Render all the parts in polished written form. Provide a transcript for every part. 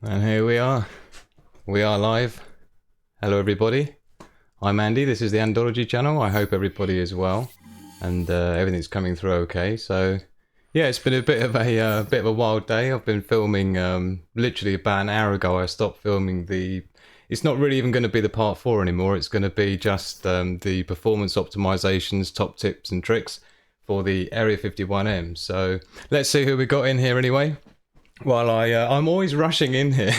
And here we are. We are live. Hello everybody. I'm Andy. This is the Andology channel. I hope everybody is well and everything's coming through okay. So yeah, it's been a bit of a wild day. I've been filming literally about an hour ago. I stopped filming the. It's not really even going to be the part 4 anymore. It's going to be just the performance optimizations, top tips and tricks for the Area 51M. So let's see who we got in here anyway. Well, I'm always rushing in here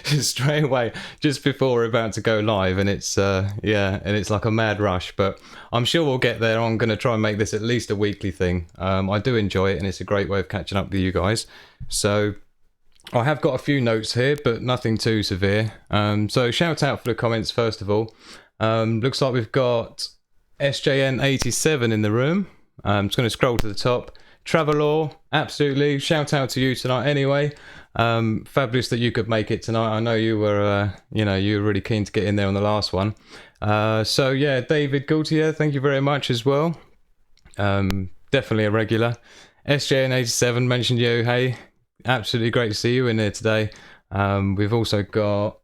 straight away just before we're about to go live, and it's it's like a mad rush. But I'm sure we'll get there. I'm going to try and make this at least a weekly thing. I do enjoy it, and it's a great way of catching up with you guys. So I have got a few notes here, but nothing too severe. So shout out for the comments first of all. Looks like we've got SJN87 in the room. I'm just going to scroll to the top. Travelor, absolutely. Shout out to you tonight anyway. Fabulous that you could make it tonight. I know you were, you were really keen to get in there on the last one. So yeah, David Gaultier, thank you very much as well. Definitely a regular. SJN87 mentioned you. Hey, absolutely great to see you in there today. We've also got,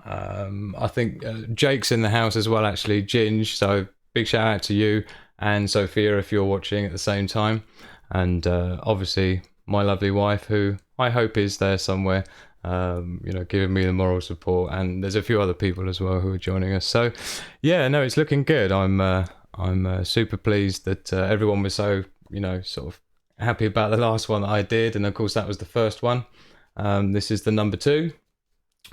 I think Jake's in the house as well, actually, Ginge. So big shout out to you and Sophia if you're watching at the same time. And obviously my lovely wife, who I hope is there somewhere, giving me the moral support, and there's a few other people as well who are joining us. So yeah, no, it's looking good. I'm super pleased that everyone was so sort of happy about the last one that I did, and of course that was the first one. This is the number 2,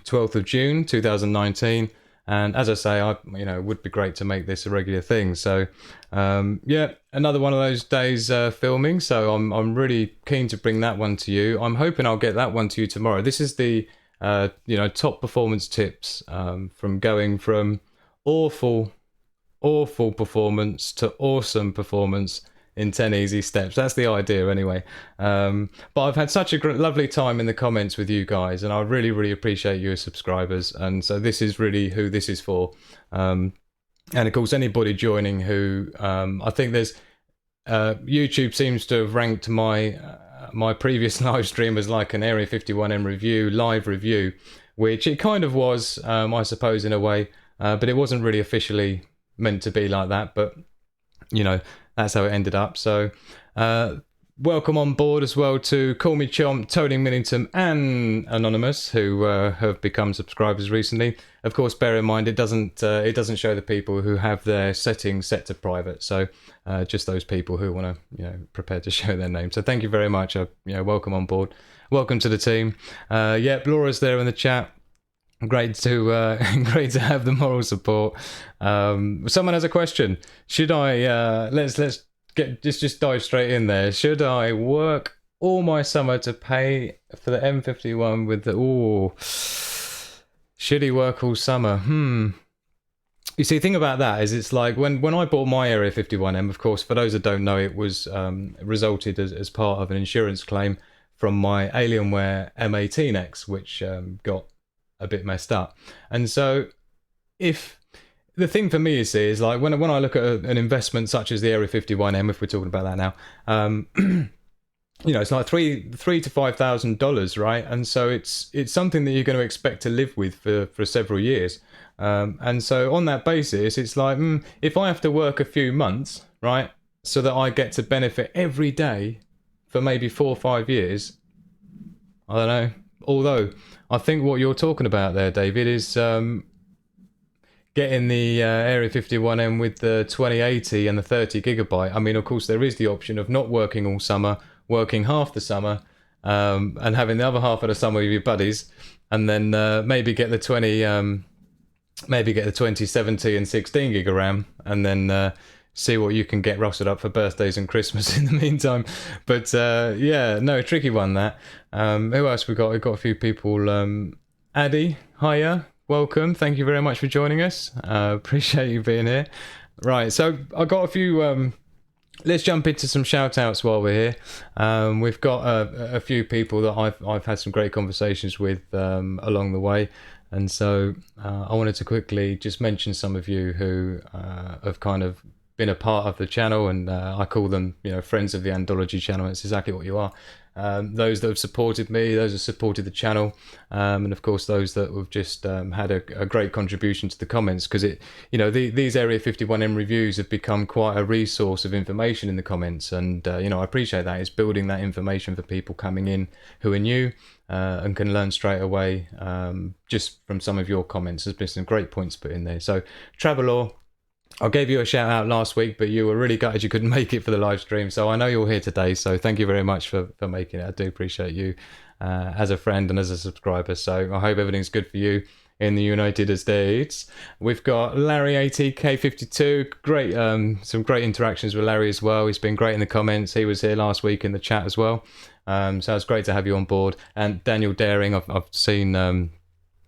12th of June 2019. And as I say, it would be great to make this a regular thing. So, yeah, another one of those days filming. So I'm really keen to bring that one to you. I'm hoping I'll get that one to you tomorrow. This is the, top performance tips from going from awful performance to awesome performance in 10 easy steps. That's the idea anyway. But I've had such a lovely time in the comments with you guys, and I really, really appreciate you as subscribers. And so this is really who this is for. And of course, anybody joining who, I think there's, YouTube seems to have ranked my previous live stream as like an Area 51M live review, which it kind of was, I suppose, in a way, but it wasn't really officially meant to be like that. But, that's how it ended up. So welcome on board as well to Call Me Chomp, Tony Millington and Anonymous, who have become subscribers recently. Of course, bear in mind it doesn't show the people who have their settings set to private. So just those people who want to prepare to show their name. So thank you very much. Welcome on board. Welcome to the team. Laura's there in the chat. Great to have the moral support. Someone has a question. Should I let's just dive straight in there. Should I work all my summer to pay for the M51 with the should he work all summer? You see, the thing about that is it's like when I bought my Area 51M, of course, for those that don't know, it was resulted as part of an insurance claim from my Alienware m18X, which got a bit messed up. And so if the thing for me is like when I look at an investment such as the Area 51M, if we're talking about that now, it's like $3,000 to $5,000, right? And so it's something that you're going to expect to live with for several years. And so on that basis, it's like if I have to work a few months, right, so that I get to benefit every day for maybe 4 or 5 years, I don't know. Although I think what you're talking about there, David, is getting the Area 51M with the 2080 and the 30 gigabyte. I mean, of course, there is the option of not working all summer, working half the summer, and having the other half of the summer with your buddies, and then maybe get the 2070 and 16 gig of RAM, and then see what you can get rusted up for birthdays and Christmas in the meantime. But tricky one that. Who else we got? We've got a few people. Addy, hiya, welcome. Thank you very much for joining us. Appreciate you being here. Right, so I got a few. Let's jump into some shout outs while we're here. We've got a few people that I've had some great conversations with along the way. And so I wanted to quickly just mention some of you who have kind of been a part of the channel, and I call them, friends of the Andology channel. It's exactly what you are. those that have supported me, those that supported the channel, and of course those that have just had a great contribution to the comments, because these Area 51M reviews have become quite a resource of information in the comments, and I appreciate that. It's building that information for people coming in who are new and can learn straight away just from some of your comments. There's been some great points put in there. So Travelor, I gave you a shout out last week, but you were really gutted you couldn't make it for the live stream. So I know you're here today. So thank you very much for making it. I do appreciate you as a friend and as a subscriber. So I hope everything's good for you in the United States. We've got Larry ATK52. Great, some great interactions with Larry as well. He's been great in the comments. He was here last week in the chat as well. So it's great to have you on board. And Daniel Daring, I've seen.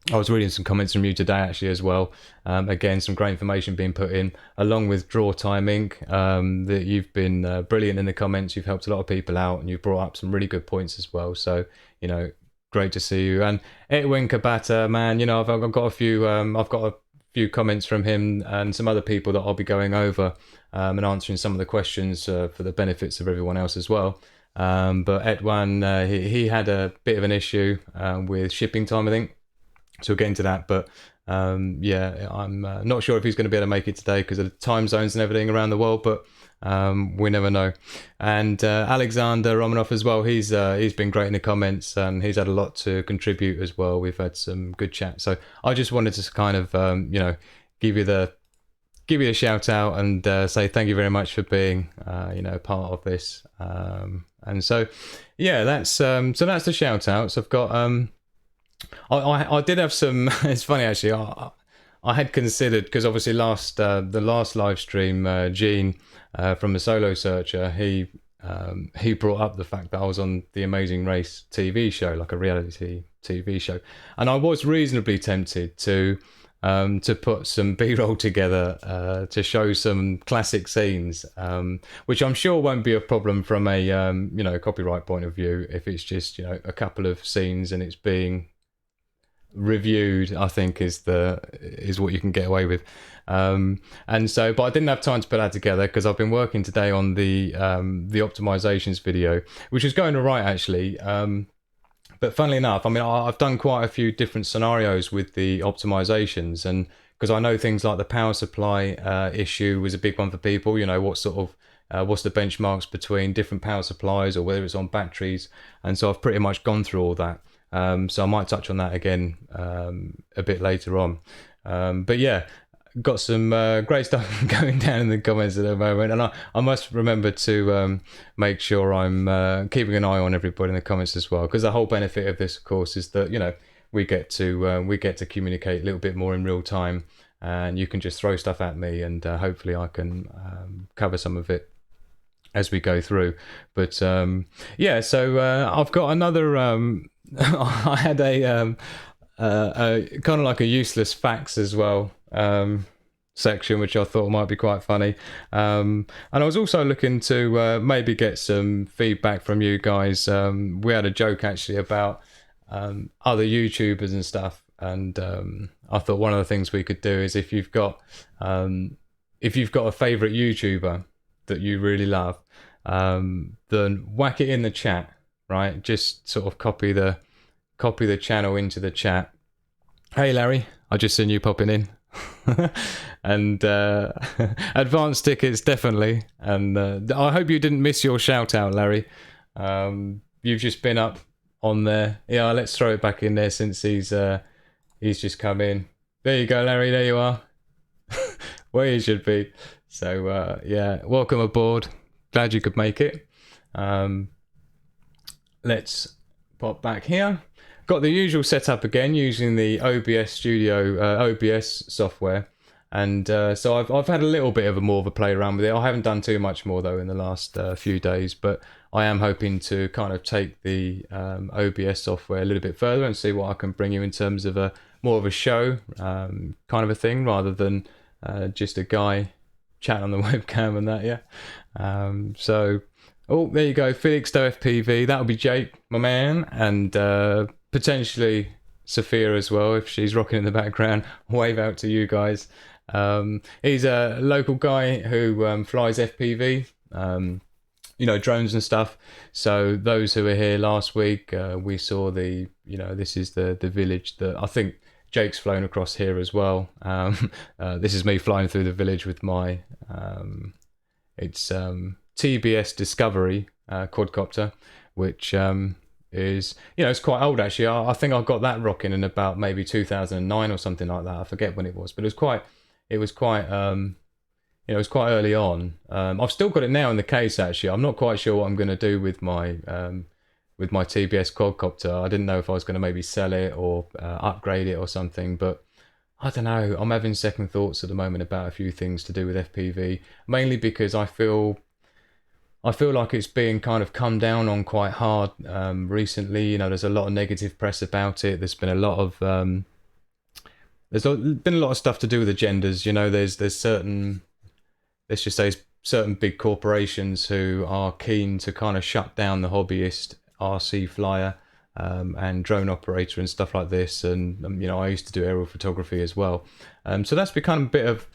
I was reading some comments from you today actually as well. Again, some great information being put in, along with draw timing. That you've been brilliant in the comments. You've helped a lot of people out, and you've brought up some really good points as well. So great to see you. And Edwin Kabata, man, I've got a few comments from him and some other people that I'll be going over and answering some of the questions for the benefits of everyone else as well. But Edwin, he had a bit of an issue with shipping time, I think. So we'll get into that, but yeah, I'm not sure if he's going to be able to make it today because of the time zones and everything around the world, but we never know. And Alexander Romanov as well, he's been great in the comments, and he's had a lot to contribute as well. We've had some good chat. So I just wanted to kind of give you a shout out and say thank you very much for being part of this. And so yeah, that's the shout outs. I've got I did have some. It's funny actually. I had considered, because obviously the last live stream, Gene from the Solo Searcher, he brought up the fact that I was on the Amazing Race TV show, like a reality TV show, and I was reasonably tempted to put some B-roll together to show some classic scenes, which I'm sure won't be a problem from a copyright point of view if it's just a couple of scenes and it's being reviewed. I think is what you can get away with, and so, but I didn't have time to put that together because I've been working today on the optimizations video, which is going all right actually. But funnily enough, I mean, I've done quite a few different scenarios with the optimizations, and because I know things like the power supply issue was a big one for people. What sort of what's the benchmarks between different power supplies, or whether it's on batteries, and so I've pretty much gone through all that. So I might touch on that again a bit later on. But yeah, got some great stuff going down in the comments at the moment, and I must remember to make sure I'm keeping an eye on everybody in the comments as well, because the whole benefit of this, of course, is that we get to communicate a little bit more in real time, and you can just throw stuff at me, and hopefully I can cover some of it as we go through. But yeah, so I've got another I had a kind of like a useless facts as well section, which I thought might be quite funny, and I was also looking to maybe get some feedback from you guys. We had a joke actually about other YouTubers and stuff, and I thought one of the things we could do is if you've got a favorite YouTuber that you really love, then whack it in the chat, right? Just sort of copy the channel into the chat. Hey Larry, I just seen you popping in. And advanced tickets definitely, and I hope you didn't miss your shout out, Larry. You've just been up on there. Yeah, let's throw it back in there since he's just come in. There you go, Larry, there you are. Where you should be. So yeah, welcome aboard, glad you could make it. Let's pop back here. Got the usual setup again using the OBS Studio OBS software, and so I've had a little bit of more of a play around with it. I haven't done too much more though in the last few days, but I am hoping to kind of take the OBS software a little bit further and see what I can bring you in terms of more of a show kind of a thing, rather than just a guy chatting on the webcam and that. Yeah. So oh, there you go, Felix Do FPV. That'll be Jake, my man, and potentially Sophia as well, if she's rocking in the background. Wave out to you guys. He's a local guy who flies FPV, drones and stuff. So those who were here last week, we saw this is the village that I think Jake's flown across here as well. This is me flying through the village with my it's TBS Discovery quadcopter, which is, it's quite old actually. I think I got that rocking in about maybe 2009 or something like that. I forget when it was, but it was quite early on. I've still got it now in the case actually. I'm not quite sure what I'm going to do with my TBS quadcopter. I didn't know if I was going to maybe sell it or upgrade it or something, but I don't know. I'm having second thoughts at the moment about a few things to do with FPV, mainly because I feel like it's being kind of come down on quite hard recently. There's a lot of negative press about it. There's been a lot of stuff to do with agendas. There's certain, let's just say, certain big corporations who are keen to kind of shut down the hobbyist RC flyer and drone operator and stuff like this. And I used to do aerial photography as well, so that's become a bit of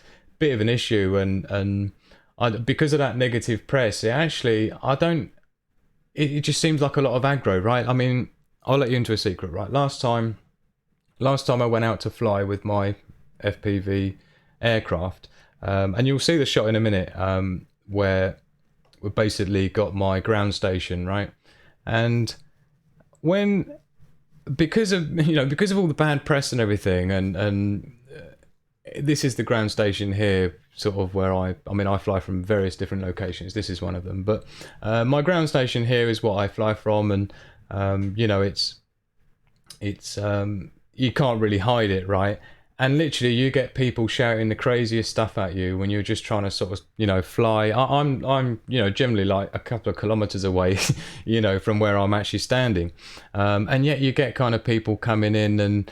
an issue. And because of that negative press, it just seems like a lot of aggro, right? I mean, I'll let you into a secret, right? Last time I went out to fly with my FPV aircraft, and you'll see the shot in a minute, where we basically got my ground station, right? And because of all the bad press and everything, and this is the ground station here, sort of where I fly from various different locations. This is one of them, but my ground station here is what I fly from, and it's you can't really hide it, right? And literally, you get people shouting the craziest stuff at you when you're just trying to sort of, fly. I'm generally like a couple of kilometers away, from where I'm actually standing. And yet you get kind of people coming in and,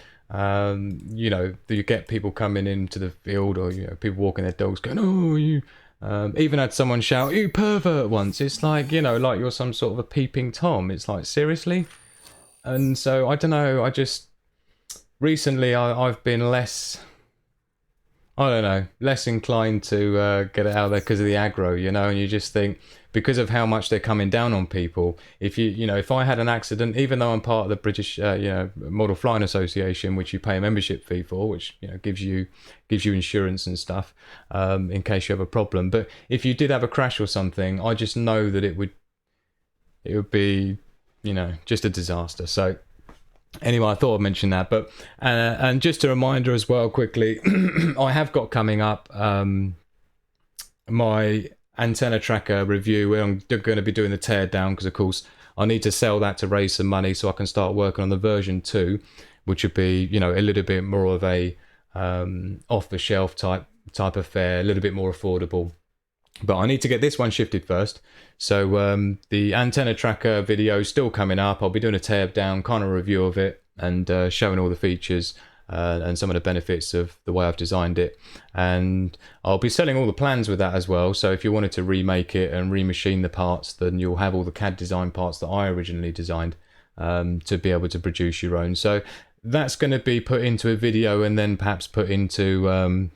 you get people coming into the field, or, people walking their dogs going, oh, you, even had someone shout, you pervert once. It's like, like you're some sort of a peeping Tom. It's like, seriously? And so, I don't know, recently, I've been less inclined to get it out there because of the aggro, and you just think, because of how much they're coming down on people, if I had an accident, even though I'm part of the British, Model Flying Association, which you pay a membership fee for, which, gives you insurance and stuff, in case you have a problem. But if you did have a crash or something, I just know that it would be, just a disaster. So, anyway, I thought I'd mention that, but and just a reminder as well, quickly, I have got coming up my antenna tracker review. I'm going to be doing the teardown because, of course, I need to sell that to raise some money so I can start working on the version 2, which would be, a little bit more of a off-the-shelf type affair, a little bit more affordable. But I need to get this one shifted first. So the antenna tracker video is still coming up. I'll be doing a tear down kind of review of it and showing all the features and some of the benefits of the way I've designed it. And I'll be selling all the plans with that as well. So if you wanted to remake it and remachine the parts, then you'll have all the CAD design parts that I originally designed to be able to produce your own. So that's going to be put into a video and then perhaps put into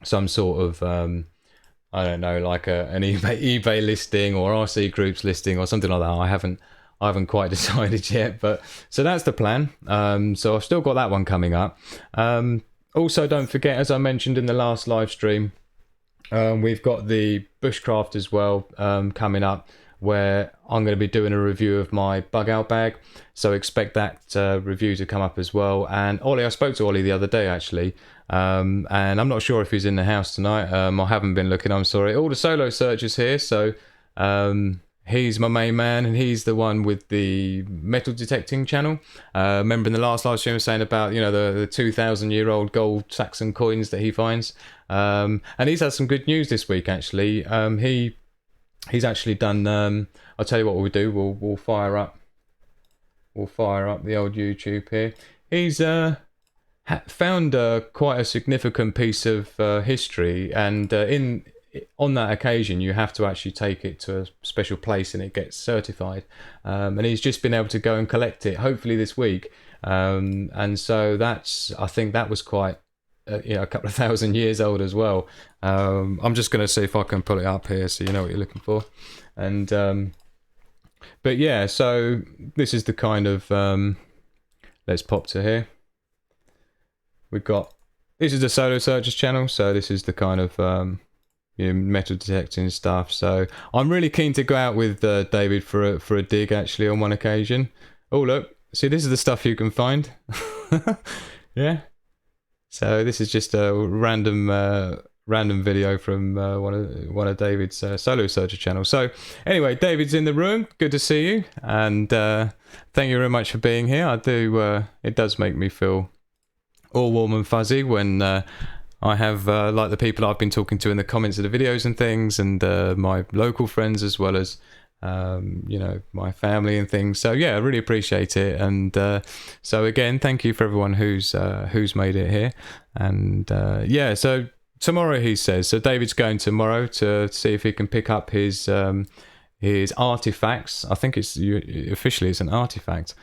some sort of... I don't know, like an eBay listing or RC Groups listing or something like that. I haven't quite decided yet, but so that's the plan. So I've still got that one coming up. Also, don't forget, as I mentioned in the last live stream, we've got the Bushcraft as well coming up, where I'm going to be doing a review of my bug out bag. So expect that review to come up as well. And Ollie, I spoke to Ollie the other day actually. And I'm not sure if he's in the house tonight. I haven't been looking, I'm sorry. All the solo searchers here, so he's my main man, and he's the one with the metal detecting channel. Remember in the last live stream I was saying about, the 2,000-year-old gold Saxon coins that he finds. And he's had some good news this week actually. He's actually done, I'll tell you what we'll do, we'll fire up the old YouTube here. He's found quite a significant piece of history, and on that occasion you have to actually take it to a special place and it gets certified, and he's just been able to go and collect it hopefully this week, and so I think that was quite a couple of thousand years old as well. I'm just going to see if I can pull it up here so you know what you're looking for. And but yeah, so this is the kind of let's pop to here. We've got, this is the Solo Searchers channel, so this is the kind of metal detecting stuff. So I'm really keen to go out with David for a dig actually on one occasion. Oh look, see, this is the stuff you can find. Yeah. So this is just a random video from one of David's Solo Searcher channels. So anyway, David's in the room. Good to see you, and thank you very much for being here. I do. It does make me feel all warm and fuzzy when I have like the people I've been talking to in the comments of the videos and things, and my local friends as well as my family and things. So yeah, I really appreciate it. And so again, thank you for everyone who's made it here. And yeah, so tomorrow, he says, so David's going tomorrow to see if he can pick up his artifacts. I think it's officially it's an artifact.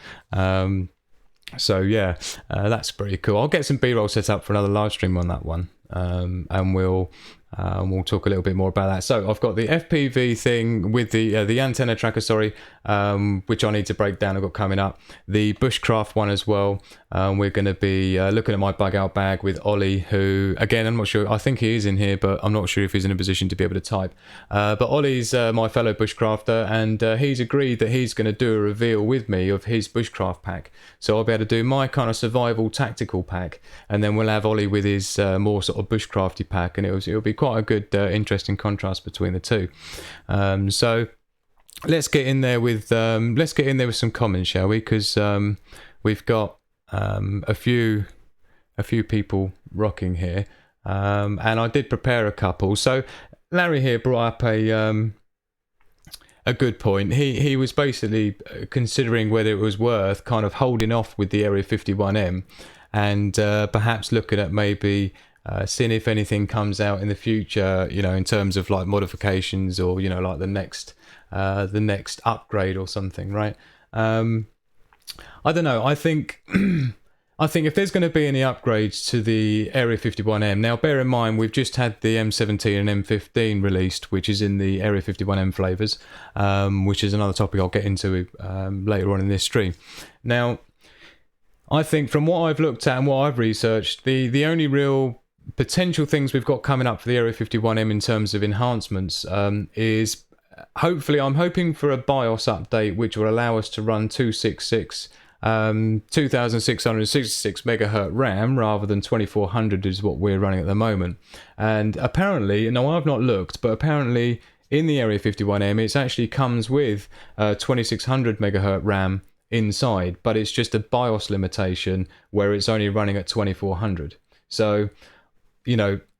So yeah, that's pretty cool. I'll get some B-roll set up for another live stream on that one, and we'll talk a little bit more about that. So I've got the FPV thing with the antenna tracker, which I need to break down. I've got coming up the bushcraft one as well. We're going to be looking at my bug out bag with Ollie, who again, I'm not sure. I think he is in here, but I'm not sure if he's in a position to be able to type. But Ollie's my fellow bushcrafter, and he's agreed that he's going to do a reveal with me of his bushcraft pack. So I'll be able to do my kind of survival tactical pack, and then we'll have Ollie with his more sort of bushcrafty pack, and it'll be quite a good interesting contrast between the two. So let's get in there with some comments, shall we? Because we've got a few people rocking here, and I did prepare a couple. So Larry here brought up a good point. He was basically considering whether it was worth kind of holding off with the Area 51M and perhaps looking at maybe seeing if anything comes out in the future, in terms of like modifications or like the next upgrade or something, right? I don't know. I think if there's going to be any upgrades to the Area 51M, now bear in mind we've just had the M17 and M15 released, which is in the Area 51M flavors, which is another topic I'll get into later on in this stream. Now, I think from what I've looked at and what I've researched, the only real potential things we've got coming up for the Area 51M in terms of enhancements is hopefully, I'm hoping for a BIOS update which will allow us to run 266 2666 megahertz RAM rather than 2400 is what we're running at the moment. And apparently, now I've not looked, but apparently in the Area 51M it actually comes with 2600 megahertz RAM inside, but it's just a BIOS limitation where it's only running at 2400. So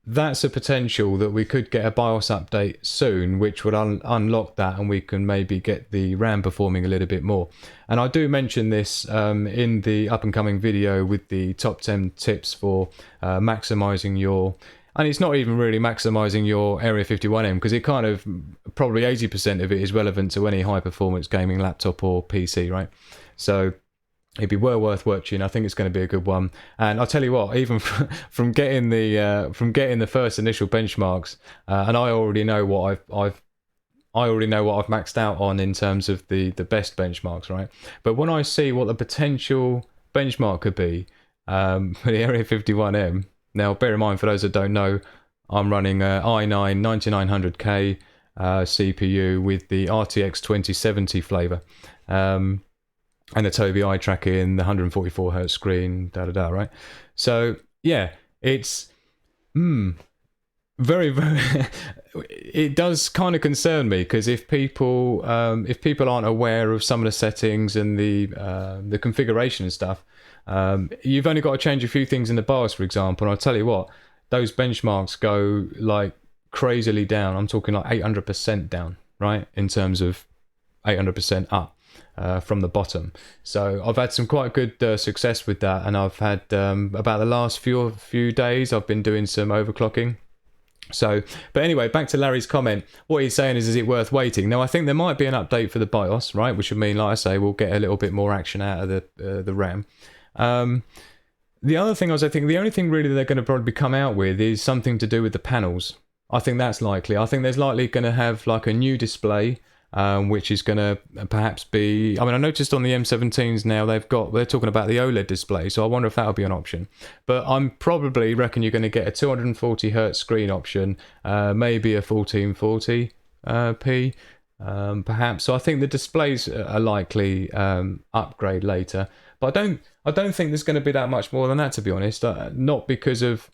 that's a potential that we could get a BIOS update soon, which would unlock that, and we can maybe get the RAM performing a little bit more. And I do mention this in the up and coming video with the top 10 tips for maximizing your, and it's not even really maximizing your Area 51M, because it kind of, probably 80% of it is relevant to any high performance gaming laptop or PC, right? So it'd be well worth watching. I think it's going to be a good one. And I'll tell you what, even from getting the first initial benchmarks, and I already know what I've maxed out on in terms of the best benchmarks, right? But when I see what the potential benchmark could be for the Area 51M, now bear in mind, for those that don't know, I'm running a i9 9900K CPU with the RTX 2070 flavor. And the Tobii eye tracking, the 144 hertz screen, right? So yeah, it's very, very. It does kind of concern me, because if people aren't aware of some of the settings and the configuration and stuff, you've only got to change a few things in the BIOS, for example. And I'll tell you what, those benchmarks go like crazily down. I'm talking like 800% down, right? In terms of 800% up. From the bottom. So I've had some quite good success with that, and I've had about the last few days I've been doing some overclocking. So, but anyway, back to Larry's comment. What he's saying is it worth waiting? Now, I think there might be an update for the BIOS, right? Which would mean, like I say, we'll get a little bit more action out of the RAM. the other thing I think the only thing really they're going to probably come out with is something to do with the panels. I think that's likely. I think there's likely going to have like a new display, which is going to perhaps be. I mean, I noticed on the M17s now they're talking about the OLED display, so I wonder if that'll be an option. But I'm probably reckon you're going to get a 240 hertz screen option, maybe a 1440p, perhaps. So I think the displays are likely upgrade later. But I don't think there's going to be that much more than that, to be honest. Not because of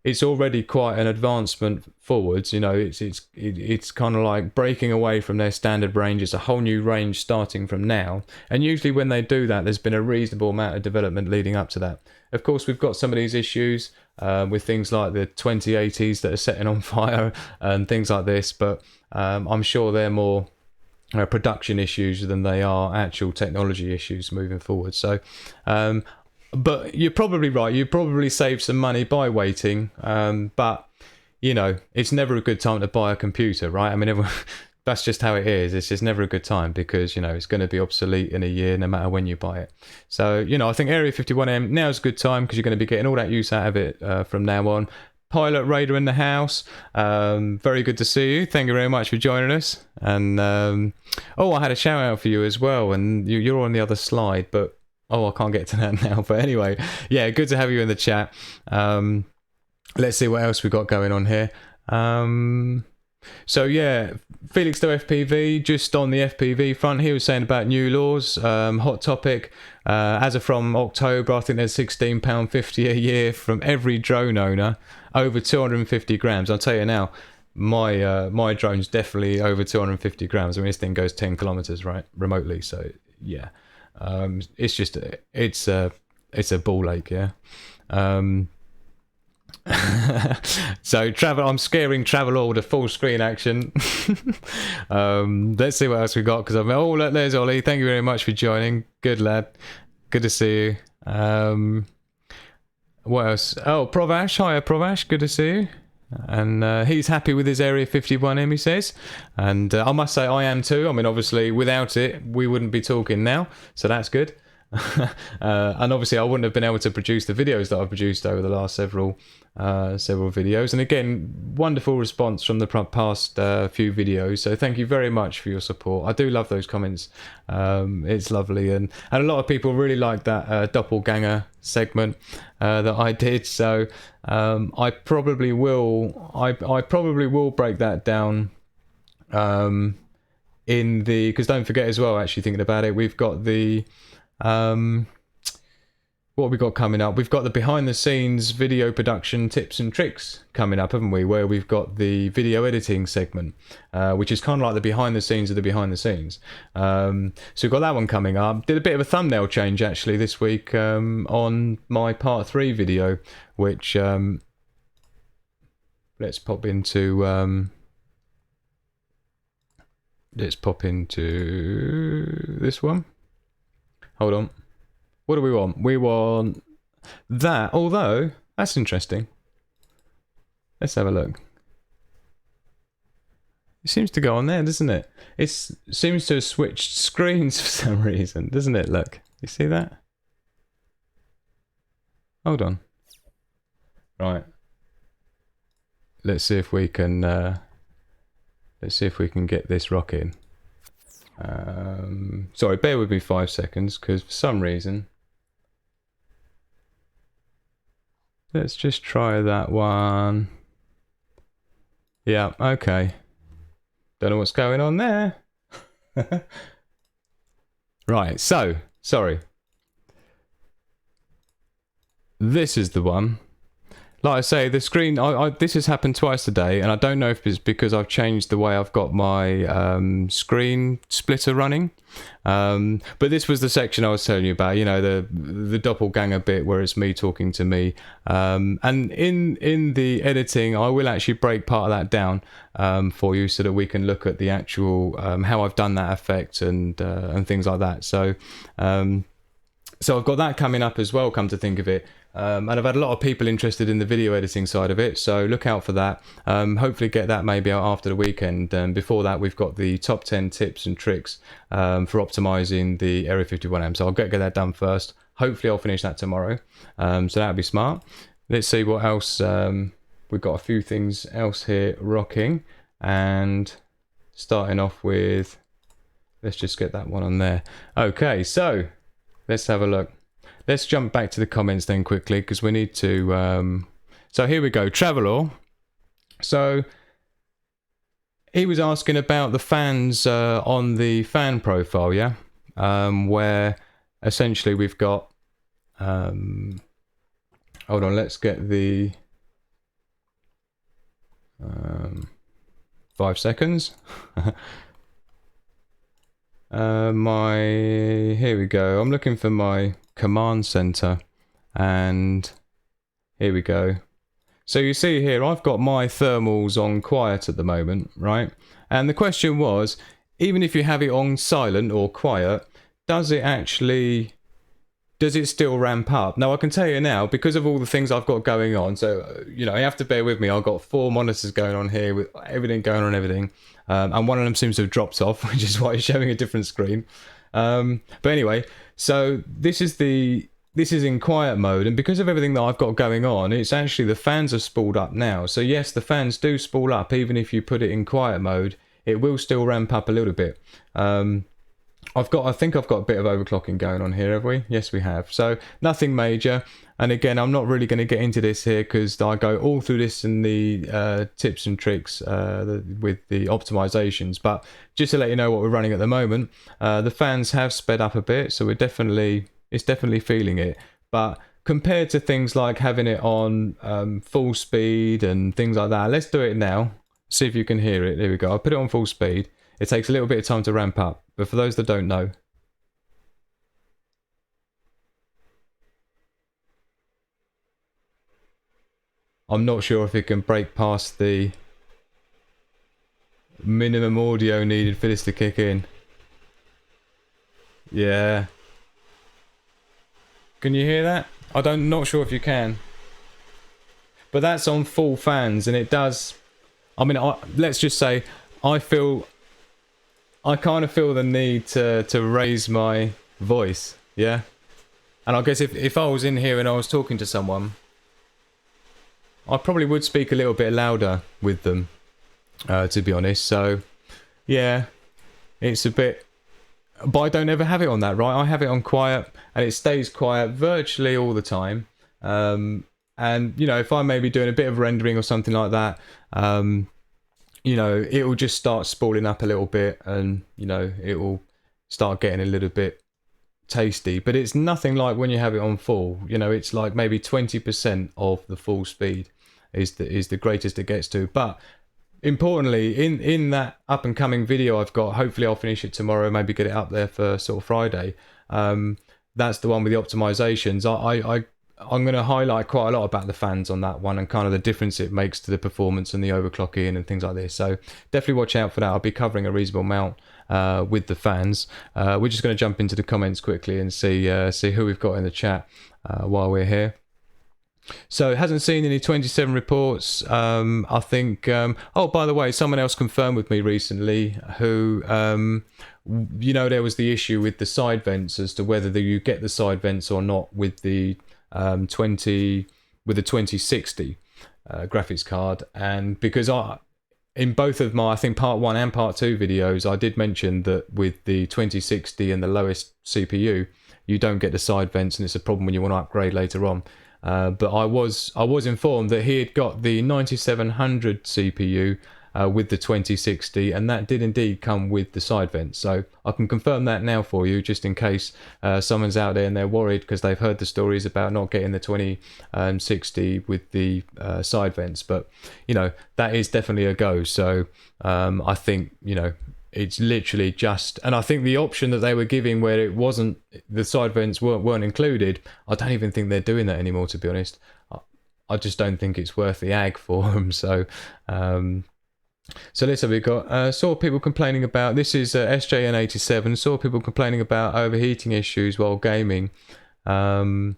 it's already quite an advancement forwards. You know, it's kind of like breaking away from their standard range. It's a whole new range starting from now. And usually when they do that, there's been a reasonable amount of development leading up to that. Of course, we've got some of these issues with things like the 2080s that are setting on fire and things like this. But I'm sure they're more production issues than they are actual technology issues moving forward. So but you're probably right, you probably save some money by waiting, but you know, it's never a good time to buy a computer, right? I mean, that's just how it is. It's just never a good time because, you know, it's going to be obsolete in a year no matter when you buy it. So, you know, I think Area 51M now's a good time because you're going to be getting all that use out of it from now on. Pilot Raider in the house, very good to see you. Thank you very much for joining us. And oh, I had a shout out for you as well, and you're on the other slide, but oh, I can't get to that now. But anyway, yeah, good to have you in the chat. Let's see what else we got going on here. So yeah, Felix to FPV, just on the FPV front, he was saying about new laws, hot topic. As of from October, I think there's £16.50 a year from every drone owner over 250 grams. I'll tell you now, my drone's definitely over 250 grams. I mean, this thing goes 10 kilometers, right, remotely. So yeah, it's just it's a ball ache, yeah. So travel, I'm scaring travel all with a full screen action. Let's see what else we got, because oh look, there's Ollie, thank you very much for joining, good lad, good to see you. What else? Oh, Provash, hiya Provash, good to see you. And he's happy with his Area 51M, he says, and I must say I am too. I mean, obviously without it we wouldn't be talking now, so that's good. And obviously I wouldn't have been able to produce the videos that I've produced over the last several videos, and again, wonderful response from the past few videos, so thank you very much for your support. I do love those comments, it's lovely, and a lot of people really like that doppelganger segment that I did, so I probably will break that down in the, because don't forget as well, actually thinking about it, we've got the what have we got coming up? We've got the behind the scenes video production tips and tricks coming up, haven't we? Where we've got the video editing segment, which is kind of like the behind the scenes of the behind the scenes. So we've got that one coming up. Did a bit of a thumbnail change actually this week on my part 3 video, which let's pop into this one. Hold on. What do we want? We want that, although that's interesting. Let's have a look. It seems to go on there, doesn't it? It seems to have switched screens for some reason, doesn't it? Look, you see that? Hold on. Right. Let's see if we can get this rocking. Sorry, bear with me 5 seconds, because for some reason, let's just try that one. Yeah, okay. Don't know what's going on there. Right, so sorry, this is the one. Like I say, the screen, this has happened twice today, and I don't know if it's because I've changed the way I've got my screen splitter running. But this was the section I was telling you about, you know, the doppelganger bit where it's me talking to me. And in the editing, I will actually break part of that down for you so that we can look at the actual, how I've done that effect and things like that. So I've got that coming up as well, come to think of it. And I've had a lot of people interested in the video editing side of it, so look out for that. Hopefully get that maybe out after the weekend. Before that, we've got the top 10 tips and tricks for optimizing the Area 51M, so I'll get that done first. hopefully I'll finish that tomorrow. So that'll be smart. Let's see what else. We've got a few things else here rocking, and starting off with, let's just get that one on there. Okay, so let's have a look. Let's jump back to the comments then quickly, because we need to... So here we go, Travelor. So he was asking about the fans on the fan profile, yeah? Where essentially we've got... hold on, let's get the... 5 seconds. Here we go. I'm looking for my command center, and here we go. So you see here, I've got my thermals on quiet at the moment, right? And the question was, even if you have it on silent or quiet, does it still ramp up? Now I can tell you now, because of all the things I've got going on, so you know, you have to bear with me. I've got 4 monitors going on here with everything going on, and one of them seems to have dropped off, which is why it's showing a different screen. But anyway, so this is in quiet mode, and because of everything that I've got going on, it's actually, the fans are spooled up now. So yes, the fans do spool up even if you put it in quiet mode. It will still ramp up a little bit. I think I've got a bit of overclocking going on here, have we? Yes, we have. So nothing major. And again, I'm not really going to get into this here because I go all through this in the tips and tricks with the optimizations. But just to let you know what we're running at the moment, the fans have sped up a bit, so it's definitely feeling it. But compared to things like having it on full speed and things like that, let's do it now. See if you can hear it. There we go. I'll put it on full speed. It takes a little bit of time to ramp up, but for those that don't know, I'm not sure if it can break past the minimum audio needed for this to kick in. Yeah. Can you hear that? Not sure if you can. But that's on full fans, and it does... I mean, let's just say, I kind of feel the need to raise my voice, yeah? And I guess if I was in here and I was talking to someone, I probably would speak a little bit louder with them, to be honest. So, yeah, it's a bit... But I don't ever have it on that, right? I have it on quiet, and it stays quiet virtually all the time. And, you know, if I may be doing a bit of rendering or something like that, you know, it will just start spooling up a little bit, and, you know, it will start getting a little bit tasty. But it's nothing like when you have it on full. You know, it's like maybe 20% of the full speed is the greatest it gets to. But importantly, in that up and coming video I've got, hopefully I'll finish it tomorrow, maybe get it up there for sort of Friday. That's the one with the optimizations. I'm going to highlight quite a lot about the fans on that one and kind of the difference it makes to the performance and the overclocking and things like this. So definitely watch out for that. I'll be covering a reasonable amount with the fans. We're just going to jump into the comments quickly and see who we've got in the chat while we're here. So it hasn't seen any 27 reports. I think... oh, by the way, someone else confirmed with me recently who... you know, there was the issue with the side vents as to whether you get the side vents or not with the 2060 graphics card. And because in both of my, I think part 1 and part 2 videos, I did mention that with the 2060 and the lowest CPU, you don't get the side vents, and it's a problem when you want to upgrade later on. But I was informed that he had got the 9700 CPU with the 2060, and that did indeed come with the side vents. So I can confirm that now for you, just in case someone's out there and they're worried because they've heard the stories about not getting the 2060 with the side vents. But, you know, that is definitely a go. So I think, you know, it's literally just... And I think the option that they were giving where it wasn't... The side vents weren't included, I don't even think they're doing that anymore, to be honest. I just don't think it's worth the ag for them. So... So let's have, we got saw people complaining about, this is SJN87, saw people complaining about overheating issues while gaming, and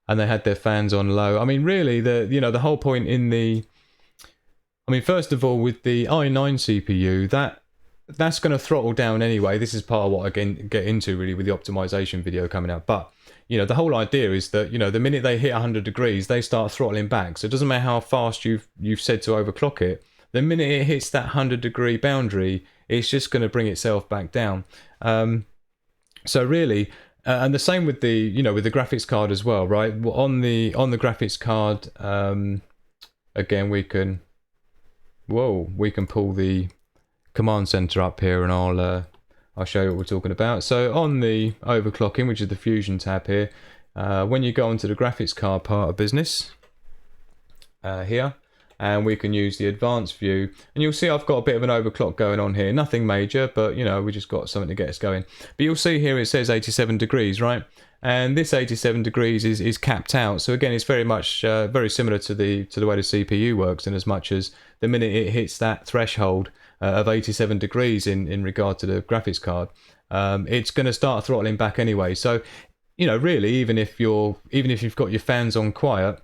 they had their fans on low. I mean, really, the whole point in the... I mean, first of all, with the i9 CPU, that's going to throttle down anyway. This is part of what I get into really with the optimization video coming out. But you know, the whole idea is that, you know, the minute they hit 100 degrees, they start throttling back. So it doesn't matter how fast you've said to overclock it. The minute it hits that 100-degree boundary, it's just going to bring itself back down. So really, and the same with the, you know, with the graphics card as well, right? On the graphics card, again, we can pull the command center up here, and I'll show you what we're talking about. So on the overclocking, which is the Fusion tab here, when you go onto the graphics card part of business here, and we can use the advanced view, and you'll see I've got a bit of an overclock going on here. Nothing major, but you know, we just got something to get us going. But you'll see here it says 87 degrees, right? And this 87 degrees is capped out. So again, it's very much very similar to the way the CPU works, in as much as the minute it hits that threshold of 87 degrees in regard to the graphics card, it's going to start throttling back anyway. So, you know, really, even if you've got your fans on quiet,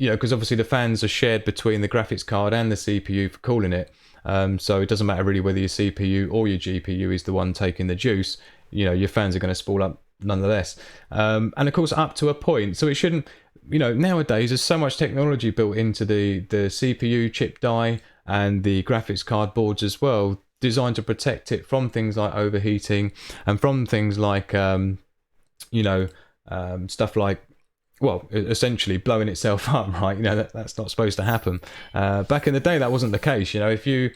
you know, because obviously the fans are shared between the graphics card and the CPU for cooling it. So it doesn't matter really whether your CPU or your GPU is the one taking the juice. You know, your fans are going to spool up nonetheless. And of course, up to a point. So it shouldn't, you know, nowadays there's so much technology built into the CPU chip die and the graphics card boards as well, designed to protect it from things like overheating and from things like, you know, stuff like, well, essentially blowing itself up, right? You know, that's not supposed to happen. Back in the day, that wasn't the case. You know, if you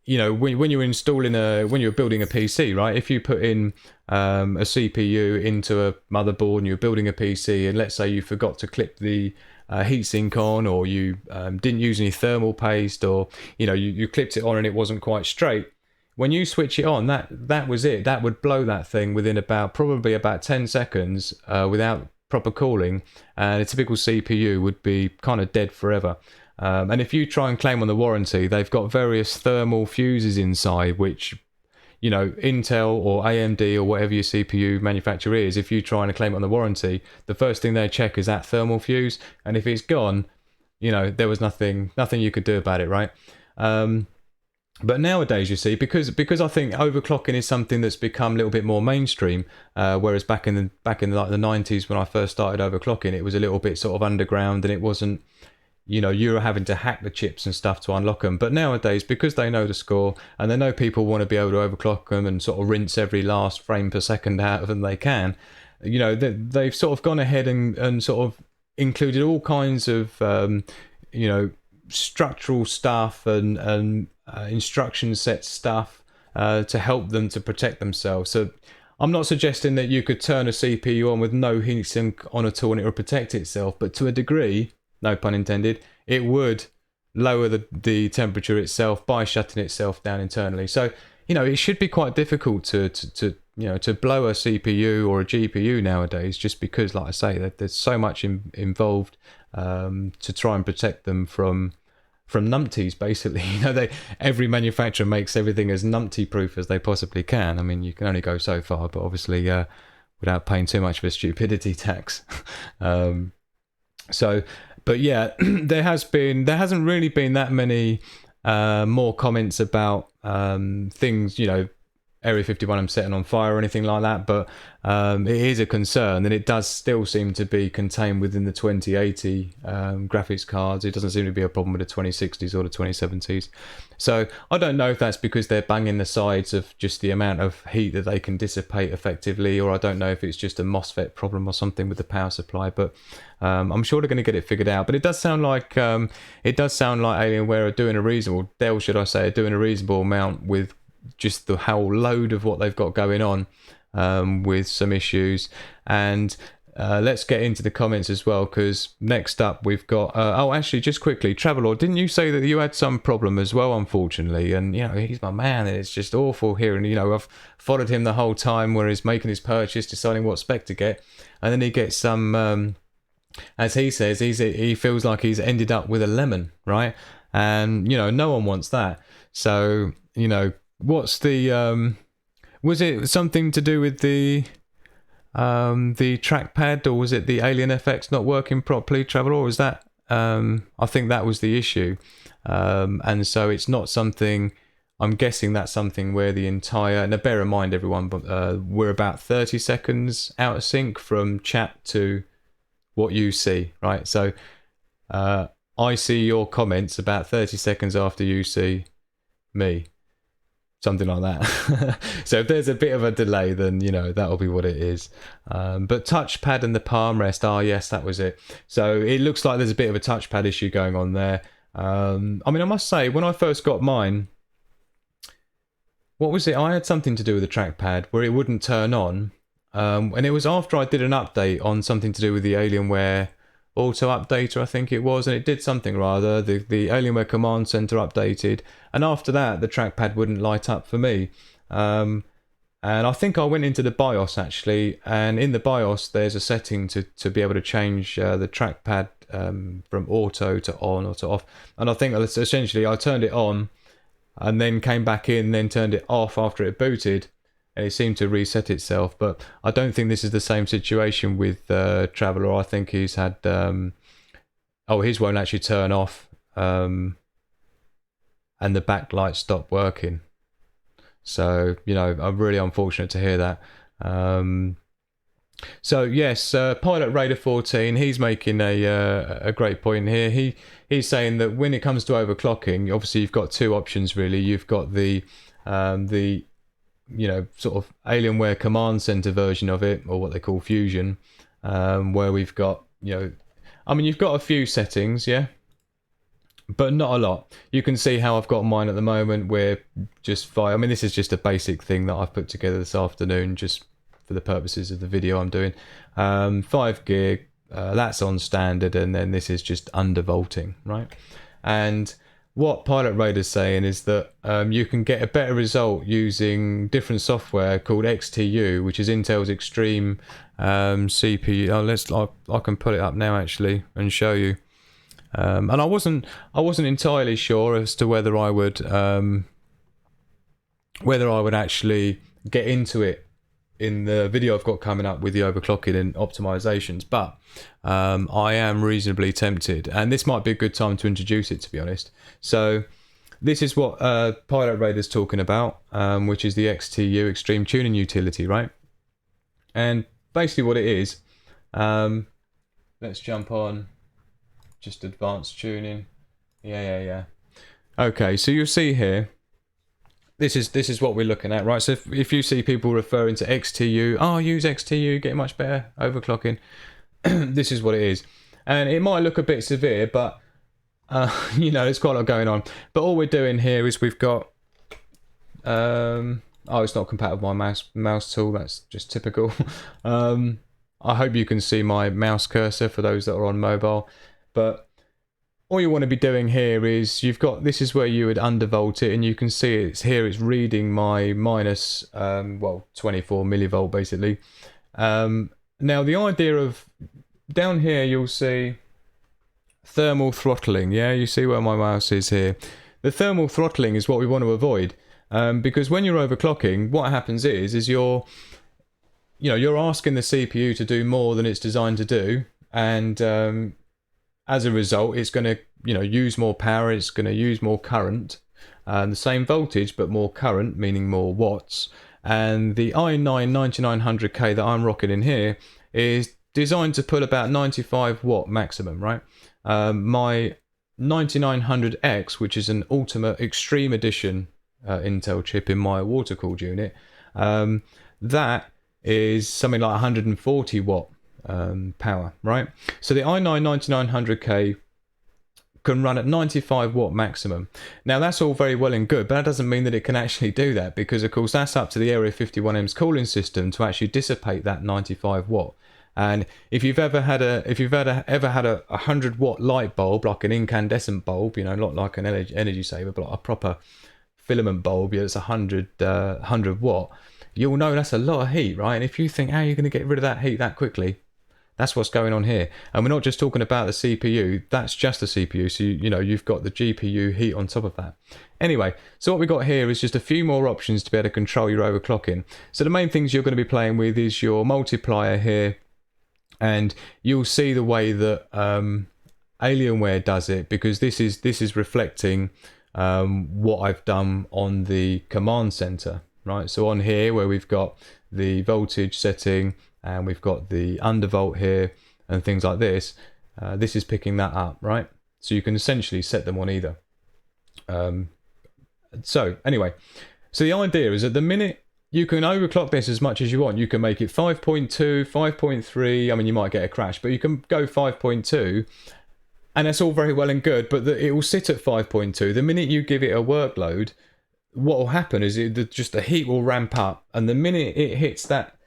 know, when you were installing when you were building a PC, right? If you put in a CPU into a motherboard and you're building a PC, and let's say you forgot to clip the heatsink on, or you didn't use any thermal paste, or you know, you clipped it on and it wasn't quite straight. When you switch it on, that was it. That would blow that thing within probably about 10 seconds without proper cooling, and a typical CPU would be kind of dead forever. And if you try and claim on the warranty, they've got various thermal fuses inside, which, you know, Intel or AMD or whatever your CPU manufacturer is, if you try and claim it on the warranty, the first thing they check is that thermal fuse, and if it's gone, you know, there was nothing you could do about it, right? But nowadays, you see, because I think overclocking is something that's become a little bit more mainstream, whereas back in like the 90s when I first started overclocking, it was a little bit sort of underground, and it wasn't, you know, you were having to hack the chips and stuff to unlock them. But nowadays, because they know the score and they know people want to be able to overclock them and sort of rinse every last frame per second out of them they can, you know, they've sort of gone ahead and sort of included all kinds of, you know, structural stuff and instruction set stuff to help them to protect themselves. So I'm not suggesting that you could turn a CPU on with no heatsink on at all and it would protect itself, but to a degree, no pun intended, it would lower the temperature itself by shutting itself down internally. So, you know, it should be quite difficult to you know, to blow a CPU or a GPU nowadays, just because, like I say, that there's so much involved to try and protect them from numpties, basically. You know, every manufacturer makes everything as numpty proof as they possibly can. I mean, you can only go so far, but obviously without paying too much of a stupidity tax. So, but yeah, there hasn't really been that many more comments about things, you know, Area 51 setting on fire or anything like that, but it is a concern, and it does still seem to be contained within the 2080 graphics cards. It doesn't seem to be a problem with the 2060s or the 2070s. So I don't know if that's because they're banging the sides of just the amount of heat that they can dissipate effectively, or I don't know if it's just a MOSFET problem or something with the power supply, but I'm sure they're going to get it figured out. But it does sound like Alienware are doing a reasonable, Dell should I say, are doing a reasonable amount with just the whole load of what they've got going on, with some issues. And let's get into the comments as well, because next up we've got oh, actually, just quickly, Travelor, didn't you say that you had some problem as well, unfortunately? And you know, he's my man, and it's just awful here, and you know, I've followed him the whole time where he's making his purchase, deciding what spec to get, and then he gets some as he says, he feels like he's ended up with a lemon, right? And you know, no one wants that. So, you know, what's the was it something to do with the trackpad, or was it the Alien FX not working properly, Traveler? Or was that I think that was the issue, and so it's not something I'm guessing that's something where the entire, now bear in mind everyone, we're about 30 seconds out of sync from chat to what you see, right? So I see your comments about 30 seconds after you see me. Something like that. So if there's a bit of a delay, then you know that'll be what it is. But touchpad and the palm rest, yes, that was it. So it looks like there's a bit of a touchpad issue going on there. I mean, I must say, when I first got mine, what was it? I had something to do with the trackpad where it wouldn't turn on, and it was after I did an update on something to do with the Alienware auto updater, I think it was, and it did something rather. The Alienware command center updated, and after that the trackpad wouldn't light up for me. And I think I went into the BIOS actually, and in the BIOS there's a setting to be able to change the trackpad from auto to on or to off, and I think essentially I turned it on and then came back in, then turned it off after it booted, and it seemed to reset itself. But I don't think this is the same situation with Traveller. I think he's had his won't actually turn off, and the backlight stopped working. So you know, I'm really unfortunate to hear that. So yes, Pilot Raider 14, he's making a great point here. He's saying that when it comes to overclocking, obviously you've got two options really. You've got the you know, sort of Alienware command center version of it, or what they call Fusion, where we've got, you know, I mean, you've got a few settings, yeah, but not a lot. You can see how I've got mine at the moment. We're just fine. I mean, this is just a basic thing that I've put together this afternoon, just for the purposes of the video I'm doing. 5 gig, that's on standard, and then this is just undervolting, right? And what Pilot Raider's saying is that you can get a better result using different software called XTU, which is Intel's Extreme CPU. I can put it up now actually and show you. And I wasn't entirely sure as to whether I would actually get into it in the video I've got coming up with the overclocking and optimizations, but I am reasonably tempted, and this might be a good time to introduce it, to be honest. So this is what Pilot Raider's talking about, which is the XTU Extreme Tuning Utility, right? And basically what it is, let's jump on just advanced tuning. Yeah. Okay, so you'll see here, this is what we're looking at, right? So if you see people referring to XTU, use XTU, get much better overclocking, this is what it is. And it might look a bit severe, but you know, there's quite a lot going on. But all we're doing here is we've got it's not compatible with my mouse tool, that's just typical. I hope you can see my mouse cursor for those that are on mobile, but all you want to be doing here is you've got, this is where you would undervolt it, and you can see it's here, it's reading my minus 24 millivolt basically. Now the idea of down here, you'll see thermal throttling. Yeah, you see where my mouse is here. The thermal throttling is what we want to avoid, because when you're overclocking, what happens is you're asking the CPU to do more than it's designed to do, and as a result, it's going to, use more power, it's going to use more current, the same voltage, but more current, meaning more watts. And the i9 9900K that I'm rocking in here is designed to pull about 95 watt maximum, right? My 9900X, which is an Ultimate Extreme Edition Intel chip in my water-cooled unit, that is something like 140 watt power, right? So the i9 9900K can run at 95 watt maximum. Now that's all very well and good, but that doesn't mean that it can actually do that, because of course that's up to the Area 51M's cooling system to actually dissipate that 95 watt. And if you've ever had a 100 watt light bulb, like an incandescent bulb, not like an energy saver, but like a proper filament bulb, it's 100 watt, you'll know that's a lot of heat, right? And if you think, how are you going to get rid of that heat that quickly? That's what's going on here. And we're not just talking about the CPU, that's just the CPU. So, you've got the GPU heat on top of that. Anyway, so what we've got here is just a few more options to be able to control your overclocking. So the main things you're going to be playing with is your multiplier here. And you'll see the way that Alienware does it, because this is reflecting what I've done on the command center, right? So on here where we've got the voltage setting and we've got the undervolt here and things like this, this is picking that up, right? So you can essentially set them on either. So anyway, so the idea is at the minute you can overclock this as much as you want. You can make it 5.2, 5.3. I mean, you might get a crash, but you can go 5.2, and that's all very well and good. But it will sit at 5.2. The minute you give it a workload, what will happen is just the heat will ramp up, and the minute it hits that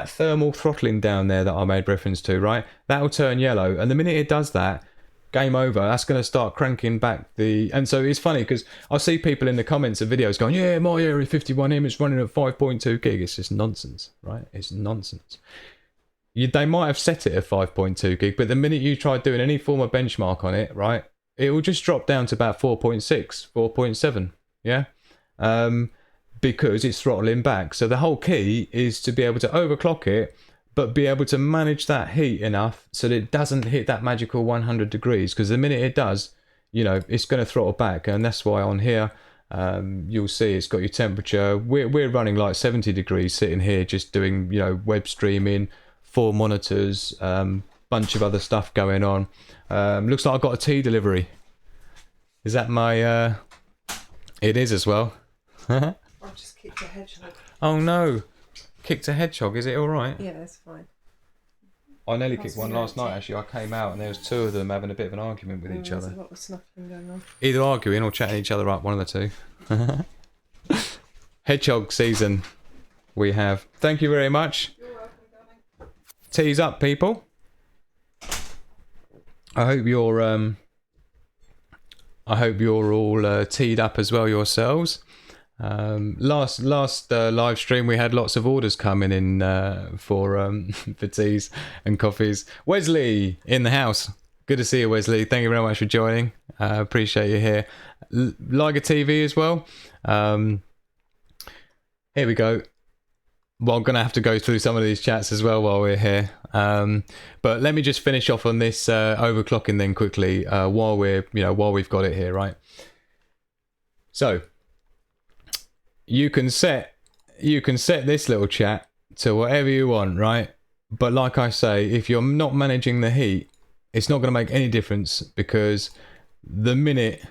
thermal throttling down there that I made reference to, right, that will turn yellow, and the minute it does that, game over. That's going to start cranking back the... And so it's funny because I see people in the comments of videos going, yeah, my Area 51M is running at 5.2 gig. It's just nonsense, right? It's nonsense. They might have set it at 5.2 gig, but the minute you try doing any form of benchmark on it, right, it will just drop down to about 4.6, 4.7, yeah? Because it's throttling back. So the whole key is to be able to overclock it, but be able to manage that heat enough so that it doesn't hit that magical 100 degrees. Because the minute it does, you know, it's going to throttle back. And that's why on here, you'll see it's got your temperature. We're running like 70 degrees sitting here, just doing, you know, web streaming, 4 monitors, bunch of other stuff going on. Looks like I've got a tea delivery. Is that my... It is as well. I just kicked a hedgehog. Oh no. Kicked a hedgehog, is it all right? Yeah, that's fine. I nearly kicked one last night, actually. I came out and there was 2 of them having a bit of an argument with each other. There's a lot of snuffling going on. Either arguing or chatting each other up, one of the two. Hedgehog season we have. Thank you very much. You're welcome, darling. Tease up, people. I hope you're all teed up as well yourselves. Last live stream we had lots of orders coming in for teas and coffees. Wesley in the house, good to see you, Wesley. Thank you very much for joining. Appreciate you here. Liger TV as well. Here we go. Well, I'm gonna have to go through some of these chats as well while we're here, but let me just finish off on this overclocking then quickly while we've got it here, right? So you can set this little chat to whatever you want, right? But like I say, if you're not managing the heat, it's not going to make any difference, because the minute...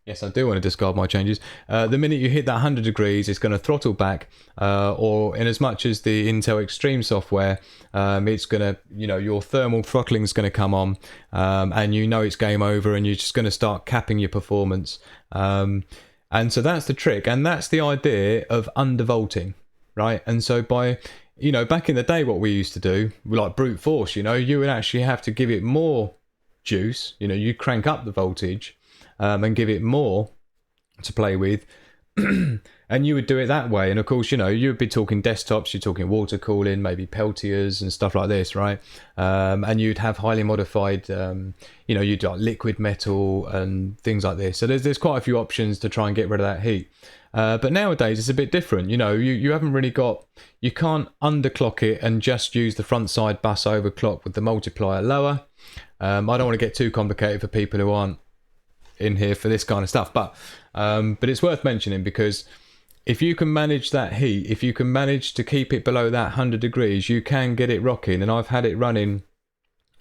Yes, I do want to discard my changes. The minute you hit that 100 degrees, it's going to throttle back, or in as much as the Intel Extreme software, it's going to, you know, your thermal throttling is going to come on, and you know it's game over, and you're just going to start capping your performance. And so that's the trick, and that's the idea of undervolting, right? And so by, you know, back in the day, what we used to do, like brute force, you know, you would actually have to give it more juice. You know, you crank up the voltage and give it more to play with, and you would do it that way. And of course, you know, you would be talking desktops, you're talking water cooling, maybe Peltiers and stuff like this, right? And you'd have highly modified, you know, you'd like liquid metal and things like this. So there's quite a few options to try and get rid of that heat. But nowadays it's a bit different. You know, you haven't really got, you can't underclock it and just use the front side bus overclock with the multiplier lower. I don't want to get too complicated for people who aren't in here for this kind of stuff, but it's worth mentioning, because if you can manage that heat, if you can manage to keep it below that 100 degrees, you can get it rocking. And I've had it running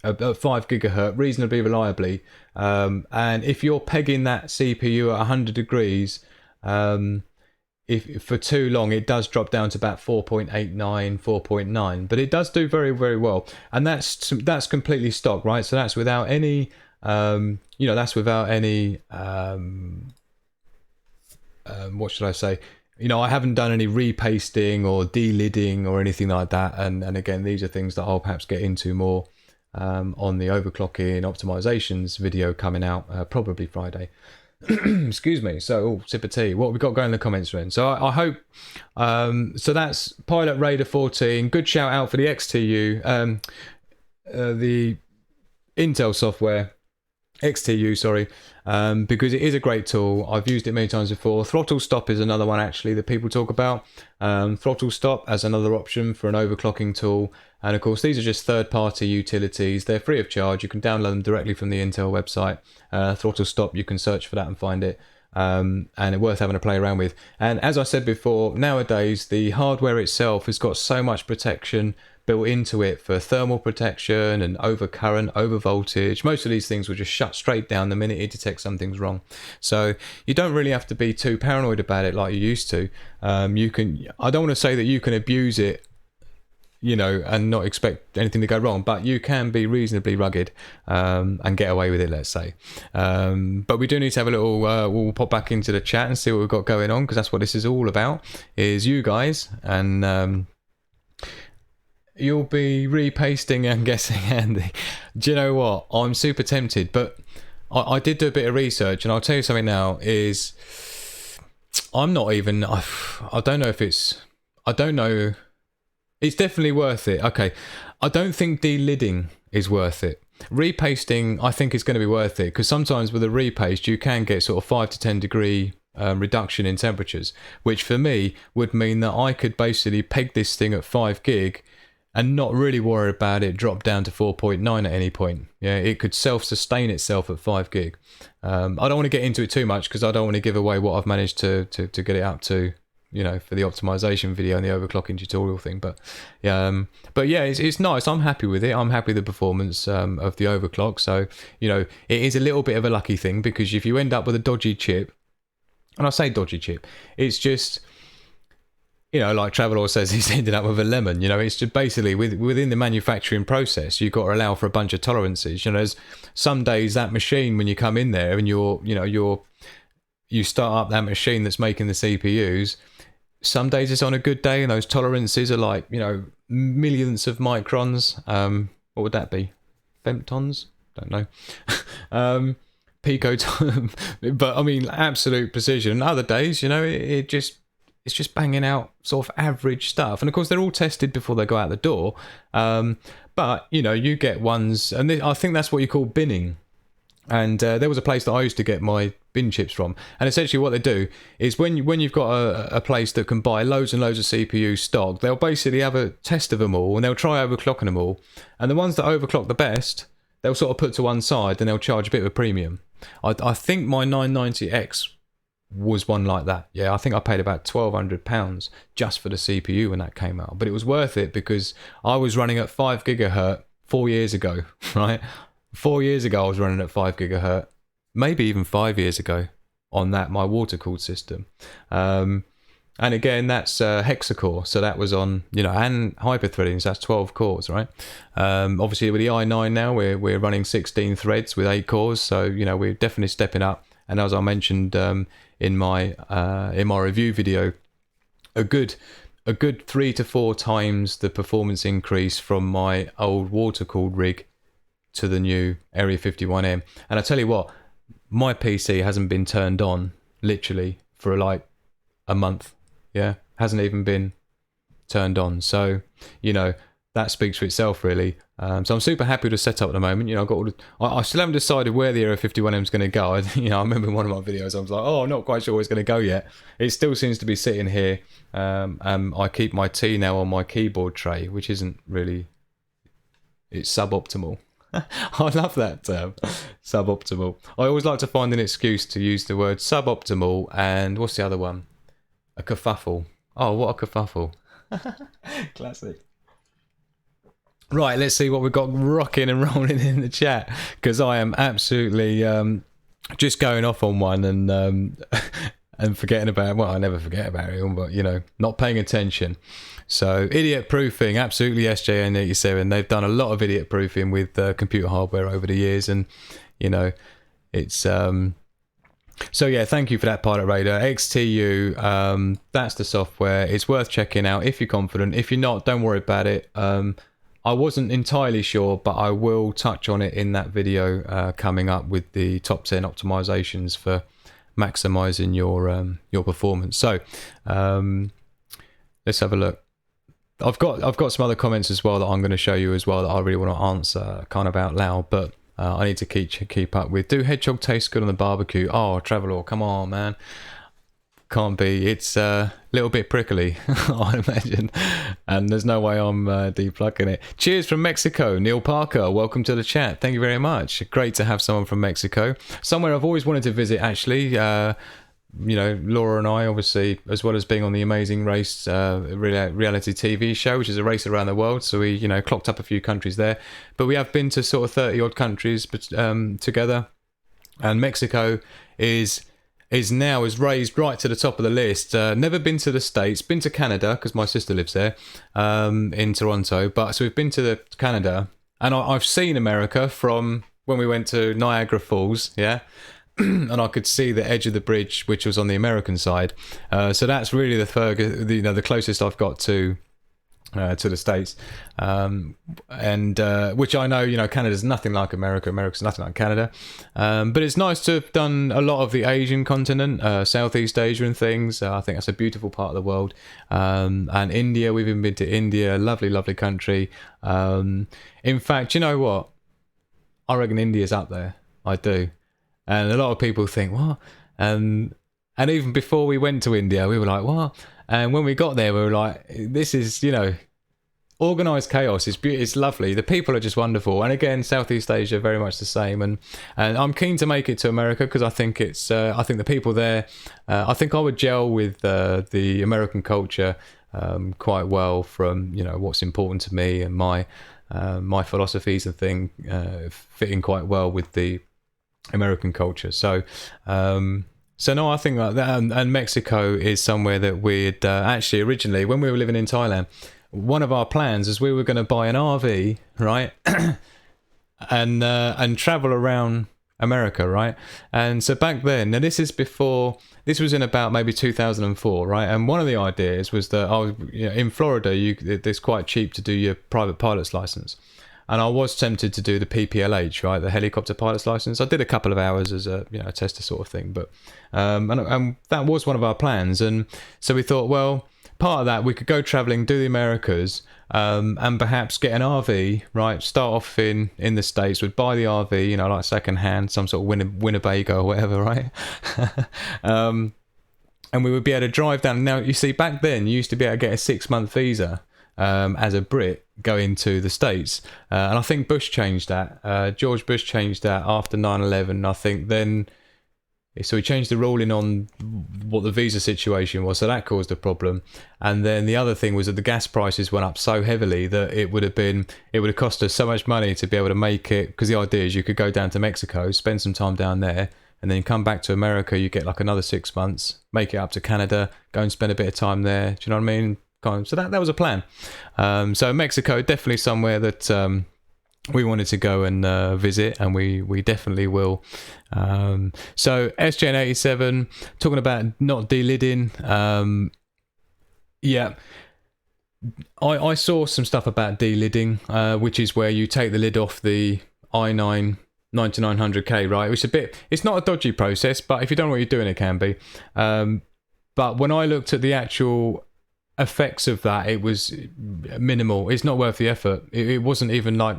at 5 gigahertz reasonably reliably, and if you're pegging that CPU at 100 degrees, if for too long, it does drop down to about 4.89, 4.9, but it does do very, very well. And that's completely stock, right? So that's without any you know, that's without any what should I say, you know, I haven't done any repasting or delidding or anything like that, and again, these are things that I'll perhaps get into more on the overclocking optimizations video coming out probably Friday. Excuse me. So, sip of tea. What have we got going in the comments then? So I hope so that's Pilot Raider 14. Good shout out for the XTU, the Intel software. XTU, sorry, because it is a great tool. I've used it many times before. Throttle stop is another one actually that people talk about. Throttle stop as another option for an overclocking tool. And of course, these are just third-party utilities. They're free of charge. You can download them directly from the Intel website. Throttle stop, you can search for that and find it. And it's worth having a play around with. And as I said before, nowadays the hardware itself has got so much protection built into it for thermal protection and overcurrent, over voltage. Most of these things will just shut straight down the minute it detects something's wrong. So you don't really have to be too paranoid about it like you used to. You can. I don't want to say that you can abuse it, you know, and not expect anything to go wrong, but you can be reasonably rugged and get away with it, let's say. But we do need to have a little, we'll pop back into the chat and see what we've got going on, because that's what this is all about, is you guys. And you'll be repasting, I'm guessing, Andy. Do you know what? I'm super tempted, but I did do a bit of research, and I'll tell you something now, is I'm not even, I don't know if it's, I don't know. It's definitely worth it. Okay. I don't think delidding is worth it. Repasting, I think, is going to be worth it, because sometimes with a repaste, you can get sort of 5 to 10 degree reduction in temperatures, which for me would mean that I could basically peg this thing at 5 gig and not really worry about it drop down to 4.9 at any point. Yeah, it could self-sustain itself at 5 gig. I don't want to get into it too much, because I don't want to give away what I've managed to get it up to, you know, for the optimization video and the overclocking tutorial thing. But yeah, it's nice. I'm happy with it. I'm happy with the performance of the overclock. So, you know, it is a little bit of a lucky thing, because if you end up with a dodgy chip, and I say dodgy chip, it's just, you know, like Travelor says, he's ended up with a lemon. You know, it's just basically within the manufacturing process, you've got to allow for a bunch of tolerances. You know, there's some days that machine, when you come in there and you start up that machine that's making the CPUs, some days it's on a good day and those tolerances are like, you know, millionths of microns. What would that be? Femtons? Don't know. Picoton. But I mean, absolute precision. Other days, you know, it's just banging out sort of average stuff. And of course, they're all tested before they go out the door. But, you know, you get ones, and I think that's what you call binning. And there was a place that I used to get my bin chips from. And essentially what they do is when you've got a place that can buy loads and loads of CPU stock, they'll basically have a test of them all, and they'll try overclocking them all. And the ones that overclock the best, they'll sort of put to one side, and they'll charge a bit of a premium. I think my 990X was one like that. Yeah, I think I paid about £1,200 just for the CPU when that came out. But it was worth it, because I was running at 5 gigahertz 4 years ago, right? 4 years ago I was running at 5 gigahertz, maybe even 5 years ago, on that, my water-cooled system. And again, that's hexacore, so that was on, you know, and hyper-threading, so that's 12 cores, right? Obviously with the i9 now, we're running 16 threads with 8 cores, so, you know, we're definitely stepping up. And as I mentioned in my review video, a good 3 to 4 times the performance increase from my old water-cooled rig to the new Area 51M. And I tell you what, my PC hasn't been turned on literally for like a month. Yeah, hasn't even been turned on. So, you know, that speaks for itself, really. So I'm super happy with the setup at the moment. You know, I've got all I still haven't decided where the Area 51M is going to go. You know, I remember in one of my videos, I was like, oh, I'm not quite sure where it's going to go yet. It still seems to be sitting here. I keep my tea now on my keyboard tray, which isn't really, it's suboptimal. I love that term, suboptimal. I always like to find an excuse to use the word suboptimal, and what's the other one? A kerfuffle. Oh, what a kerfuffle. Classic. Right, let's see what we've got rocking and rolling in the chat, because I am absolutely just going off on one and forgetting about, well, I never forget about it, but, you know, not paying attention. So, idiot proofing, absolutely SJN87. They've done a lot of idiot proofing with computer hardware over the years, and, you know, it's... So, yeah, thank you for that, Pilot Raider. XTU, that's the software. It's worth checking out if you're confident. If you're not, don't worry about it. I wasn't entirely sure, but I will touch on it in that video coming up with the top 10 optimizations for maximizing your performance. So, let's have a look. I've got some other comments as well that I'm going to show you as well that I really want to answer kind of out loud, but I need to keep up with. Do hedgehog taste good on the barbecue? Oh, Travelor, come on, man. Can't be. It's a little bit prickly, I imagine, and there's no way I'm deplugging it. Cheers from Mexico, Neil Parker. Welcome to the chat. Thank you very much. Great to have someone from Mexico. Somewhere I've always wanted to visit, actually. You know, Laura and I, obviously, as well as being on the Amazing Race reality TV show, which is a race around the world. So we, you know, clocked up a few countries there, but we have been to sort of 30 odd countries together, and Mexico is raised right to the top of the list. Never been to the States, been to Canada because my sister lives there in Toronto. But so we've been to Canada, and I've seen America from when we went to Niagara Falls, yeah, and I could see the edge of the bridge, which was on the American side. So that's really the closest I've got to the States, and which I know, you know, Canada's nothing like America. America's nothing like Canada, but it's nice to have done a lot of the Asian continent, Southeast Asia and things. I think that's a beautiful part of the world, and India. We've even been to India, lovely country. In fact, you know what? I reckon India's up there. I do, and a lot of people think what, and even before we went to India, we were like, what? And when we got there, we were like, this is, you know, organised chaos. It's lovely. The people are just wonderful. And again, Southeast Asia, very much the same. And I'm keen to make it to America because I think I think the people there, I think I would gel with the American culture quite well from, you know, what's important to me and my philosophies and thing fitting quite well with the American culture. So no, I think like that, and Mexico is somewhere that we'd actually originally, when we were living in Thailand, one of our plans is we were going to buy an RV, right, and travel around America, right. And so back then, now this was in about maybe 2004, right. And one of the ideas was that in Florida, it's quite cheap to do your private pilot's license. And I was tempted to do the PPLH, right, the helicopter pilot's license. I did a couple of hours as a tester sort of thing, but and that was one of our plans. And so we thought, well, part of that we could go travelling, do the Americas, and perhaps get an RV, right? Start off in the States, would buy the RV, you know, like second hand, some sort of Winnebago or whatever, right? And we would be able to drive down. Now, you see, back then you used to be able to get a 6-month visa. As a Brit going to the States, and I think Bush changed that. George Bush changed that after 9/11. I think then, so he changed the ruling on what the visa situation was, so that caused a problem. And then the other thing was that the gas prices went up so heavily that it would have cost us so much money to be able to make it. Because the idea is you could go down to Mexico, spend some time down there, and then come back to America. You get like another 6 months, make it up to Canada, go and spend a bit of time there. Do you know what I mean? So that was a plan. So Mexico, definitely somewhere that we wanted to go and visit, and we definitely will. So SJN87 talking about not delidding. Yeah, I saw some stuff about delidding, which is where you take the lid off the i9 9900K, right? It's not a dodgy process, but if you don't know what you're doing, it can be. But when I looked at the actual effects of that, it was minimal. It's not worth the effort. It wasn't even like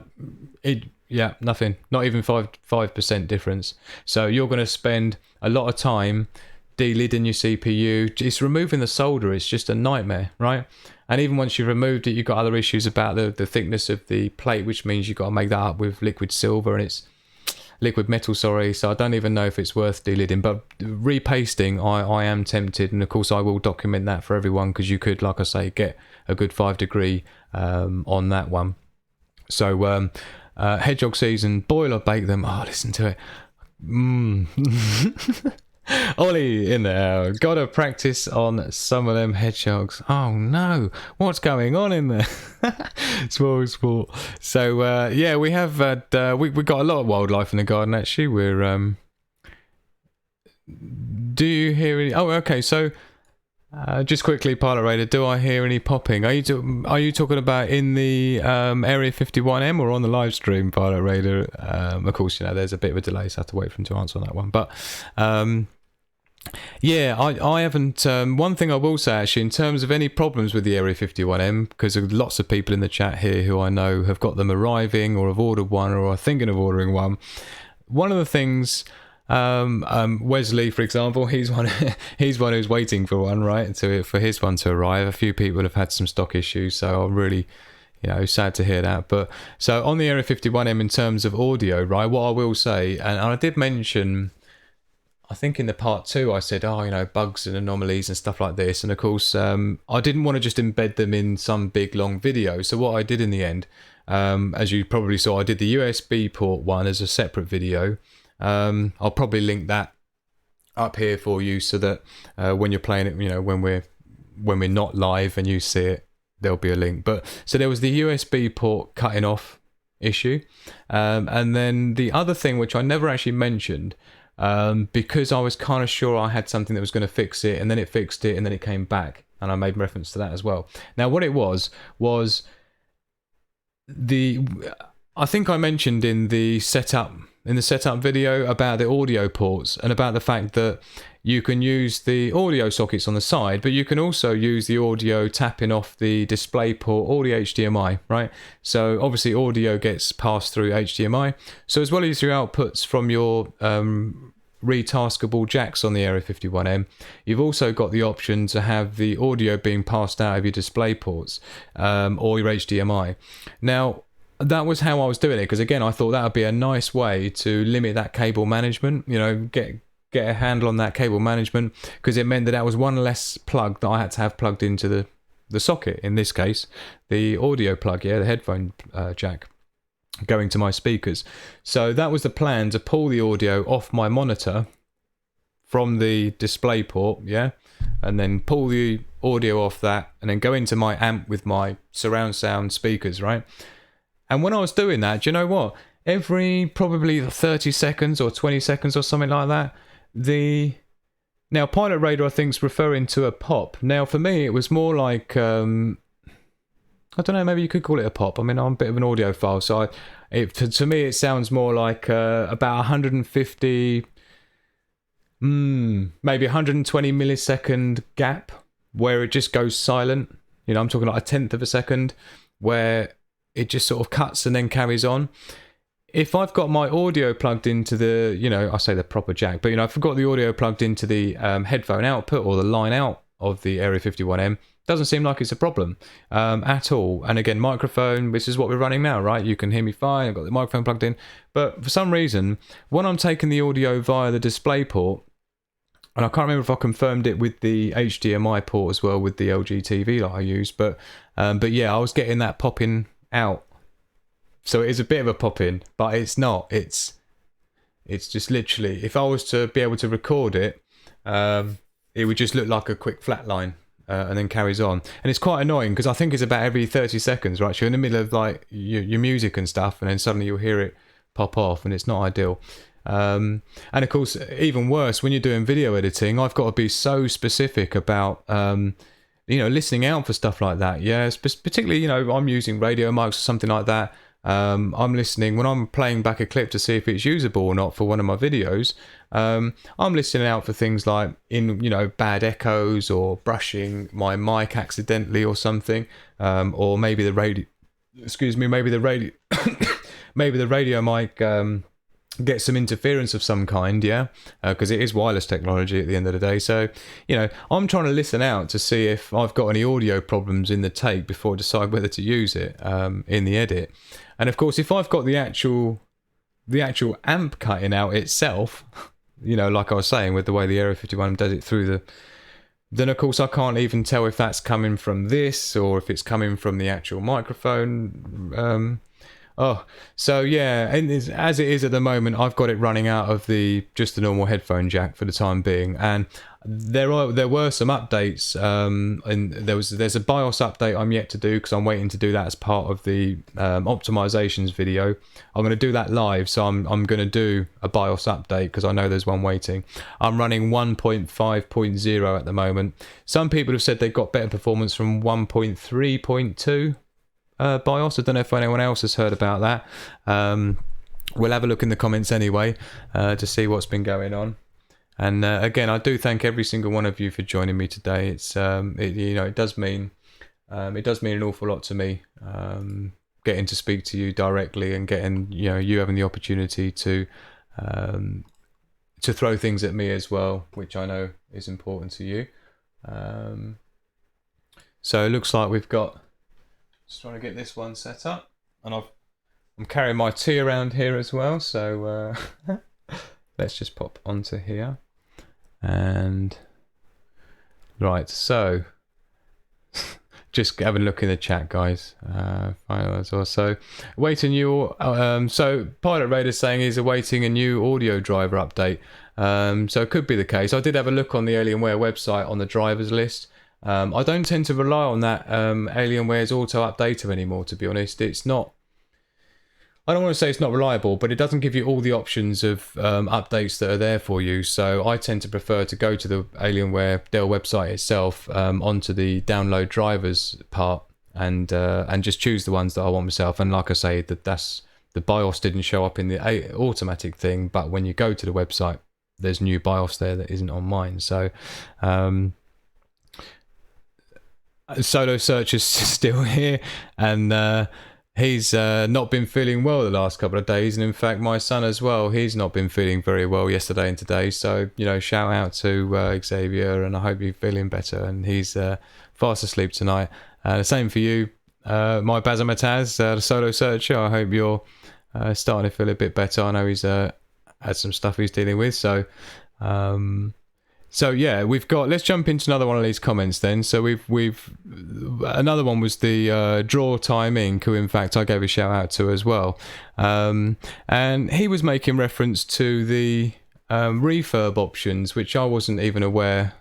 it. Yeah, nothing. Not even 5% difference. So you're going to spend a lot of time delidding your CPU. It's removing the solder. It's just a nightmare, right? And even once you've removed it, you've got other issues about the thickness of the plate, which means you've got to make that up with liquid silver, and it's liquid metal, sorry. So I don't even know if it's worth delidding, but repasting, I am tempted, and of course I will document that for everyone, because you could, like I say, get a good 5 degree on that one. So hedgehog season, boil or bake them. Oh, listen to it. Ollie in there, gotta practice on some of them hedgehogs. Oh no, what's going on in there? Small sport. So yeah, we have we got a lot of wildlife in the garden actually. We're do you hear any? Oh, okay. So just quickly, Pilot Raider, do I hear any popping? Are you talking about in the Area 51M or on the live stream, Pilot Raider? Of course, you know there's a bit of a delay, so I have to wait for him to answer on that one. But Yeah, I haven't. One thing I will say, actually, in terms of any problems with the Area 51M, because lots of people in the chat here who I know have got them arriving or have ordered one or are thinking of ordering one. One of the things, Wesley, for example, he's one who's waiting for one, right? For his one to arrive. A few people have had some stock issues, so I'm really, sad to hear that. But so on the Area 51M, in terms of audio, right? What I will say, and I did mention, I think in the part 2 I said, bugs and anomalies and stuff like this. And of course, I didn't want to just embed them in some big long video. So what I did in the end, as you probably saw, I did the USB port one as a separate video. I'll probably link that up here for you so that when you're playing it, when we're not live and you see it, there'll be a link. But so there was the USB port cutting off issue. And then the other thing, which I never actually mentioned, because I was kind of sure I had something that was going to fix it, and then it fixed it, and then it came back, and I made reference to that as well. Now, what it was I think I mentioned in the setup video about the audio ports and about the fact that you can use the audio sockets on the side, but you can also use the audio tapping off the display port or the HDMI, right? So obviously audio gets passed through HDMI. So as well as your outputs from your retaskable jacks on the Area 51M, you've also got the option to have the audio being passed out of your display ports or your HDMI. Now, that was how I was doing it, because again, I thought that would be a nice way to limit that cable management, get a handle on that cable management, because it meant that was one less plug that I had to have plugged into the socket, in this case, the audio plug, the headphone jack, going to my speakers. So that was the plan, to pull the audio off my monitor from the display port, and then pull the audio off that, and then go into my amp with my surround sound speakers, right? And when I was doing that, do you know what? Every probably 30 seconds or 20 seconds or something like that, now Pilot Radar I think is referring to a pop. Now for me it was more like, I don't know, maybe you could call it a pop. I mean, I'm a bit of an audiophile, so to me it sounds more like about 150, maybe 120 millisecond gap where it just goes silent. I'm talking like a tenth of a second where it just sort of cuts and then carries on. If I've got my audio plugged into the, I say the proper jack, but if I've got the audio plugged into the headphone output or the line out of the Area 51M, doesn't seem like it's a problem at all. And again, microphone, which is what we're running now, right? You can hear me fine, I've got the microphone plugged in. But for some reason, when I'm taking the audio via the display port, and I can't remember if I confirmed it with the HDMI port as well with the LG TV that I use, but yeah, I was getting that popping out. So it is a bit of a pop-in, but it's not. It's just literally, if I was to be able to record it, it would just look like a quick flat line and then carries on. And it's quite annoying because I think it's about every 30 seconds, right? So you're in the middle of like your music and stuff, and then suddenly you'll hear it pop off, and it's not ideal. And of course, even worse, when you're doing video editing, I've got to be so specific about listening out for stuff like that. Yeah, particularly, I'm using radio mics or something like that. I'm listening when I'm playing back a clip to see if it's usable or not for one of my videos. I'm listening out for things like bad echoes or brushing my mic accidentally or something, or maybe the radio. Excuse me, maybe the radio, maybe the radio mic get some interference of some kind, because it is wireless technology at the end of the day. So, I'm trying to listen out to see if I've got any audio problems in the take before I decide whether to use it in the edit. And of course, if I've got the actual amp cutting out itself, like I was saying with the way the Area 51 does it through then of course I can't even tell if that's coming from this or if it's coming from the actual microphone. So yeah, and as it is at the moment, I've got it running out of just the normal headphone jack for the time being, and there were some updates, and there's a BIOS update I'm yet to do because I'm waiting to do that as part of the optimizations video. I'm going to do that live, so I'm going to do a BIOS update because I know there's one waiting. I'm running 1.5.0 at the moment. Some people have said they got better performance from 1.3.2. BIOS. I don't know if anyone else has heard about that. We'll have a look in the comments anyway to see what's been going on. And again, I do thank every single one of you for joining me today. It's it does mean an awful lot to me, getting to speak to you directly and getting you having the opportunity to throw things at me as well, which I know is important to you. So it looks like we've got. Just trying to get this one set up, and I'm carrying my tea around here as well. So let's just pop onto here, and right. So just having a look in the chat, guys. So awaiting you. So Pilot Raider saying he's awaiting a new audio driver update. So it could be the case. I did have a look on the Alienware website on the drivers list. I don't tend to rely on that Alienware's auto updater anymore, to be honest. It's not. I don't want to say it's not reliable, but it doesn't give you all the options of updates that are there for you. So I tend to prefer to go to the Alienware Dell website itself, onto the download drivers part, and just choose the ones that I want myself. And like I say, that's the BIOS didn't show up in the automatic thing, but when you go to the website, there's new BIOS there that isn't on mine. So. Solo Search is still here, and he's not been feeling well the last couple of days, and in fact my son as well, he's not been feeling very well yesterday and today. So shout out to Xavier, and I hope you're feeling better, and he's fast asleep tonight. The same for you, my Bazamataz, the Solo Searcher. I hope you're starting to feel a bit better. I know he's had some stuff he's dealing with, so yeah, we've got. Let's jump into another one of these comments then. So we've another one was the Draw Time Inc., who in fact I gave a shout out to as well, and he was making reference to the refurb options, which I wasn't even aware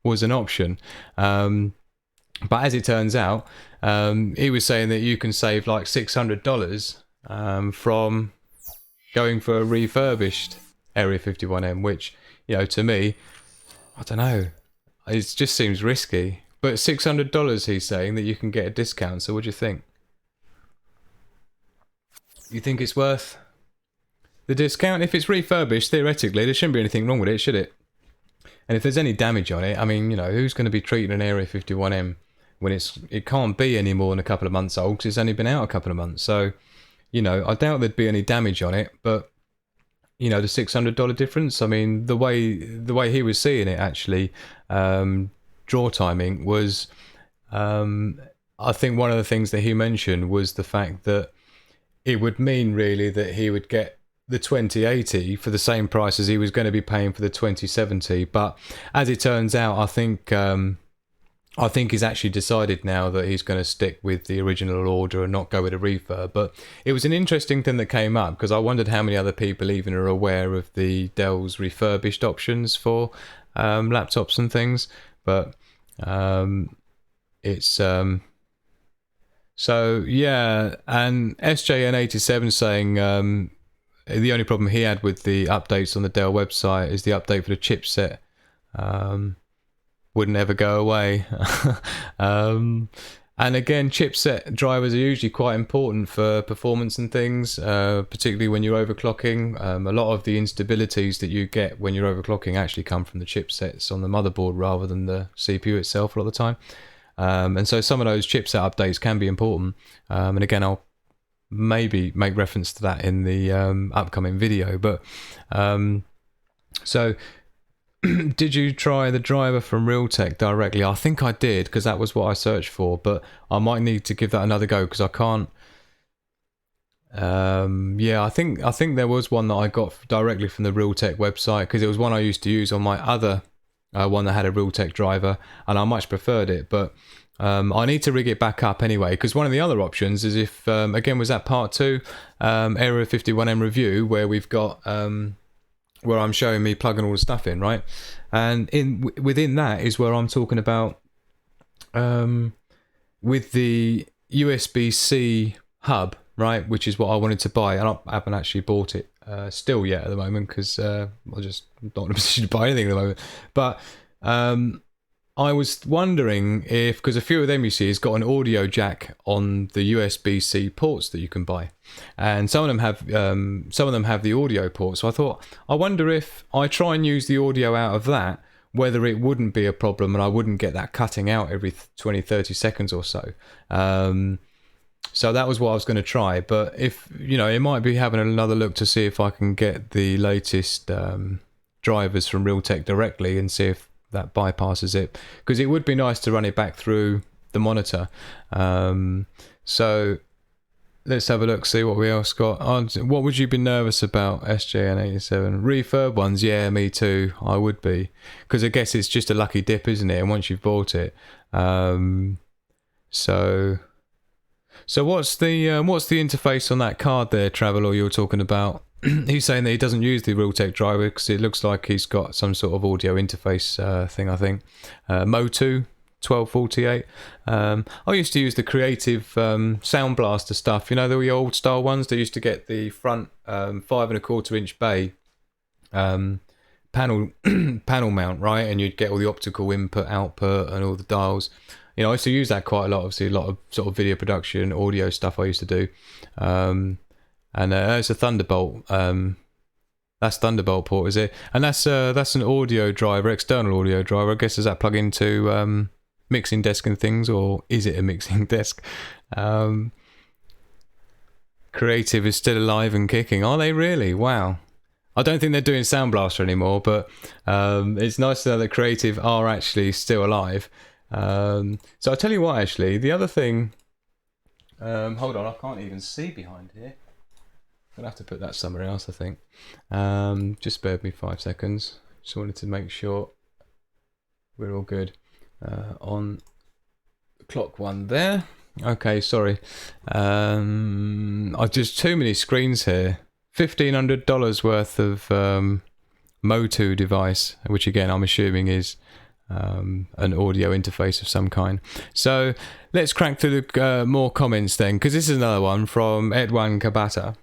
was an option. But as it turns out, he was saying that you can save like $600 from going for a refurbished Area 51M, which to me, I don't know. It just seems risky. But $600, he's saying that you can get a discount. So what do you think? You think it's worth the discount? If it's refurbished, theoretically, there shouldn't be anything wrong with it, should it? And if there's any damage on it, I mean, who's going to be treating an Area 51M when it can't be any more than a couple of months old because it's only been out a couple of months. So, I doubt there'd be any damage on it, but the $600 difference. I mean, the way he was seeing it actually, Draw Timing was, I think one of the things that he mentioned was the fact that it would mean really that he would get the 2080 for the same price as he was going to be paying for the 2070. But as it turns out, I think he's actually decided now that he's going to stick with the original order and not go with a refurb. But it was an interesting thing that came up because I wondered how many other people even are aware of the Dell's refurbished options for laptops and things. But it's so yeah. And SJN87 saying the only problem he had with the updates on the Dell website is the update for the chipset. Wouldn't ever go away. And again, chipset drivers are usually quite important for performance and things, particularly when you're overclocking. A lot of the instabilities that you get when you're overclocking actually come from the chipsets on the motherboard rather than the CPU itself a lot of the time. And so some of those chipset updates can be important. And again, I'll maybe make reference to that in the upcoming video. But so... Did you try the driver from Realtek directly? I think I did because that was what I searched for, but I might need to give that another go because I can't. Yeah, I think there was one that I got directly from the Realtek website because it was one I used to use on my other one that had a Realtek driver, and I much preferred it. But I need to rig it back up anyway because one of the other options is if again was that part 2 Area 51M review where we've got. Where I'm showing me plugging all the stuff in, right? And within that is where I'm talking about with the USB-C hub, right? Which is what I wanted to buy, and I haven't actually bought it still yet at the moment because I'm just not in a position to buy anything at the moment. But I was wondering if, because a few of them you see has got an audio jack on the USB-C ports that you can buy, and some of them have the audio port. So I thought, I wonder if I try and use the audio out of that, whether it wouldn't be a problem and I wouldn't get that cutting out every 20, 30 seconds or so. So that was what I was going to try. But if, you know, it might be having another look to see if I can get the latest drivers from Realtek directly and see if that bypasses it, because it would be nice to run it back through the monitor. So let's have a look, see what we else got. What would you be nervous about? SJN87 Refurb ones? Yeah, me too. I would be, because I guess it's just a lucky dip, isn't it? And once you've bought it, so what's the interface on that card there, Traveler, you were talking about? He's saying that he doesn't use the Realtek driver because it looks like he's got some sort of audio interface thing, I think. Mo2 1248. I used to use the Creative Sound Blaster stuff, you know, the old style ones that used to get the front 5.25-inch bay panel mount, right? And you'd get all the optical input, output, and all the dials. You know, I used to use that quite a lot. Obviously, a lot of sort of video production, audio stuff I used to do. And it's a Thunderbolt. That's Thunderbolt port, is it? And that's an audio driver, external audio driver. I guess, does that plug into mixing desk and things, or is it a mixing desk? Creative is still alive and kicking. Are they really? Wow. I don't think they're doing Sound Blaster anymore, but it's nice to know that Creative are actually still alive. So I'll tell you what, actually, the other thing... hold on, I can't even see behind here. I'm going to have to put that somewhere else, I think. Just bear with me 5 seconds. Just wanted to make sure we're all good. On the clock one there. Okay, sorry. I've just too many screens here. $1,500 worth of Mo2 device, which again I'm assuming is an audio interface of some kind. So let's crank through the more comments then, because this is another one from Edwan Kabata.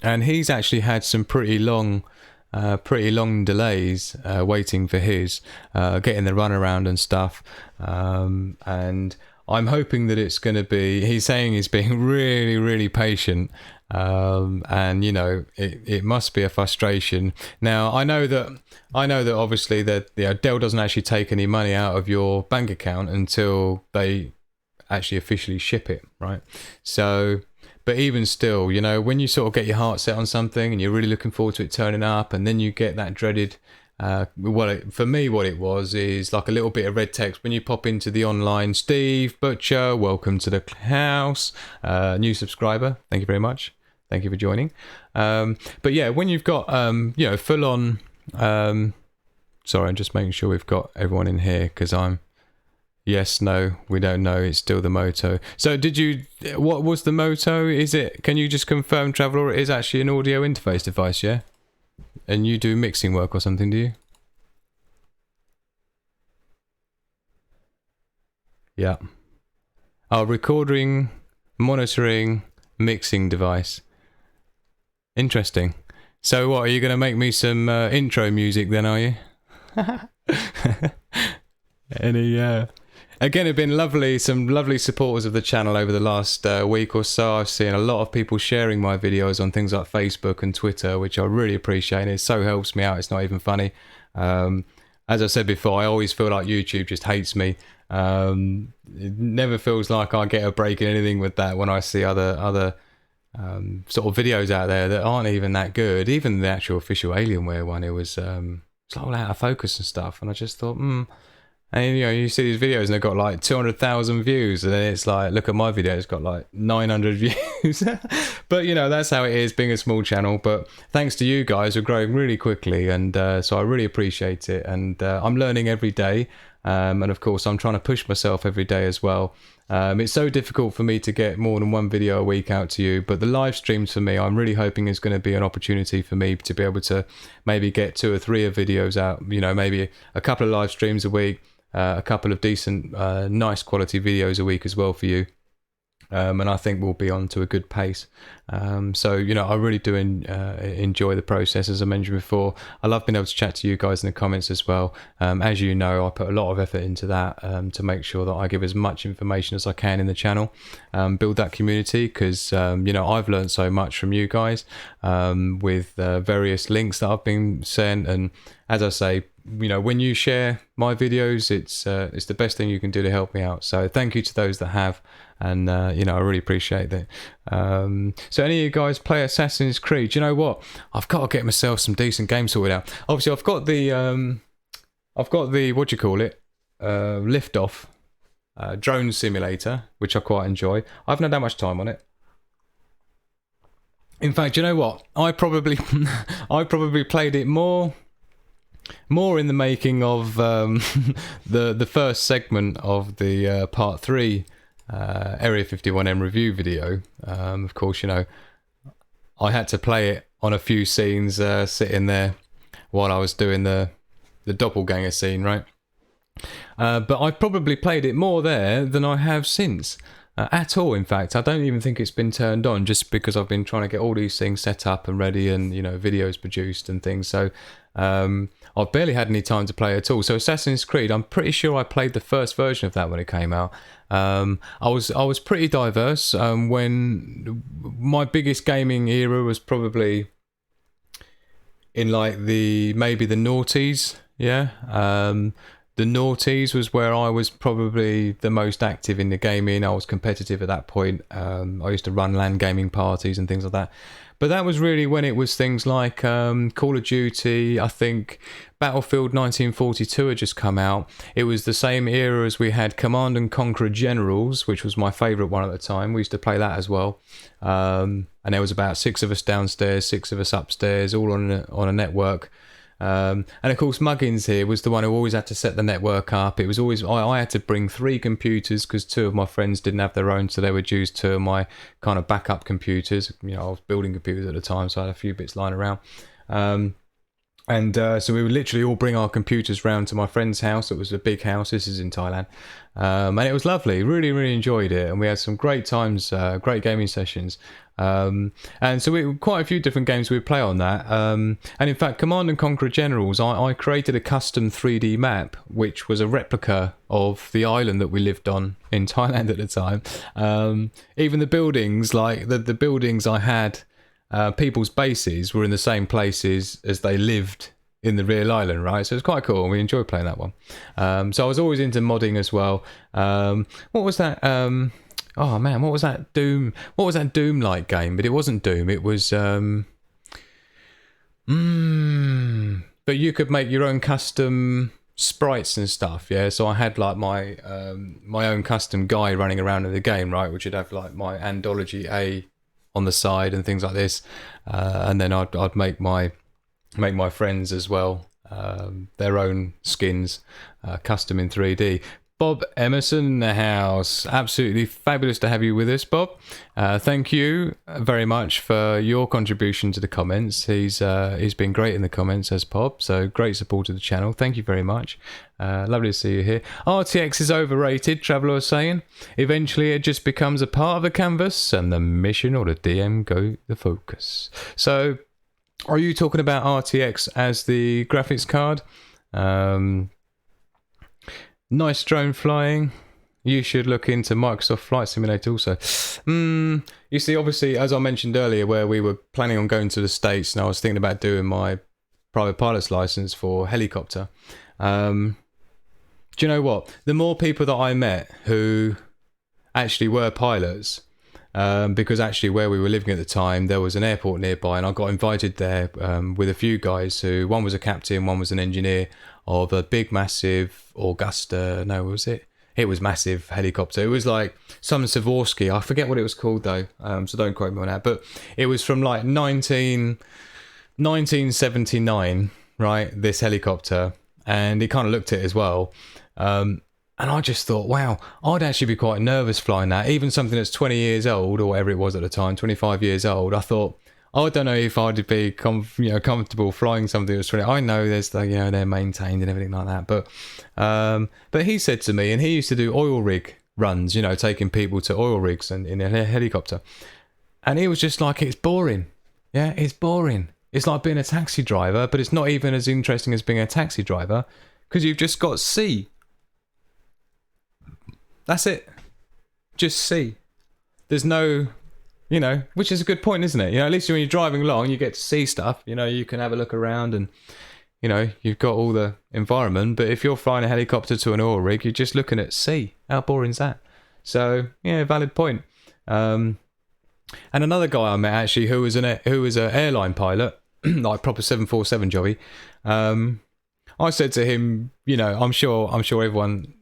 And he's actually had some pretty long delays waiting for his getting the runaround and stuff, and I'm hoping that it's going to be, he's saying he's being really patient, and you know, it must be a frustration. Now I know that obviously that, you know, Dell doesn't actually take any money out of your bank account until they actually officially ship it, right? So, but even still, you know, when you sort of get your heart set on something and you're really looking forward to it turning up, and then you get that dreaded, for me what it was is like a little bit of red text when you pop into the online, Steve Butcher, welcome to the house, new subscriber, thank you very much, thank you for joining. But yeah, when you've got, you know, full on, sorry, I'm just making sure we've got everyone in here, because I'm, yes, no, we don't know. It's still the Moto. So what was the Moto? Is it, can you just confirm, Traveller, it is actually an audio interface device, yeah? And you do mixing work or something, do you? Yeah. Oh, recording, monitoring, mixing device. Interesting. So what, are you going to make me some intro music then, are you? Again, it's been some lovely supporters of the channel over the last week or so. I've seen a lot of people sharing my videos on things like Facebook and Twitter, which I really appreciate. It so helps me out. It's not even funny. As I said before, I always feel like YouTube just hates me. It never feels like I get a break in anything with that when I see other sort of videos out there that aren't even that good. Even the actual official Alienware one, it was it's all out of focus and stuff. And I just thought, And you know, you see these videos and they've got like 200,000 views, and then it's like, look at my video, it's got like 900 views. But you know, that's how it is being a small channel. But thanks to you guys, we're growing really quickly, and so I really appreciate it. And I'm learning every day, and of course I'm trying to push myself every day as well. It's so difficult for me to get more than one video a week out to you, but the live streams for me, I'm really hoping is going to be an opportunity for me to be able to maybe get 2 or 3 videos out, you know, maybe a couple of live streams a week, a couple of decent, nice quality videos a week as well for you. And I think we'll be on to a good pace. So, you know, I really do enjoy the process, as I mentioned before. I love being able to chat to you guys in the comments as well. As you know, I put a lot of effort into that to make sure that I give as much information as I can in the channel, build that community, because, you know, I've learned so much from you guys with various links that I've been sent. And as I say, you know, when you share my videos, it's the best thing you can do to help me out. So thank you to those that have. And, you know, I really appreciate that. So any of you guys play Assassin's Creed? Do you know what? I've got to get myself some decent games sorted out. Obviously, I've got the what do you call it? Liftoff drone simulator, which I quite enjoy. I haven't had that much time on it. In fact, you know what? I probably played it more in the making of the first segment of the part 3 Area 51M review video. Of course, you know, I had to play it on a few scenes sitting there while I was doing the doppelganger scene, right? But I probably played it more there than I have since. At all, in fact. I don't even think it's been turned on, just because I've been trying to get all these things set up and ready, and, you know, videos produced and things. So I've barely had any time to play at all. So Assassin's Creed, I'm pretty sure I played the first version of that when it came out. I was pretty diverse. When my biggest gaming era was probably in like maybe the noughties, yeah. The noughties was where I was probably the most active in the gaming. I was competitive at that point. I used to run LAN gaming parties and things like that. But that was really when it was things like Call of Duty. I think Battlefield 1942 had just come out. It was the same era as we had Command and Conquer Generals, which was my favourite one at the time. We used to play that as well. And there was about 6 of us downstairs, 6 of us upstairs, all on a network. And of course, Muggins here was the one who always had to set the network up. It was always I had to bring 3 computers because 2 of my friends didn't have their own, so they would use 2 of my kind of backup computers. You know, I was building computers at the time, so I had a few bits lying around. So we would literally all bring our computers round to my friend's house. It was a big house. This is in Thailand. And it was lovely. Really, really enjoyed it. And we had some great times, great gaming sessions. And so quite a few different games we'd play on that. And in fact, Command and Conquer Generals, I created a custom 3D map, which was a replica of the island that we lived on in Thailand at the time. Even the buildings, like the buildings I had, people's bases were in the same places as they lived in the real island, right? So it's quite cool, and we enjoyed playing that one. So I was always into modding as well. What was that? Oh man, what was that Doom? What was that Doom-like game? But it wasn't Doom. It was. But you could make your own custom sprites and stuff, yeah. So I had like my own custom guy running around in the game, right? Which would have like my Andology A on the side and things like this, and then I'd make my friends as well, their own skins, custom in 3D. Bob Emerson in the house. Absolutely fabulous to have you with us, Bob. Thank you very much for your contribution to the comments. He's been great in the comments, as Bob, so great support of the channel. Thank you very much. Lovely to see you here. RTX is overrated, Traveller was saying. Eventually it just becomes a part of the canvas and the mission or the DM go the focus. So are you talking about RTX as the graphics card? Nice drone flying. You should look into Microsoft Flight Simulator also. You see, obviously, as I mentioned earlier, where we were planning on going to the States, and I was thinking about doing my private pilot's license for helicopter. Do you know what? The more people that I met who actually were pilots, because actually where we were living at the time, there was an airport nearby, and I got invited there with a few guys who, one was a captain, one was an engineer of a big, massive Augusta. No, was it? It was massive helicopter. It was like some Sikorsky. I forget what it was called though, so don't quote me on that. But it was from like 1979, right? This helicopter, and he kind of looked at it as well. And I just thought, wow, I'd actually be quite nervous flying that. Even something that's 20 years old, or whatever it was at the time, 25 years old. I thought, I don't know if I'd be comfortable flying something that's 20. I know there's they're maintained and everything like that. But he said to me, and he used to do oil rig runs, taking people to oil rigs and in a helicopter. And he was just like, it's boring. Yeah, it's boring. It's like being a taxi driver, but it's not even as interesting as being a taxi driver because you've just got C. That's it. Just C. There's no, you know, which is a good point, isn't it? You know, at least when you're driving along, you get to see stuff. You know, you can have a look around and, you know, you've got all the environment. But if you're flying a helicopter to an oil rig, you're just looking at sea. How boring is that? So, yeah, valid point. And another guy I met actually who was an airline pilot, like proper 747 jobby. I said to him, you know, I'm sure everyone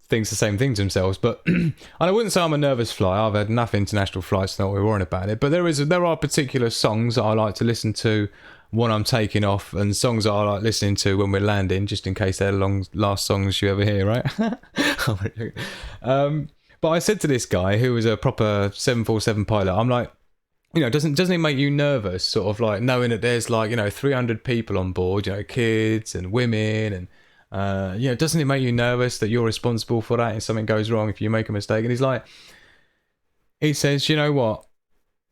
thinks the same thing to themselves, but and I wouldn't say I'm a nervous flyer. I've had enough international flights to not worry about it. But there are particular songs that I like to listen to when I'm taking off, and songs that I like listening to when we're landing, just in case they're the last songs you ever hear, right? But I said to this guy who was a proper 747 pilot, I'm like, you know, doesn't it make you nervous, sort of like knowing that there's like, you know, 300 people on board, you know, kids and women, and you know, doesn't it make you nervous that you're responsible for that if something goes wrong, if you make a mistake? And he says, you know what,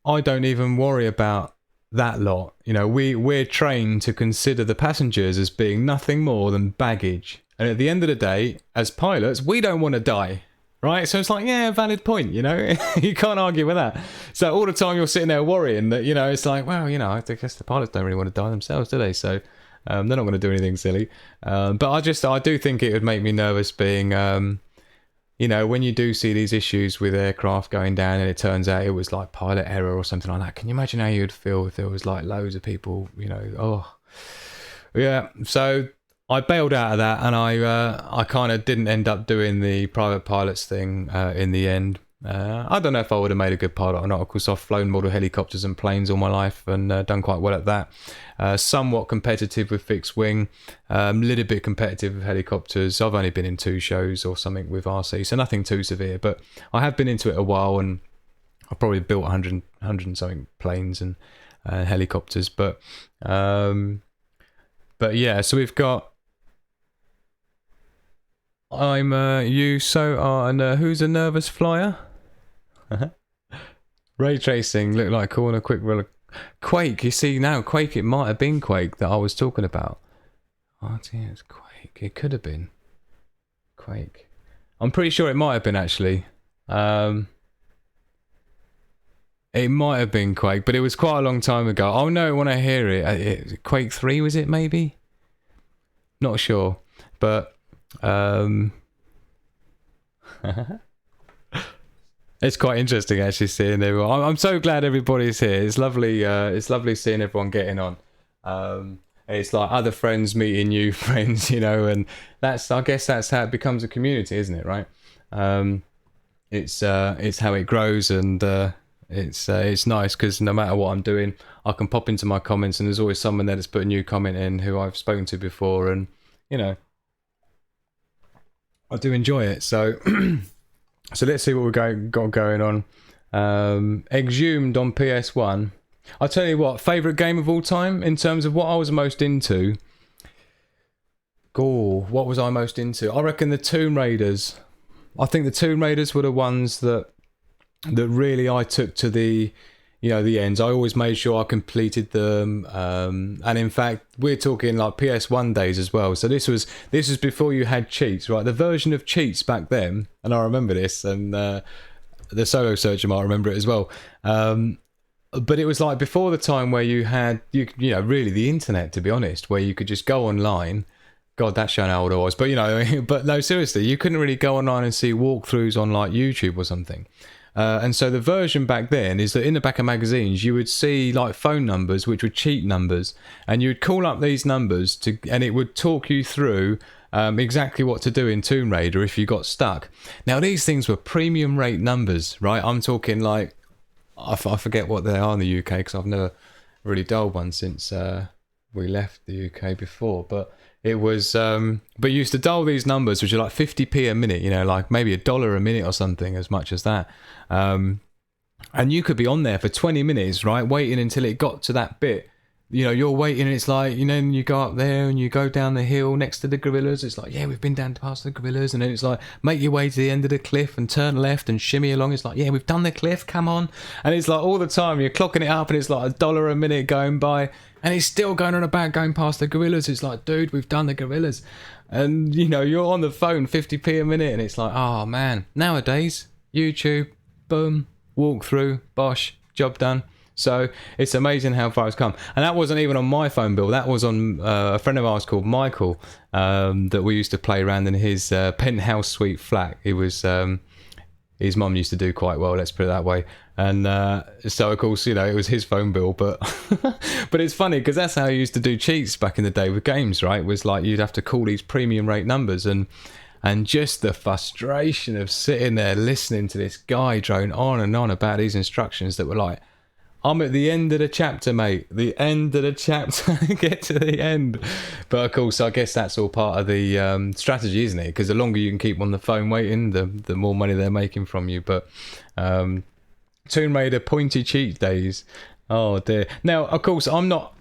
I don't even worry about that lot. You know, we're trained to consider the passengers as being nothing more than baggage, and at the end of the day, as pilots, we don't want to die. Right, so it's like, yeah, valid point, you know, you can't argue with that. So all the time you're sitting there worrying that, you know, it's like, well, you know, I guess the pilots don't really want to die themselves, do they? So they're not going to do anything silly. But I do think it would make me nervous being, you know, when you do see these issues with aircraft going down and it turns out it was like pilot error or something like that. Can you imagine how you'd feel if there was like loads of people, you know, oh, yeah. So I bailed out of that, and I kind of didn't end up doing the private pilots thing in the end. I don't know if I would have made a good pilot or not. Of course, I've flown model helicopters and planes all my life and done quite well at that. Somewhat competitive with fixed wing, a little bit competitive with helicopters. I've only been in 2 shows or something with RC, so nothing too severe. But I have been into it a while, and I've probably built 100 and something planes and helicopters. But yeah, so we've got. I'm you so are and who's a nervous flyer? Ray tracing looked like corner quick roller. Quake, you see now, Quake, it might have been Quake that I was talking about. Oh dear, it's Quake. It could have been Quake. I'm pretty sure it might have been actually. It might have been Quake, but it was quite a long time ago. Oh no, when I hear it, Quake 3 was it maybe? Not sure, but it's quite interesting actually seeing everyone. I'm so glad everybody's here. It's lovely. It's lovely seeing everyone getting on. It's like other friends meeting new friends, you know, and I guess that's how it becomes a community, isn't it? Right? It's how it grows, and it's nice because no matter what I'm doing, I can pop into my comments, and there's always someone there that's put a new comment in who I've spoken to before, and you know. I do enjoy it. So so let's see what we've got going on. Exhumed on PS1. I'll tell you what, favourite game of all time in terms of what I was most into. What was I most into? I reckon the Tomb Raiders. I think the Tomb Raiders were the ones that really I took to the, you know, the ends. I always made sure I completed them, and in fact, we're talking like PS1 days as well. So this was before you had cheats, right? The version of cheats back then, and I remember this, and the Solo Searcher might remember it as well. But it was like before the time where you had, you know, really the internet, to be honest, where you could just go online. God, that's showing how old I was. But you know, but no, seriously, you couldn't really go online and see walkthroughs on like YouTube or something. And so the version back then is that in the back of magazines you would see like phone numbers which were cheat numbers, and you would call up these numbers and it would talk you through exactly what to do in Tomb Raider if you got stuck. Now these things were premium rate numbers, right? I'm talking like I forget what they are in the UK because I've never really dialed one since we left the UK before, but it was but you used to dial these numbers which are like 50p a minute, you know, like maybe $1 a minute or something, as much as that, and you could be on there for 20 minutes, right, waiting until it got to that bit you know, you're waiting and it's like, you know, and you go up there and you go down the hill next to the gorillas. It's like, yeah, we've been down past the gorillas. And then it's like, make your way to the end of the cliff and turn left and shimmy along. It's like, yeah, we've done the cliff, come on. And it's like all the time you're clocking it up and it's like $1 a minute going by. And it's still going on about going past the gorillas. It's like, dude, we've done the gorillas. And, you know, you're on the phone 50p a minute and it's like, oh, man. Nowadays, YouTube, boom, walk through, bosh, job done. So it's amazing how far it's come. And that wasn't even on my phone bill. That was on a friend of ours called Michael that we used to play around in his penthouse suite flat. It was his mum used to do quite well, let's put it that way. And so, of course, you know, it was his phone bill. But but it's funny because that's how you used to do cheats back in the day with games, right? It was like you'd have to call these premium rate numbers and just the frustration of sitting there listening to this guy drone on and on about these instructions that were like, I'm at the end of the chapter, mate. The end of the chapter. Get to the end. But of course, I guess that's all part of the strategy, isn't it? Because the longer you can keep on the phone waiting, the more money they're making from you. But Tomb Raider pointy cheat days. Oh dear. Now, of course, I'm not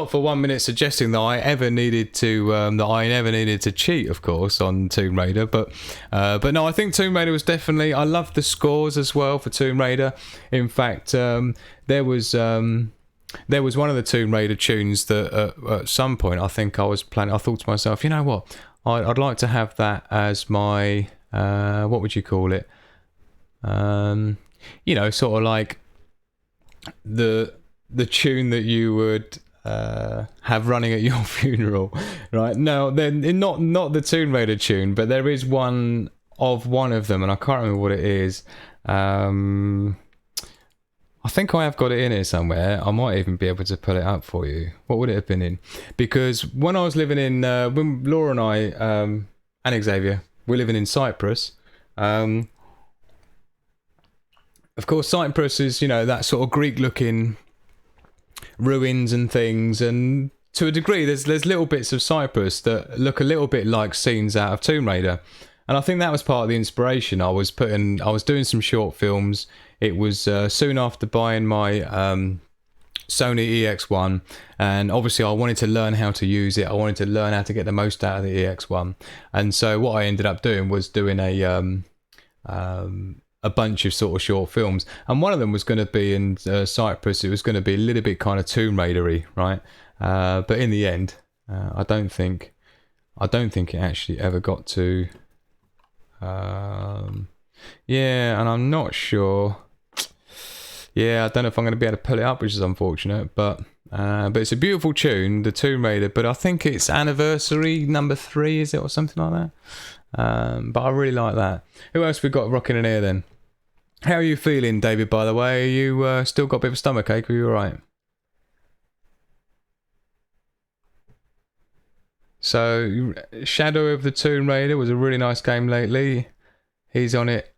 for 1 minute suggesting that I ever needed to cheat, of course, on Tomb Raider, but no, I think Tomb Raider was definitely. I loved the scores as well for Tomb Raider. In fact, there was one of the Tomb Raider tunes that at some point I think I was planning. I thought to myself, you know what, I'd like to have that as my what would you call it? You know, sort of like the tune that you would have running at your funeral, right? No, then not the Tomb Raider tune, but there is one of them, and I can't remember what it is. I think I have got it in here somewhere. I might even be able to pull it up for you. What would it have been in? Because when I was living in, when Laura and I and Xavier were living in Cyprus, of course Cyprus is, you know, that sort of Greek-looking ruins and things, and to a degree there's little bits of Cyprus that look a little bit like scenes out of Tomb Raider, and I think that was part of the inspiration. I was doing some short films. It was soon after buying my Sony EX1, and obviously I wanted to learn how to use it. I wanted to learn how to get the most out of the EX1, and so what I ended up doing was doing a bunch of sort of short films, and one of them was going to be in Cyprus. It was going to be a little bit kind of Tomb Raider-y, right? But in the end, I don't think it actually ever got to. Yeah, and I'm not sure. Yeah, I don't know if I'm going to be able to pull it up, which is unfortunate. But it's a beautiful tune, the Tomb Raider. But I think it's anniversary number 3, is it, or something like that? But I really like that. Who else we got rocking in here then? How are you feeling, David, by the way? Are you still got a bit of a stomachache? Are you alright? So, Shadow of the Tomb Raider was a really nice game lately. He's on it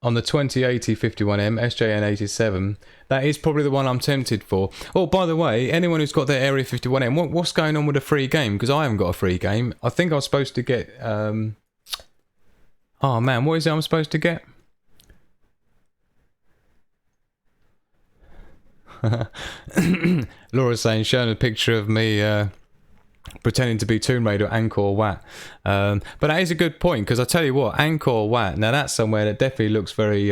on the 2080 51M SJN87. That is probably the one I'm tempted for. Oh, by the way, anyone who's got their Area 51M, what's going on with a free game? Because I haven't got a free game. I think I was supposed to get... Oh man, what is it I'm supposed to get? Laura's saying, showing a picture of me pretending to be Tomb Raider Angkor Wat. But that is a good point, because I tell you what, Angkor Wat, now that's somewhere that definitely looks very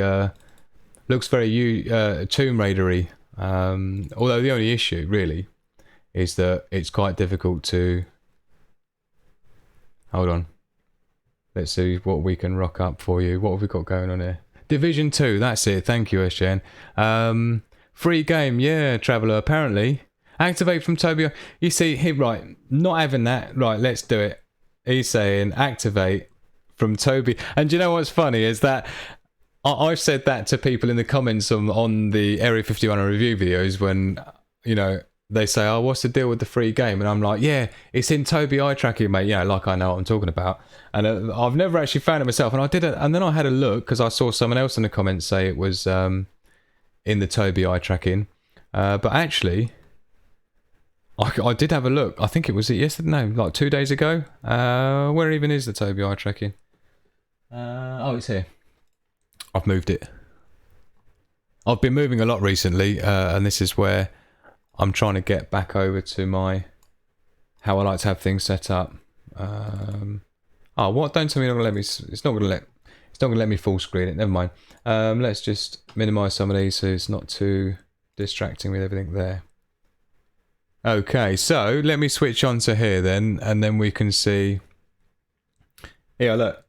Tomb Raider-y. Although the only issue really is that it's quite difficult to... Hold on. Let's see what we can rock up for you. What have we got going on here? Division 2, that's it. Thank you, SJN. Free game, yeah, Traveller, apparently. Activate from Tobii. You see, right, not having that. Right, let's do it. He's saying activate from Tobii. And do you know what's funny is that I've said that to people in the comments on the Area 51 review videos when, you know, they say, oh, what's the deal with the free game? And I'm like, yeah, it's in Tobii eye tracking, mate. Yeah, like I know what I'm talking about. And I've never actually found it myself. And I did it, and then I had a look because I saw someone else in the comments say it was in the Tobii eye tracking. But actually, I did have a look. I think it was yesterday, no, like 2 days ago. Where even is the Tobii eye tracking? Oh, it's here. I've moved it. I've been moving a lot recently, and this is where I'm trying to get back over to my how I like to have things set up. Oh, what? Don't tell me you're not gonna let me. It's not gonna let me full screen it. Never mind. Let's just minimize some of these so it's not too distracting with everything there. Okay, so let me switch on to here then, and then we can see. Here, look.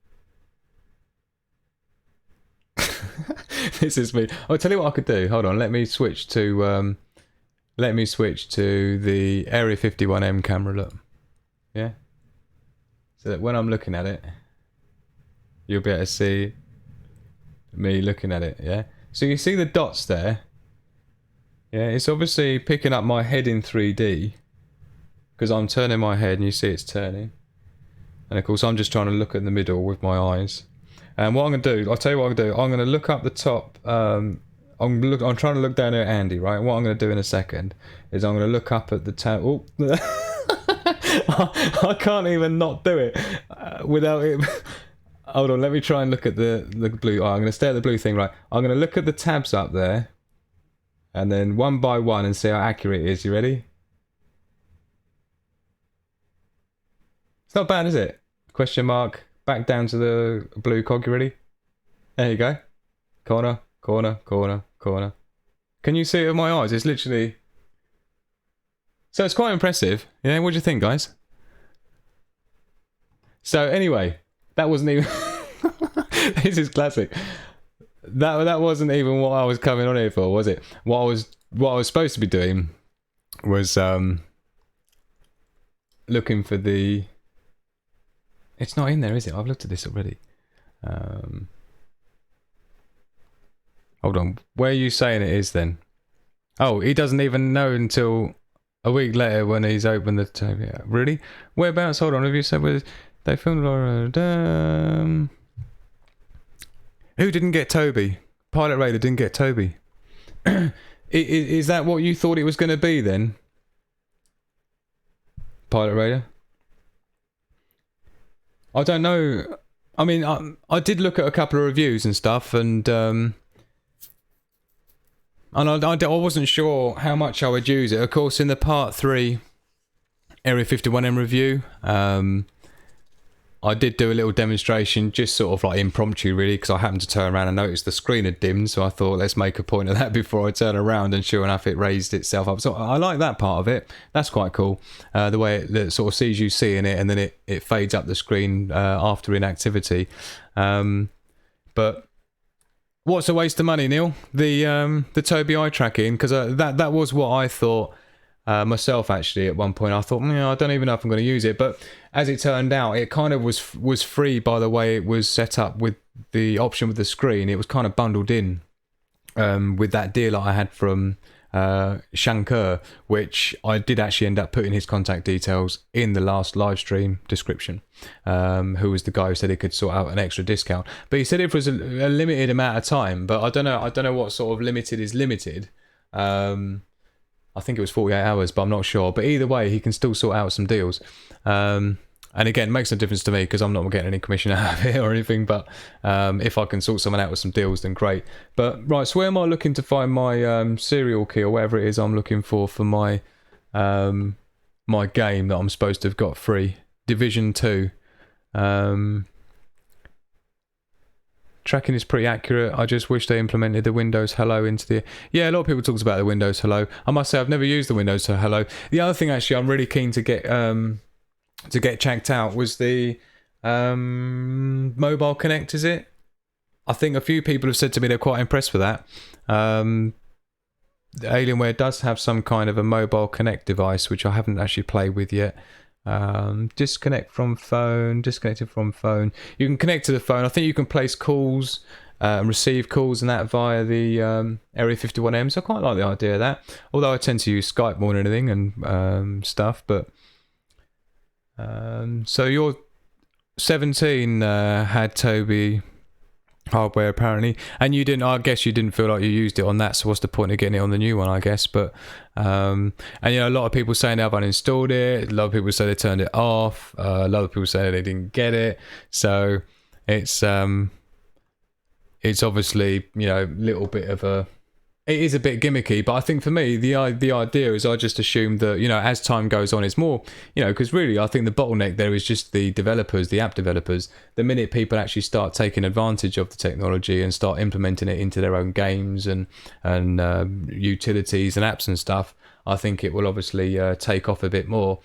This is me. I'll tell you what I could do. Hold on. Let me switch to the Area 51m camera. Look. Yeah. So that when I'm looking at it, you'll be able to see me looking at it. Yeah. So you see the dots there. Yeah. It's obviously picking up my head in 3D because I'm turning my head, and you see it's turning. And of course, I'm just trying to look at the middle with my eyes. And what I'm going to do, I'll tell you what I'm going to do. I'm going to look up the top. I'm trying to look down at Andy, right? What I'm going to do in a second is I'm going to look up at the tab. Oh, I can't even not do it without it. Hold on, let me try and look at the blue. Oh, I'm going to stay at the blue thing, right? I'm going to look at the tabs up there, and then one by one, and see how accurate it is. You ready? It's not bad, is it? Question mark. Back down to the blue cog. You ready? There you go. Corner, corner, corner, corner. Can you see it with my eyes? It's literally... So it's quite impressive. Yeah, what do you think, guys? So anyway, that wasn't even... This is classic. That wasn't even what I was coming on here for, was it? What I was supposed to be doing was looking for the... It's not in there, is it? I've looked at this already. Hold on. Where are you saying it is then? Oh, he doesn't even know until a week later when he's opened the Tobii. Yeah, really? Whereabouts? Hold on. Have you said where they filmed? Who didn't get Tobii? Pilot Raider didn't get Tobii. Is that what you thought it was going to be then? Pilot Raider? I don't know. I mean, I did look at a couple of reviews and stuff, and I wasn't sure how much I would use it. Of course, in the Part 3 Area 51M review, I did do a little demonstration, just sort of like impromptu really, because I happened to turn around and noticed the screen had dimmed, so I thought let's make a point of that before I turn around, and sure enough it raised itself up. So I like that part of it. That's quite cool. The way it sort of sees you seeing it, and then it fades up the screen after inactivity. But what's a waste of money, Neil? The Tobii eye tracking, because that was what I thought myself actually at one point. I thought, I don't even know if I'm going to use it, but as it turned out, it kind of was free by the way it was set up with the option with the screen. It was kind of bundled in with that deal I had from Shankar, which I did actually end up putting his contact details in the last live stream description, who was the guy who said he could sort out an extra discount, but he said it was a limited amount of time. But I don't know what sort of limited is limited. I think it was 48 hours, but I'm not sure. But either way, he can still sort out some deals. And again, it makes no difference to me because I'm not getting any commission out of it or anything. But if I can sort someone out with some deals, then great. But right, so where am I looking to find my serial key or whatever it is I'm looking for my my game that I'm supposed to have got free? Division 2. Tracking is pretty accurate. I just wish they implemented the Windows Hello into the... Yeah, a lot of people talk about the Windows Hello. I must say I've never used the Windows Hello. The other thing actually I'm really keen to get checked out was the Mobile Connect, is it? I think a few people have said to me they're quite impressed with that. Alienware does have some kind of a Mobile Connect device, which I haven't actually played with yet. Disconnected from phone. You can connect to the phone. I think you can place calls and receive calls and that via the Area 51M, so I quite like the idea of that, although I tend to use Skype more than anything and stuff. But so your 17 had Tobii hardware apparently, and you didn't. I guess you didn't feel like you used it on that, so what's the point of getting it on the new one, I guess? But and a lot of people saying they've uninstalled it, a lot of people say they turned it off, a lot of people say they didn't get it. So it's obviously a little bit of a it is a bit gimmicky, but I think for me, the idea is I just assume that, you know, as time goes on, it's more, you know, because really I think the bottleneck there is just the developers, the app developers. The minute people actually start taking advantage of the technology and start implementing it into their own games and utilities and apps and stuff, I think it will obviously take off a bit more.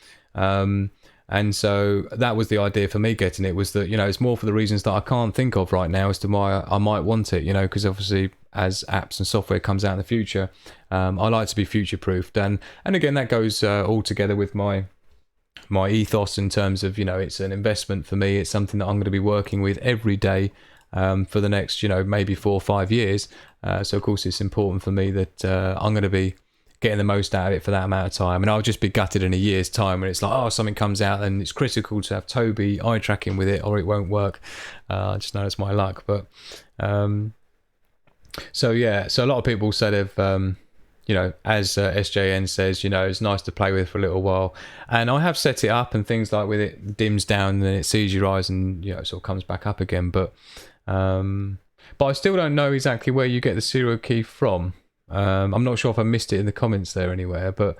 And so that was the idea for me getting it, was that, you know, it's more for the reasons that I can't think of right now as to why I might want it, you know, because obviously as apps and software comes out in the future, I like to be future proofed. And again, that goes all together with my ethos in terms of, you know, it's an investment for me. It's something that I'm going to be working with every day for the next, you know, maybe 4 or 5 years. So of course it's important for me that I'm going to be getting the most out of it for that amount of time, and I'll just be gutted in a year's time when it's like, oh, something comes out and it's critical to have Tobii eye tracking with it or it won't work. I just know it's my luck. But so yeah, so a lot of people said you know, as SJN says, you know, it's nice to play with for a little while, and I have set it up and things like with it dims down and then it sees your eyes and, you know, it sort of comes back up again, but I still don't know exactly where you get the serial key from. I'm not sure if I missed it in the comments there anywhere, but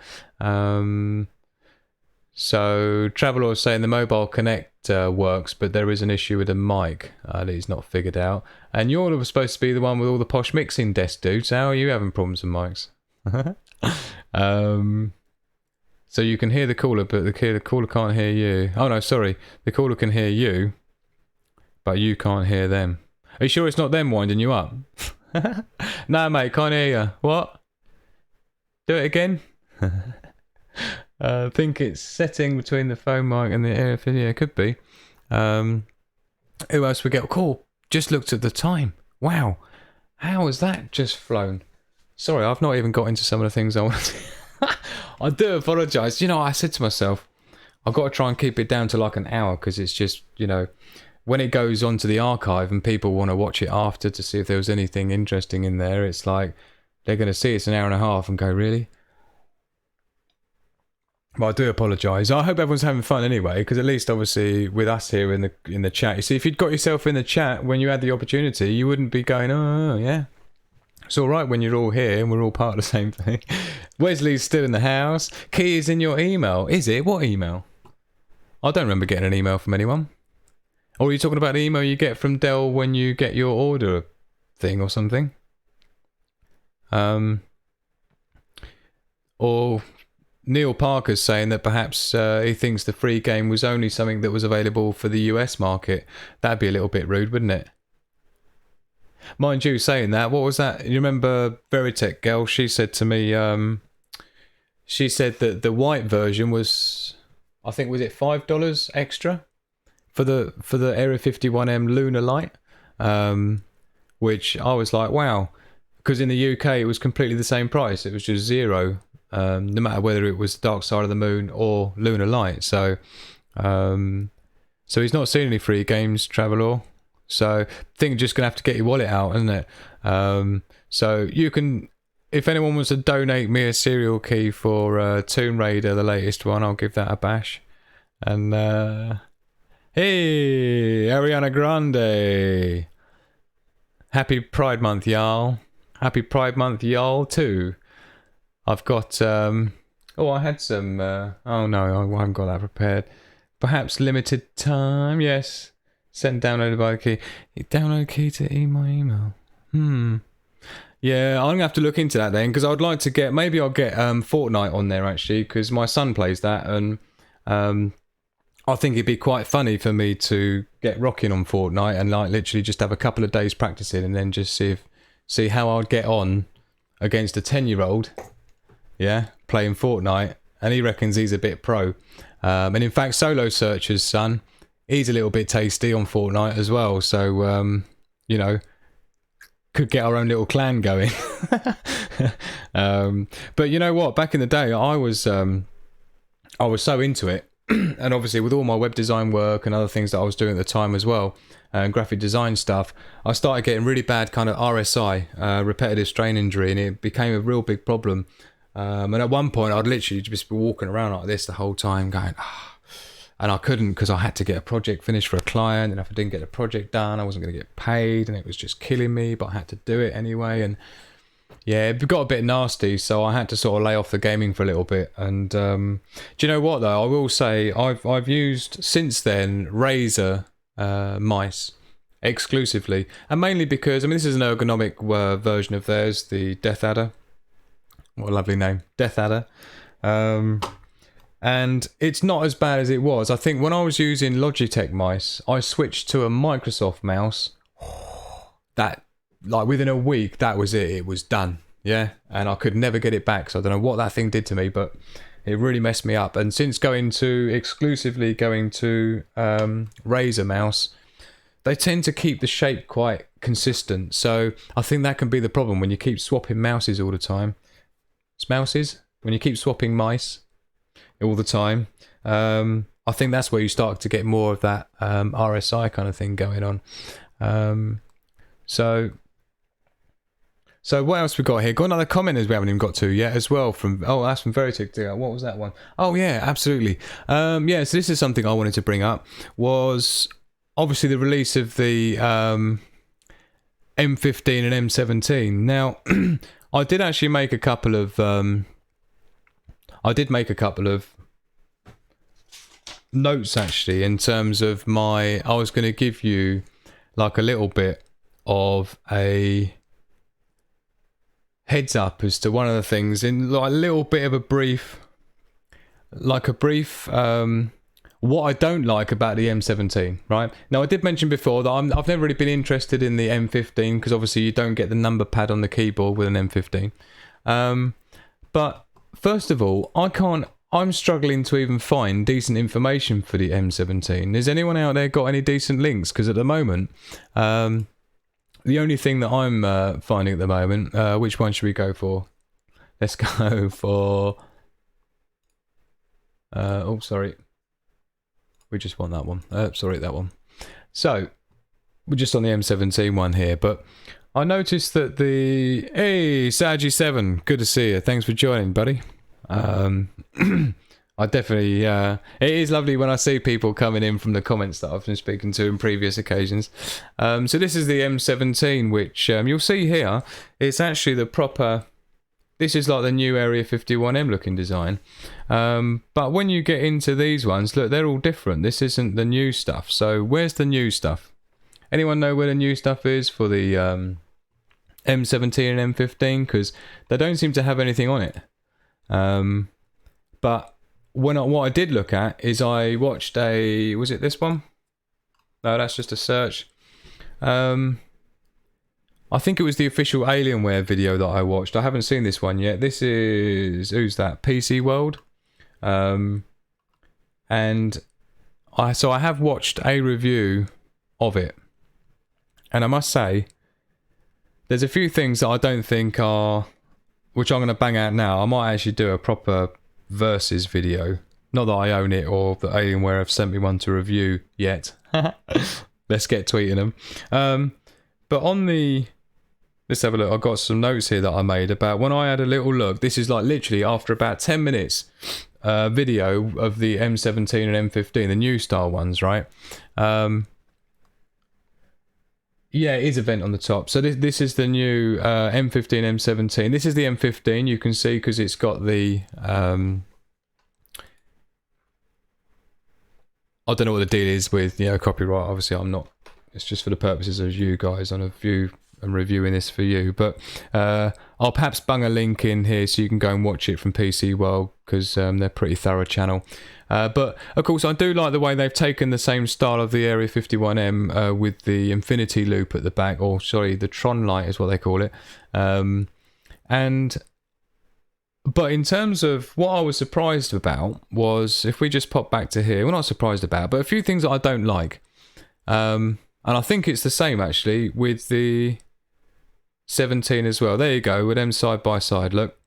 so Traveler was saying the mobile connect works, but there is an issue with the mic that he's not figured out. And you're supposed to be the one with all the posh mixing desk, dude. So how are you having problems with mics? So you can hear the caller, but the caller can't hear you. Oh no, sorry, the caller can hear you, but you can't hear them. Are you sure it's not them winding you up? No, mate, can't hear you. What? Do it again? I think it's setting between the phone mic and the air video. Could be. Who else we get? Cool. Just looked at the time. Wow. How has that just flown? Sorry, I've not even got into some of the things I want to. I do apologise. You know, I said to myself, I've got to try and keep it down to like an hour, because it's just, you know, when it goes onto the archive and people want to watch it after to see if there was anything interesting in there, it's like they're going to see it's an hour and a half and go, really? But I do apologise. I hope everyone's having fun anyway, because at least obviously with us here in the chat, you see, if you'd got yourself in the chat when you had the opportunity, you wouldn't be going, oh yeah. It's all right when you're all here and we're all part of the same thing. Wesley's still in the house. Key is in your email. Is it? What email? I don't remember getting an email from anyone. Or are you talking about the email you get from Dell when you get your order thing or something? Or Neil Parker's saying that perhaps he thinks the free game was only something that was available for the US market. That'd be a little bit rude, wouldn't it? Mind you, saying that, what was that? You remember Veritech girl? She said to me, she said that the white version was, I think, was it $5 extra? For the Area 51m Lunar Light, which I was like, wow, because in the UK it was completely the same price. It was just zero, no matter whether it was Dark Side of the Moon or Lunar Light. So, so he's not seen any free games, Travelor. So I think you're just gonna have to get your wallet out, isn't it? So you can, if anyone wants to donate me a serial key for Tomb Raider, the latest one, I'll give that a bash. And hey, Ariana Grande. Happy Pride Month, y'all. Happy Pride Month, y'all, too. I've got, I had some, oh no, I haven't got that prepared. Perhaps limited time, yes. Sent downloaded by the key. Download key to my email. Yeah, I'm going to have to look into that then, because I would like to get, maybe I'll get Fortnite on there, actually, because my son plays that, and I think it'd be quite funny for me to get rocking on Fortnite and like literally just have a couple of days practicing and then just see how I'd get on against a 10-year-old, yeah, playing Fortnite, and he reckons he's a bit pro. And in fact, Solo Searcher's son, he's a little bit tasty on Fortnite as well, so you know, could get our own little clan going. But you know what? Back in the day, I was so into it. And obviously with all my web design work and other things that I was doing at the time as well, and graphic design stuff, I started getting really bad kind of RSI, repetitive strain injury, and it became a real big problem. And at one point I'd literally just be walking around like this the whole time going, and I couldn't, because I had to get a project finished for a client, and if I didn't get the project done I wasn't going to get paid, and it was just killing me, but I had to do it anyway. And yeah, it got a bit nasty, so I had to sort of lay off the gaming for a little bit. And do you know what though? I will say I've used since then Razer Mice exclusively, and mainly because I mean this is an ergonomic version of theirs, the Death Adder. What a lovely name, Death Adder. And it's not as bad as it was. I think when I was using Logitech mice, I switched to a Microsoft mouse. That, like within a week, that was it. It was done. Yeah. And I could never get it back. So I don't know what that thing did to me, but it really messed me up. And since exclusively going to Razer mouse, they tend to keep the shape quite consistent. So I think that can be the problem when you keep swapping mouses all the time. Mouses? When you keep swapping mice all the time, I think that's where you start to get more of that RSI kind of thing going on. So what else we got here? Got another comment as we haven't even got to yet as well from that's from Veritic. What was that one? Oh yeah, absolutely. So this is something I wanted to bring up, was obviously the release of the M15 and M17. Now I did actually make a couple of notes actually in terms of I was going to give you like a little bit of a heads up as to one of the things in like a little bit of a brief what I don't like about the M17, right? Now I did mention before that I've never really been interested in the M15 because obviously you don't get the number pad on the keyboard with an M15. But first of all, I'm struggling to even find decent information for the M17. Has anyone out there got any decent links? Because at the moment, the only thing that I'm finding at the moment, which one should we go for? Let's go for... oh, sorry. We just want that one. Sorry, that one. So, we're just on the M17 one here, but I noticed that the... Hey, Saji7, good to see you. Thanks for joining, buddy. I definitely... it is lovely when I see people coming in from the comments that I've been speaking to in previous occasions. So this is the M17, which you'll see here. It's actually the proper... This is like the new Area 51M looking design. But when you get into these ones, look, they're all different. This isn't the new stuff. So where's the new stuff? Anyone know where the new stuff is for the M17 and M15? Because they don't seem to have anything on it. But what I did look at is I watched was it this one? No, that's just a search. I think it was the official Alienware video that I watched. I haven't seen this one yet. This is... Who's that? PC World. And I have watched a review of it. And I must say, there's a few things that I don't think are... Which I'm going to bang out now. I might actually do a proper versus video. Not that I own it or that Alienware have sent me one to review yet. Let's get tweeting them. But on the... Let's have a look. I've got some notes here that I made about when I had a little look. This is like literally after about 10 minutes video of the M17 and M15, the new style ones, right? Yeah, it is event on the top. So this is the new M15, M17. This is the M15. You can see because it's got the... I don't know what the deal is with, copyright. Obviously, I'm not. It's just for the purposes of you guys on a view. I'm reviewing this for you, but I'll perhaps bung a link in here so you can go and watch it from PC World because they're pretty thorough channel. But of course, I do like the way they've taken the same style of the Area 51M with the infinity loop at the back, or sorry, the Tron light is what they call it. But in terms of what I was surprised about was, if we just pop back to here, we're not surprised about, but a few things that I don't like. And I think it's the same actually with the 17 as well. There you go, with them side by side, look.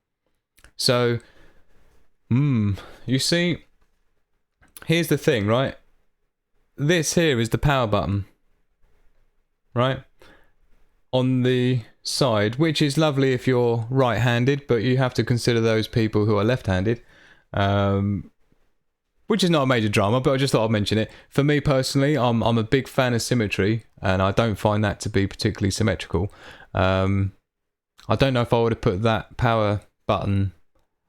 So, you see, here's the thing, right? This here is the power button, right? On the side, which is lovely if you're right-handed, but you have to consider those people who are left-handed. Which is not a major drama, but I just thought I'd mention it. For me personally, I'm a big fan of symmetry, and I don't find that to be particularly symmetrical. I don't know if I would have put that power button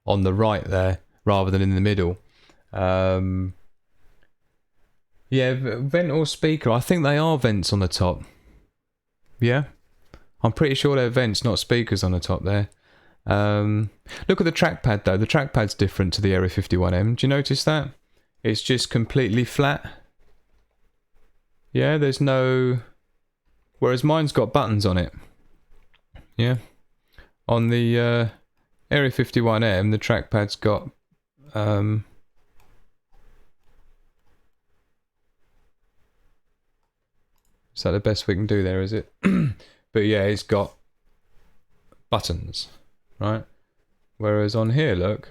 on the right there rather than in the middle. Yeah, vent or speaker. I think they are vents on the top. Yeah, I'm pretty sure they're vents, not speakers on the top there. Look at the trackpad though. The trackpad's different to the Area 51M. Do you notice that? It's just completely flat. Yeah, there's no... Whereas mine's got buttons on it. Yeah. On the Area 51M, the trackpad's got... Is that the best we can do there, is it? But yeah, it's got buttons, right? Whereas on here, look,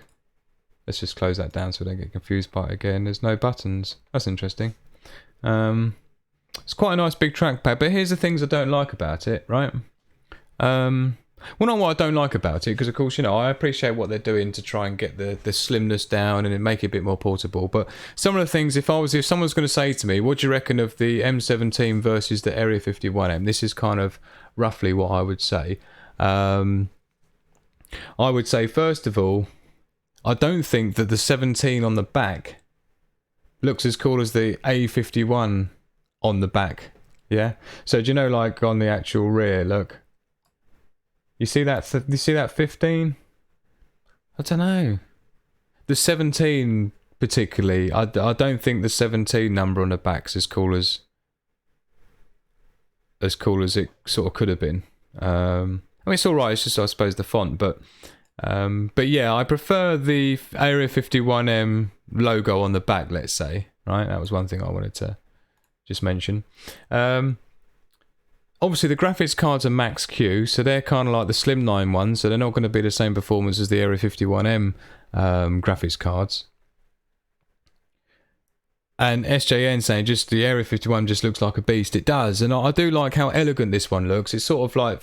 let's just close that down so we don't get confused by it again. There's no buttons. That's interesting. It's quite a nice big trackpad, but here's the things I don't like about it, right? Well, not what I don't like about it, because of course, you know, I appreciate what they're doing to try and get the slimness down and make it a bit more portable. But some of the things, if someone's going to say to me, what do you reckon of the M17 versus the Area 51M? This is kind of roughly what I would say. I would say, first of all, I don't think that the 17 on the back looks as cool as the A51 on the back. Yeah. So do you know, like on the actual rear, look. You see that? You see that 15? I don't know. The 17 particularly, I don't think the 17 number on the back's as cool as it sort of could have been. I mean, it's all right. It's just, I suppose, the font, but yeah, I prefer the Area 51M logo on the back. Let's say, right? That was one thing I wanted to just mention. Obviously, the graphics cards are max Q, so they're kind of like the slimline ones, so they're not going to be the same performance as the Area 51M graphics cards. And SJN saying just the Area 51 just looks like a beast. It does, and I do like how elegant this one looks. It's sort of like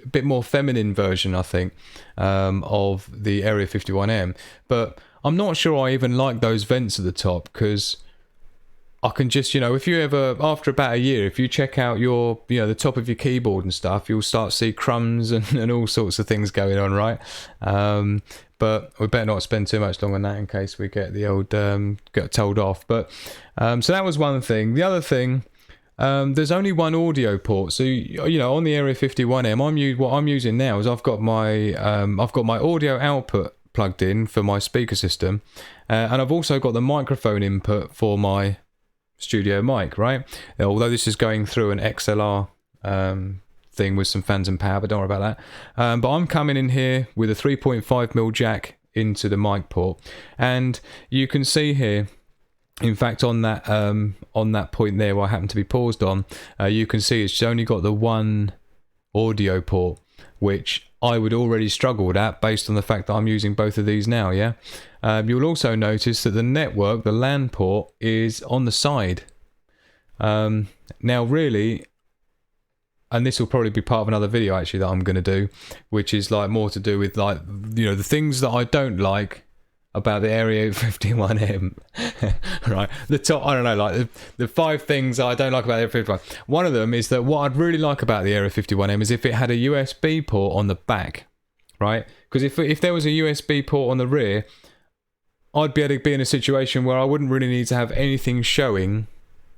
a bit more feminine version, I think, of the Area 51M. But I'm not sure I even like those vents at the top, because I can just, you know, if you ever, after about a year, if you check out your, you know, the top of your keyboard and stuff, you'll start to see crumbs and all sorts of things going on, right? But we better not spend too much long on that in case we get the old, get told off. But, so that was one thing. The other thing, there's only one audio port. So, you know, on the Area 51M, what I'm using now is I've got my audio output plugged in for my speaker system. And I've also got the microphone input for my studio mic, right? Although this is going through an XLR thing with some fans and power, but don't worry about that. But I'm coming in here with a 3.5mm jack into the mic port, and you can see here, in fact, on that point there where I happen to be paused on, you can see it's only got the one audio port, which I would already struggle at based on the fact that I'm using both of these now, yeah? You'll also notice that the network, the LAN port, is on the side. Now really, and this will probably be part of another video actually that I'm going to do, which is like more to do with, like, you know, the things that I don't like about the Area 51M. Right, the top, I don't know, like the 5 things I don't like about the Area 51. One of them is that what I'd really like about the Area 51M is if it had a USB port on the back, right? Because if there was a USB port on the rear, I'd be able to be in a situation where I wouldn't really need to have anything showing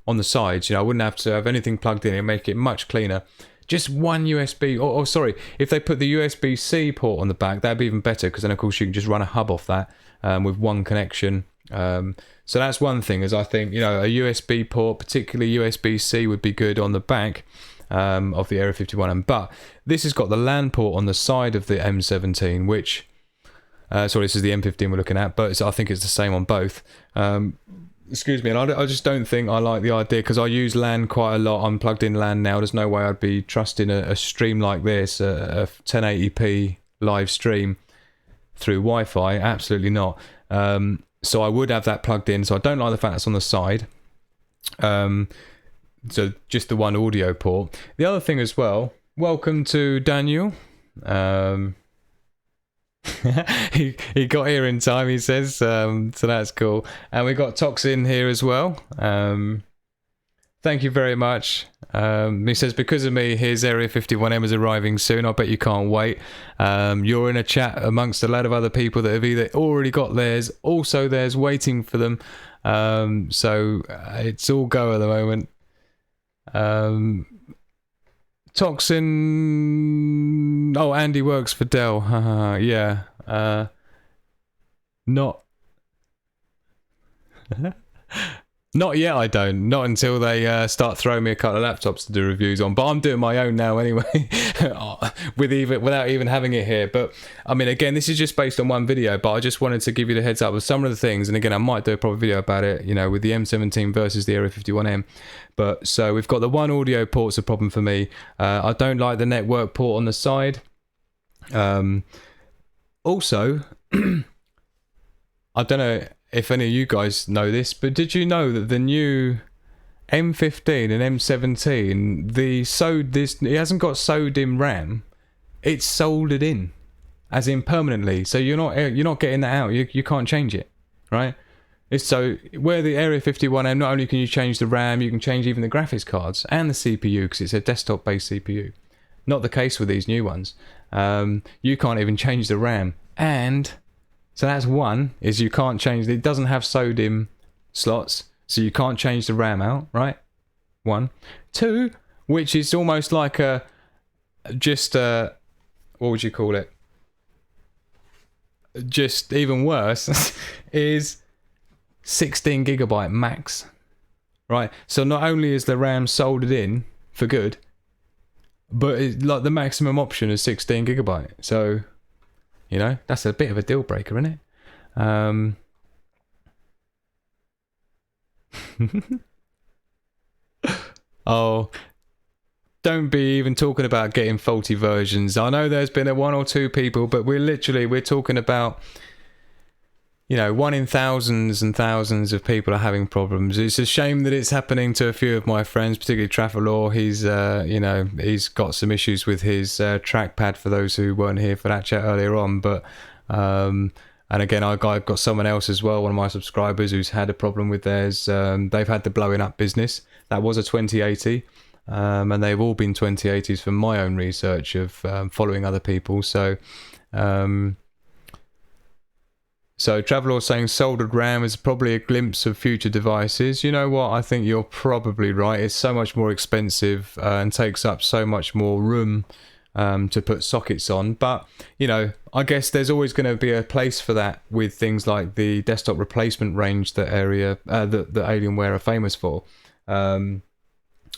on the sides. You know, I wouldn't have to have anything plugged in and make it much cleaner. Just one USB, or sorry, if they put the USB-C port on the back, that'd be even better, because then of course you can just run a hub off that with one connection. So that's one thing, is I think, you know, a USB port, particularly USB-C, would be good on the back of the Area 51M. But this has got the LAN port on the side of the M17, which, sorry, this is the M15 we're looking at, but I think it's the same on both. Excuse me, and I just don't think I like the idea, because I use LAN quite a lot. I'm plugged in LAN now. There's no way I'd be trusting a stream like this, a 1080p live stream through Wi-Fi. Absolutely not. So I would have that plugged in. So I don't like the fact that's on the side. So just the one audio port. The other thing as well, welcome to Daniel. He got here in time, he says, so that's cool. And we got Tox in here as well. Thank you very much. He says, because of me, here's Area 51M is arriving soon. I bet you can't wait. You're in a chat amongst a lot of other people that have either already got theirs, also theirs waiting for them. So it's all go at the moment. Toxin. Oh, Andy works for Dell. Yeah. Not. Not yet, I don't. Not until they start throwing me a couple of laptops to do reviews on. But I'm doing my own now anyway, without even having it here. But I mean, again, this is just based on one video. But I just wanted to give you the heads up of some of the things. And again, I might do a proper video about it. You know, with the M17 versus the Area 51M. But so we've got the one audio port's a problem for me. I don't like the network port on the side. Also, I don't know if any of you guys know this, but did you know that the new M15 and M17, it hasn't got SODIMM RAM, it's soldered in, as in permanently. So you're not getting that out. You can't change it, right? It's so where the Area 51M, not only can you change the RAM, you can change even the graphics cards and the CPU because it's a desktop-based CPU. Not the case with these new ones. You can't even change the RAM, and so that's one, is you can't change, it doesn't have SODIMM slots, so you can't change the RAM out, right? One. Two, which is almost like what would you call it? Just even worse, is 16 gigabyte max, right? So not only is the RAM soldered in for good, but like the maximum option is 16 gigabyte. So, you know, that's a bit of a deal breaker, isn't it? Oh, don't be even talking about getting faulty versions. I know there's been one or two people, but we're talking about, you know, one in thousands and thousands of people are having problems. It's a shame that it's happening to a few of my friends, particularly Travelor. He's, you know, he's got some issues with his trackpad, for those who weren't here for that chat earlier on. But, and again, I've got someone else as well, one of my subscribers, who's had a problem with theirs. They've had the blowing up business. That was a 2080. And they've all been 2080s from my own research of following other people. So, Traveler saying soldered RAM is probably a glimpse of future devices. You know what? I think you're probably right. It's so much more expensive and takes up so much more room to put sockets on. But, you know, I guess there's always going to be a place for that with things like the desktop replacement range that Alienware are famous for.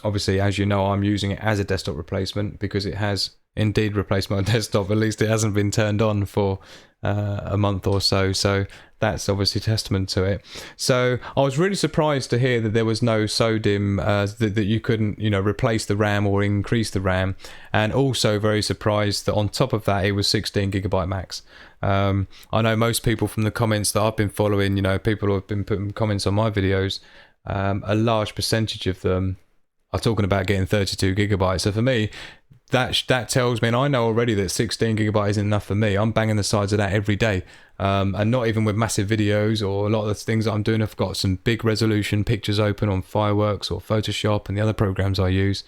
Obviously, as you know, I'm using it as a desktop replacement because it has indeed replaced my desktop. At least it hasn't been turned on for a month or so. So that's obviously testament to it. So I was really surprised to hear that there was no SODIMM, that you couldn't, you know, replace the RAM or increase the RAM. And also very surprised that on top of that, it was 16 gigabyte max. I know most people from the comments that I've been following, you know, people who have been putting comments on my videos, a large percentage of them are talking about getting 32 gigabytes. So for me, that tells me, and I know already that 16 gigabyte isn't enough for me. I'm banging the sides of that every day, and not even with massive videos or a lot of the things that I'm doing. I've got some big resolution pictures open on Fireworks or Photoshop and the other programs I use.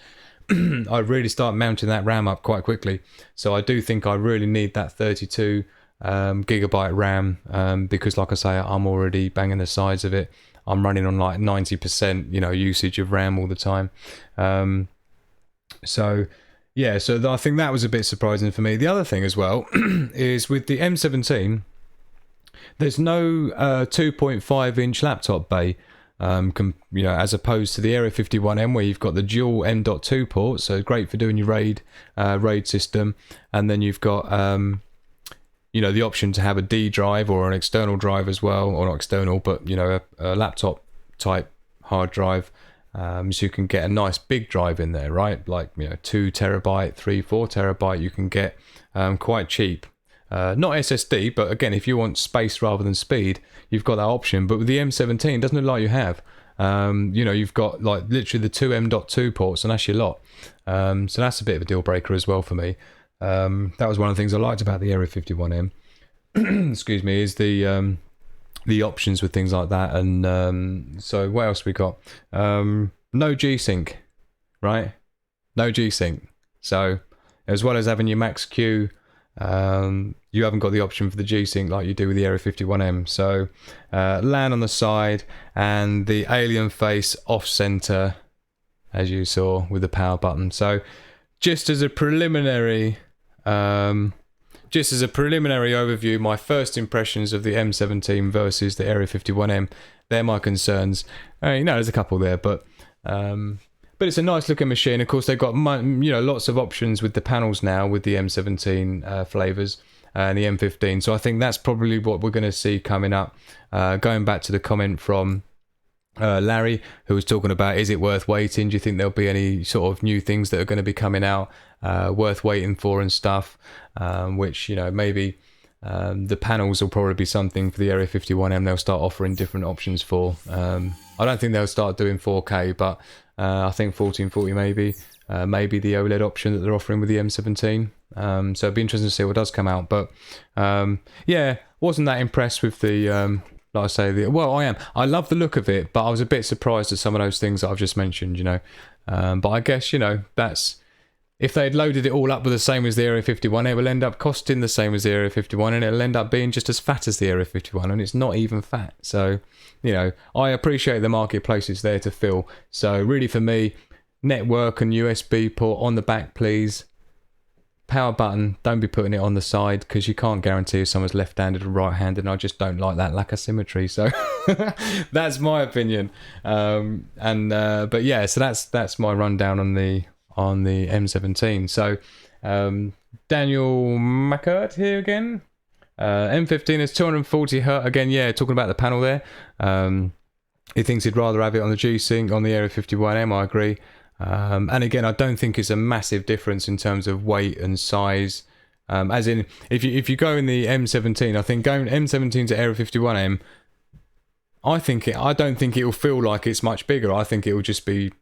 I really start mounting that RAM up quite quickly. So I do think I really need that 32 gigabyte RAM, because like I say, I'm already banging the sides of it. I'm running on like 90%, you know, usage of RAM all the time. So yeah, so I think that was a bit surprising for me. The other thing as well is with the M17, there's no 2.5 inch laptop bay, you know, as opposed to the Area 51M where you've got the dual M.2 port, so great for doing your RAID system, and then you've got you know, the option to have a D drive or an external drive as well, or not external, but you know, a laptop type hard drive. So you can get a nice big drive in there, right? Like, you know, 2 terabyte, 3, 4 terabyte, you can get quite cheap. Not SSD, but again, if you want space rather than speed, you've got that option. But with the M17, it doesn't look like you have. You know, you've got like literally the 2 M.2 ports, and that's your lot. So that's a bit of a deal breaker as well for me. That was one of the things I liked about the Area 51M. Excuse me, is the options with things like that. And so what else we got? No G-Sync. right? No G-Sync. So as well as having your Max Q, you haven't got the option for the G-Sync like you do with the Area 51M. So LAN on the side and the alien face off center, as you saw with the power button. So just as a preliminary overview, my first impressions of the M17 versus the Area 51M, they're my concerns. There's a couple there, but it's a nice looking machine. Of course, they've got lots of options with the panels now with the M17 flavors and the M15. So I think that's probably what we're going to see coming up. Going back to the comment from Larry, who was talking about, is it worth waiting? Do you think there'll be any sort of new things that are going to be coming out worth waiting for and stuff? Which, maybe the panels will probably be something for the Area 51M they'll start offering different options for. I don't think they'll start doing 4K, but I think 1440 maybe. Maybe the OLED option that they're offering with the M17. So it'd be interesting to see what does come out. But yeah, wasn't that impressed with the... like I say, I am. I love the look of it, but I was a bit surprised at some of those things that I've just mentioned, But I guess, that's... If they'd loaded it all up with the same as the Area 51, it will end up costing the same as the Area 51, and it'll end up being just as fat as the Area 51, and it's not even fat. So, I appreciate the marketplace is there to fill. So really for me, network and USB port on the back, please. Power button, don't be putting it on the side, because you can't guarantee if someone's left-handed or right-handed, and I just don't like that lack of symmetry. So that's my opinion. But yeah, so that's my rundown on the M17. So Daniel Mackert here again. M15 is 240 Hz again. Yeah, talking about the panel there. He thinks he'd rather have it on the G-Sync on the Area 51M. I agree. And again, I don't think it's a massive difference in terms of weight and size. As in, if you go in the M17, I think going M17 to Area 51M, I don't think it will feel like it's much bigger. I think it will just be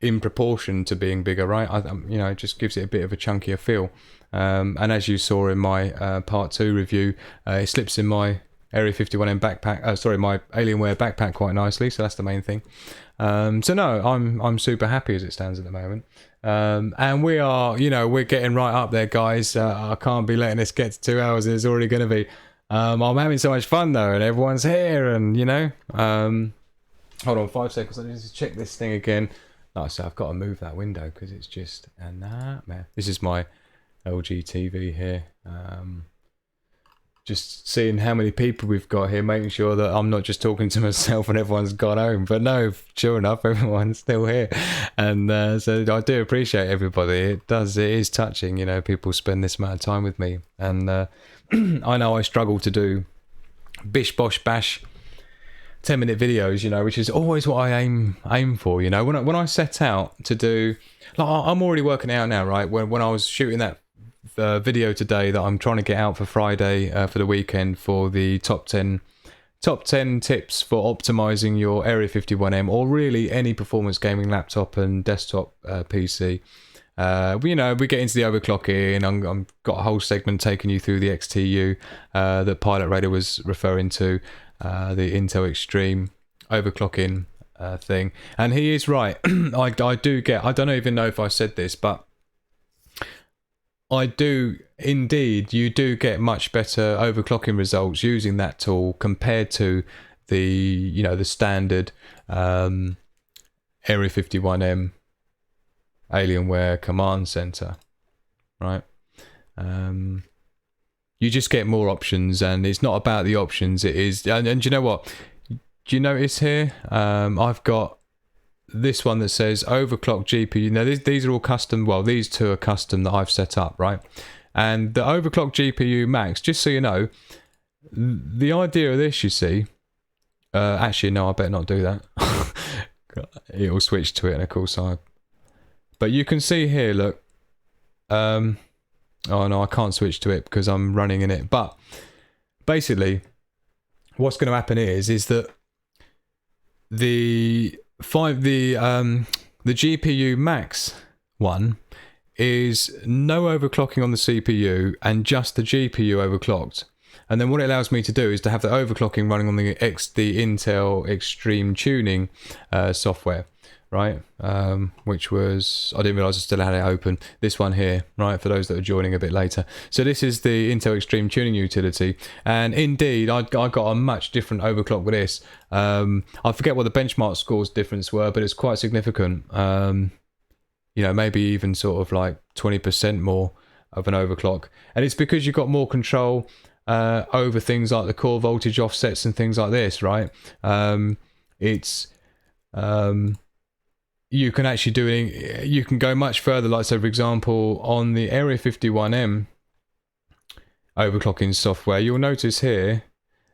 in proportion to being bigger, right? It just gives it a bit of a chunkier feel. And as you saw in my part 2 review, it slips in my Area 51M backpack. My Alienware backpack quite nicely. So that's the main thing. So no, I'm super happy as it stands at the moment. And we are, we're getting right up there, guys. I can't be letting this get to 2 hours. It's already going to be. I'm having so much fun though, and everyone's here, and hold on 5 seconds. I need to check this thing again. Like I said, I've got to move that window because it's just a nightmare. This is my LG TV here. Just seeing how many people we've got here, making sure that I'm not just talking to myself and everyone's gone home. But no, sure enough, everyone's still here. And so I do appreciate everybody. It is touching, people spend this amount of time with me. And I know I struggle to do bish bosh bash 10-minute videos, which is always what I aim for. When I set out to do, like, I'm already working it out now, right? When I was shooting that video today that I'm trying to get out for Friday for the weekend for the top 10 tips for optimizing your Area 51M or really any performance gaming laptop and desktop PC. We get into the overclocking. I've got a whole segment taking you through the XTU that Pilot Radar was referring to, the Intel Extreme overclocking thing. And he is right. I don't even know if I said this, but I do indeed. You do get much better overclocking results using that tool compared to the standard Area 51M Alienware command center, right? You just get more options, and it's not about the options. It is, and you know what? Do you notice here? I've got this one that says overclock GPU. Now these are all custom. Well, these two are custom that I've set up, right? And the overclock GPU max, just so you know, the idea of this, you see, actually no, I better not do that. It will switch to it, and of course but you can see here, look. Oh no, I can't switch to it because I'm running in it. But basically, what's going to happen is that the GPU max one is no overclocking on the CPU and just the GPU overclocked. And then what it allows me to do is to have the overclocking running on the Intel Extreme Tuning software. right? Which was, I didn't realize I still had it open. This one here, right, for those that are joining a bit later. So this is the Intel Extreme Tuning Utility, and indeed I got a much different overclock with this. I forget what the benchmark scores difference were, but it's quite significant. You know, maybe even sort of like 20% more of an overclock, and it's because you've got more control over things like the core voltage offsets and things like this, right? You can actually do it, you can go much further. Like, so for example, on the Area 51m overclocking software, you'll notice here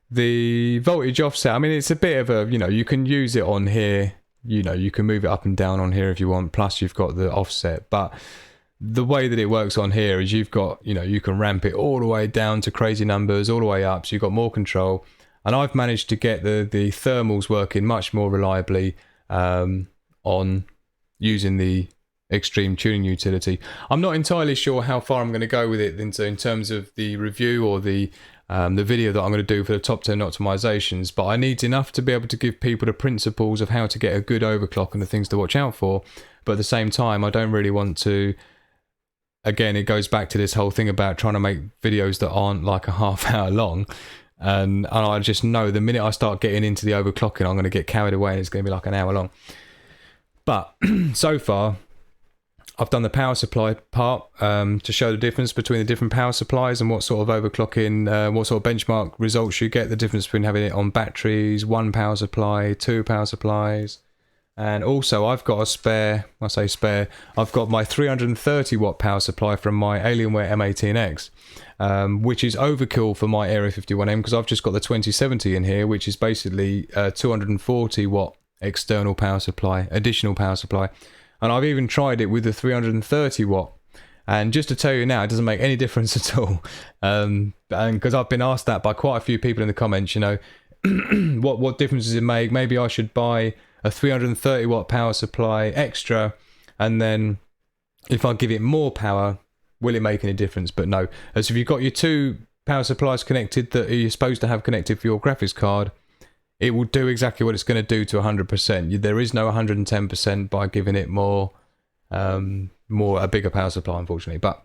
the voltage offset. I mean, it's a bit of a, you know, you can use it on here, you know, you can move it up and down on here if you want, plus you've got the offset. But the way that it works on here is you've got, you know, you can ramp it all the way down to crazy numbers, all the way up, so you've got more control. And I've managed to get the thermals working much more reliably on using the Extreme Tuning Utility. I'm not entirely sure how far I'm going to go with it in terms of the review or the video that I'm going to do for the top 10 optimizations, but I need enough to be able to give people the principles of how to get a good overclock and the things to watch out for. But at the same time, I don't really want to, again, it goes back to this whole thing about trying to make videos that aren't like a half hour long. And I just know the minute I start getting into the overclocking, I'm going to get carried away and it's going to be like an hour long. But so far, I've done the power supply part to show the difference between the different power supplies and what sort of overclocking, what sort of benchmark results you get, the difference between having it on batteries, one power supply, two power supplies. And also I've got a spare, I say spare, I've got my 330 watt power supply from my Alienware m18X. Which is overkill for my Area 51M because I've just got the 2070 in here, which is basically 240 watt external power supply, additional power supply. And I've even tried it with the 330 watt. And just to tell you now, it doesn't make any difference at all. And because I've been asked that by quite a few people in the comments, you know, what difference does it make? Maybe I should buy a 330 watt power supply extra, and then if I give it more power, will it make any difference? But no. As if you've got your two power supplies connected that you're supposed to have connected for your graphics card, it will do exactly what it's going to do to 100%. There is no 110% by giving it a bigger power supply, unfortunately. But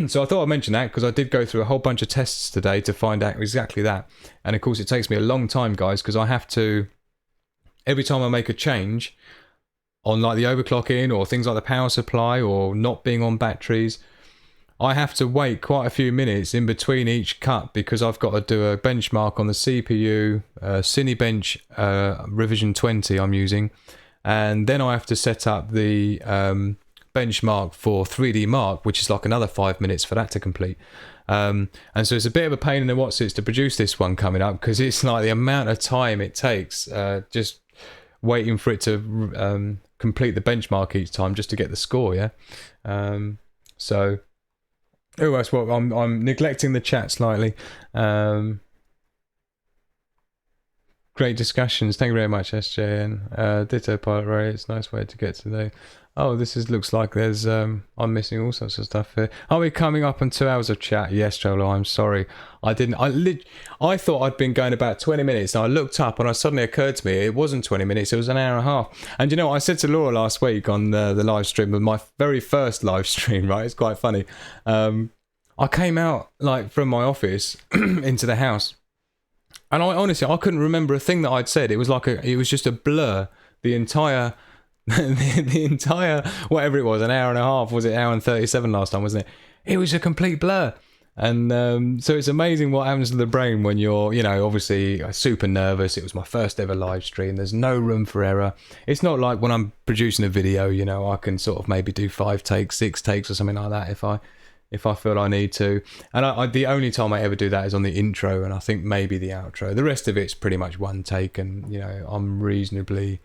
so I thought I'd mention that because I did go through a whole bunch of tests today to find out exactly that. And of course, it takes me a long time, guys, because I have to, every time I make a change on like the overclocking or things like the power supply or not being on batteries, I have to wait quite a few minutes in between each cut because I've got to do a benchmark on the CPU, Cinebench revision 20 I'm using, and then I have to set up the benchmark for 3D Mark, which is like another 5 minutes for that to complete. And so it's a bit of a pain in the whatsits to produce this one coming up because it's like the amount of time it takes just waiting for it to complete the benchmark each time just to get the score, yeah? So... Oh, that's what I'm neglecting the chat slightly. Great discussions. Thank you very much, SJN. Ditto Pilot Ray. It's a nice way to get to the. Oh, looks like there's I'm missing all sorts of stuff here. Are we coming up on 2 hours of chat? Yes, Jolo, I'm sorry. I thought I'd been going about 20 minutes and I looked up and it suddenly occurred to me it wasn't 20 minutes, it was an hour and a half. And you know what I said to Laura last week on the live stream, of my very first live stream, right? It's quite funny. I came out like from my office into the house and I honestly couldn't remember a thing that I'd said. It was like it was just a blur. The entire the entire whatever it was, an hour and a half, was it hour and 37 last time, wasn't it? It was a complete blur. And so it's amazing what happens to the brain when you're, you know, obviously super nervous. It was my first ever live stream. There's no room for error. It's not like when I'm producing a video, you know, I can sort of maybe do 5 takes, 6 takes or something like that if I feel I need to. And the only time I ever do that is on the intro and I think maybe the outro. The rest of it's pretty much one take, and you know, I'm reasonably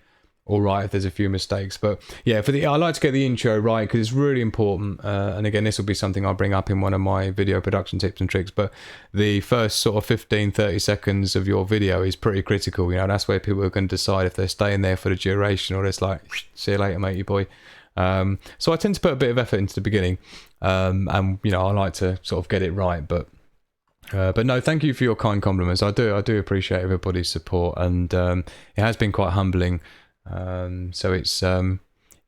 all right if there's a few mistakes. But yeah, I like to get the intro right because it's really important. And again, this will be something I'll bring up in one of my video production tips and tricks. But the first sort of 15-30 seconds of your video is pretty critical. You know, that's where people are going to decide if they're staying there for the duration or it's like, see you later, matey boy. So I tend to put a bit of effort into the beginning. And you know, I like to sort of get it right. But no, thank you for your kind compliments. I do appreciate everybody's support, and it has been quite humbling. So it's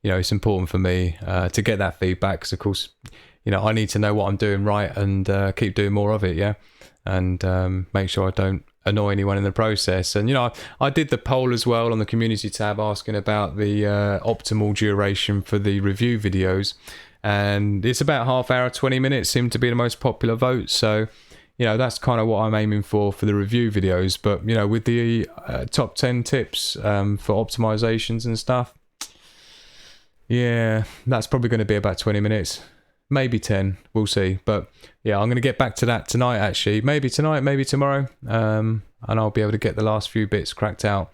it's important for me to get that feedback, because of course I need to know what I'm doing right and keep doing more of it, and make sure I don't annoy anyone in the process. And I did the poll as well on the community tab, asking about the optimal duration for the review videos, and it's about half hour, 20 minutes seemed to be the most popular vote. So that's kind of what I'm aiming for the review videos. But with the top 10 tips for optimizations and stuff, that's probably going to be about 20 minutes, maybe 10, we'll see. But I'm going to get back to that tonight, actually. Maybe tonight, maybe tomorrow, and I'll be able to get the last few bits cracked out.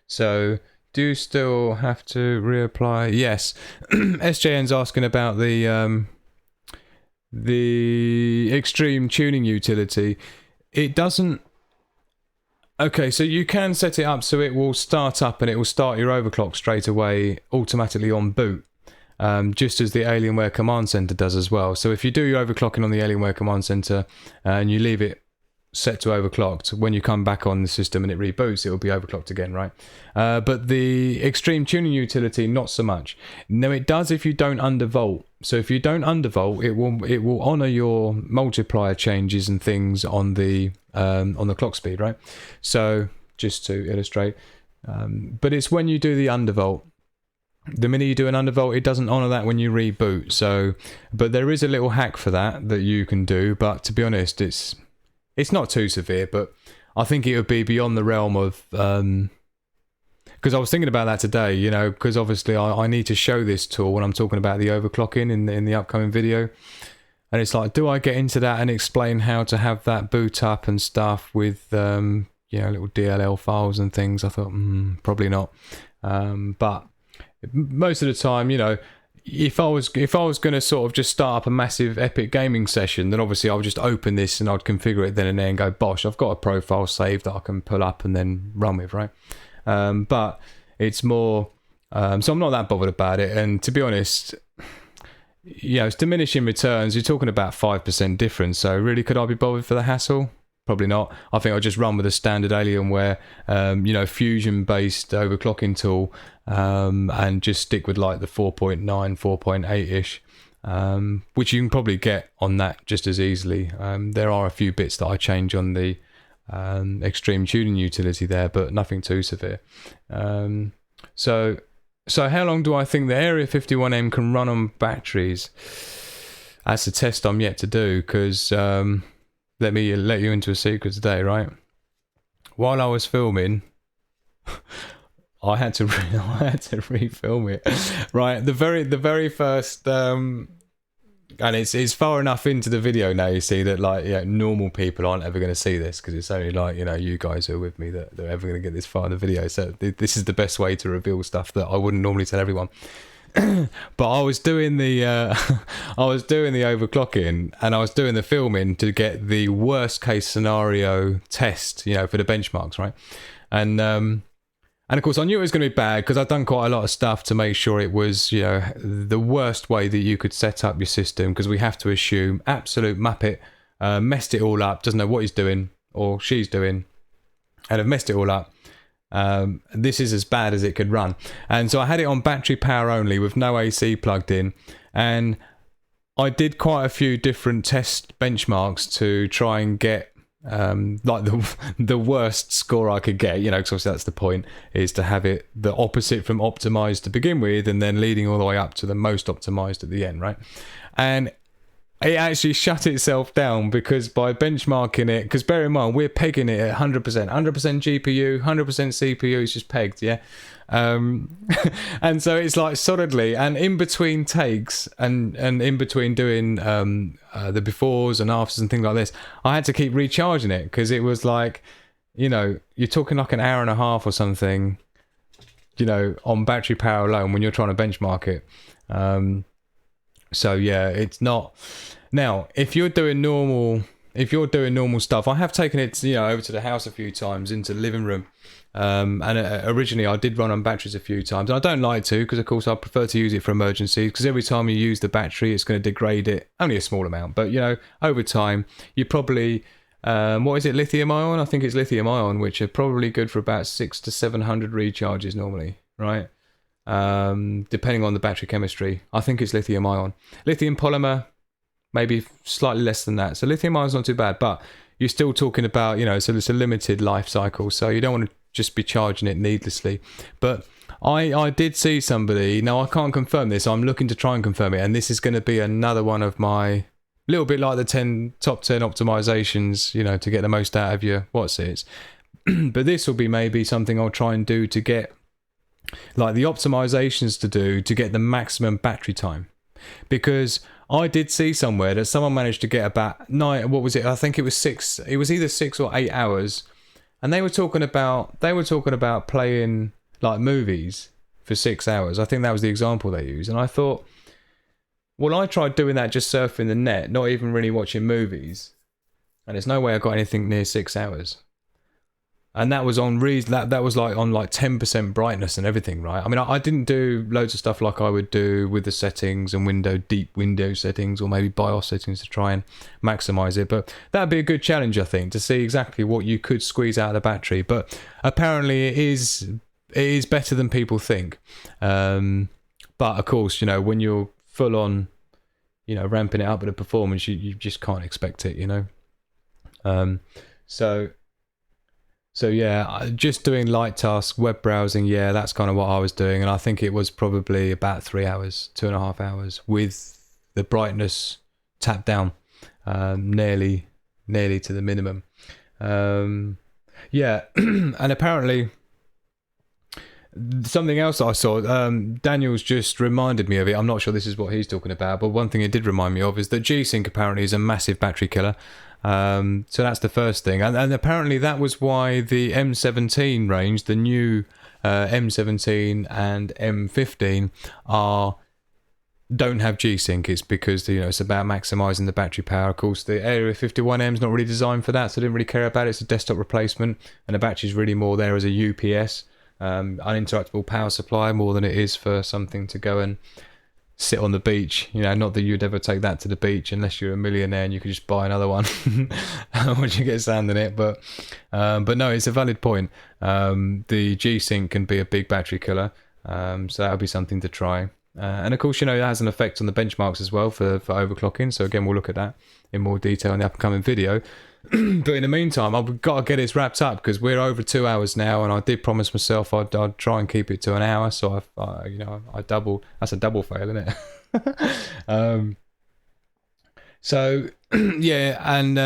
So do you still have to reapply? Yes. SJN's asking about the extreme tuning utility. It doesn't. Okay, so you can set it up so it will start up and it will start your overclock straight away automatically on boot, just as the Alienware Command Center does as well. So if you do your overclocking on the Alienware Command Center and you leave it set to overclocked, when you come back on the system and it reboots, it will be overclocked again, right? But the extreme tuning utility, not so much. No, it does if you don't undervolt. So if you don't undervolt, it will honor your multiplier changes and things on the clock speed, right? So just to illustrate, but it's when you do the undervolt. The minute you do an undervolt, it doesn't honor that when you reboot. So, but there is a little hack for that you can do. But to be honest, it's not too severe. But I think it would be beyond the realm of because I was thinking about that today, because obviously I need to show this tool when I'm talking about the overclocking in the upcoming video. And it's like, do I get into that and explain how to have that boot up and stuff with, little DLL files and things? I thought, probably not. But most of the time, if I was going to sort of just start up a massive epic gaming session, then obviously I would just open this and I'd configure it then and there and go, bosh, I've got a profile saved that I can pull up and then run with, right? But it's more, so I'm not that bothered about it. And to be honest, it's diminishing returns. You're talking about 5% difference. So really, could I be bothered for the hassle? Probably not. I think I'll just run with a standard Alienware, fusion-based overclocking tool, and just stick with like the 4.9, 4.8-ish, which you can probably get on that just as easily. There are a few bits that I change on the extreme tuning utility there, but nothing too severe. So how long do I think the Area 51M can run on batteries? That's a test I'm yet to do, because let me let you into a secret today, right? While I was filming, I had to refilm it, right? The very first and it's far enough into the video now, you see, that normal people aren't ever going to see this, because it's only you guys who are with me that they're ever going to get this far in the video. So this is the best way to reveal stuff that I wouldn't normally tell everyone. But I was doing the overclocking, and I was doing the filming to get the worst case scenario test, for the benchmarks, right? And of course, I knew it was going to be bad, because I'd done quite a lot of stuff to make sure it was, the worst way that you could set up your system, because we have to assume absolute muppet messed it all up, doesn't know what he's doing or she's doing, and have messed it all up. This is as bad as it could run. And so I had it on battery power only with no AC plugged in, and I did quite a few different test benchmarks to try and get the worst score I could get, because obviously that's the point, is to have it the opposite from optimized to begin with, and then leading all the way up to the most optimized at the end, right? And it actually shut itself down, because by benchmarking it, because bear in mind, we're pegging it at 100% GPU, 100% CPU is just pegged, yeah? And so it's like solidly, and in between takes and in between doing the befores and afters and things like this, I had to keep recharging it, because it was like, you're talking like an hour and a half or something, on battery power alone when you're trying to benchmark it. So yeah, it's not. Now, if you're doing normal stuff, I have taken it, over to the house a few times, into the living room. And originally I did run on batteries a few times, and I don't like to, because of course I prefer to use it for emergencies, because every time you use the battery it's going to degrade it, only a small amount, but over time you probably what is it, lithium ion? I think it's lithium ion, which are probably good for about 600 to 700 recharges normally, right? Depending on the battery chemistry. I think it's lithium ion. Lithium polymer, maybe slightly less than that. So lithium ion is not too bad, but you're still talking about, you know, so it's a limited life cycle, so you don't want to just be charging it needlessly. But I did see somebody, now I can't confirm this, I'm looking to try and confirm it, and this is going to be another one of my, little bit like the top 10 optimizations, you know, to get the most out of your what's-its. But this will be maybe something I'll try and do to get, like the optimizations to do to get the maximum battery time. Because I did see somewhere that someone managed to get about what was it? I think it was either 6 or 8 hours. And they were talking about playing like movies for 6 hours. I think that was the example they used. And I thought, well, I tried doing that just surfing the net, not even really watching movies. And there's no way I got anything near 6 hours. And that was on that was like on like 10% brightness and everything, right? I mean, I didn't do loads of stuff like I would do with the settings and deep window settings, or maybe BIOS settings to try and maximize it. But that'd be a good challenge, I think, to see exactly what you could squeeze out of the battery. But apparently it is better than people think. But of course, you know, when you're full on, you know, ramping it up with the performance, you just can't expect it, you know. So yeah, just doing light tasks, web browsing, yeah, that's kind of what I was doing. And I think it was probably about 3 hours, 2.5 hours, with the brightness tapped down, nearly to the minimum. Yeah, and apparently something else I saw, Daniel's just reminded me of it. I'm not sure this is what he's talking about, but one thing it did remind me of is that G-Sync apparently is a massive battery killer. So that's the first thing, and apparently that was why the M17 range, the new M17 and M15 don't have G-Sync. It's because, you know, it's about maximizing the battery power. Of course, the Area 51M is not really designed for that, so I didn't really care about it. It's a desktop replacement, and the battery's really more there as a UPS, uninterruptible power supply, more than it is for something to go and sit on the beach. You know, not that you'd ever take that to the beach unless you're a millionaire and you could just buy another one once you get sand in it. But no, it's a valid point. The G-Sync can be a big battery killer, so that'll be something to try. And of course, you know, it has an effect on the benchmarks as well for overclocking. So again, we'll look at that in more detail in the upcoming video. But in the meantime, I've got to get this wrapped up because we're over 2 hours now, and I did promise myself I'd try and keep it to an hour. So I double. That's a double fail, isn't it? So yeah, and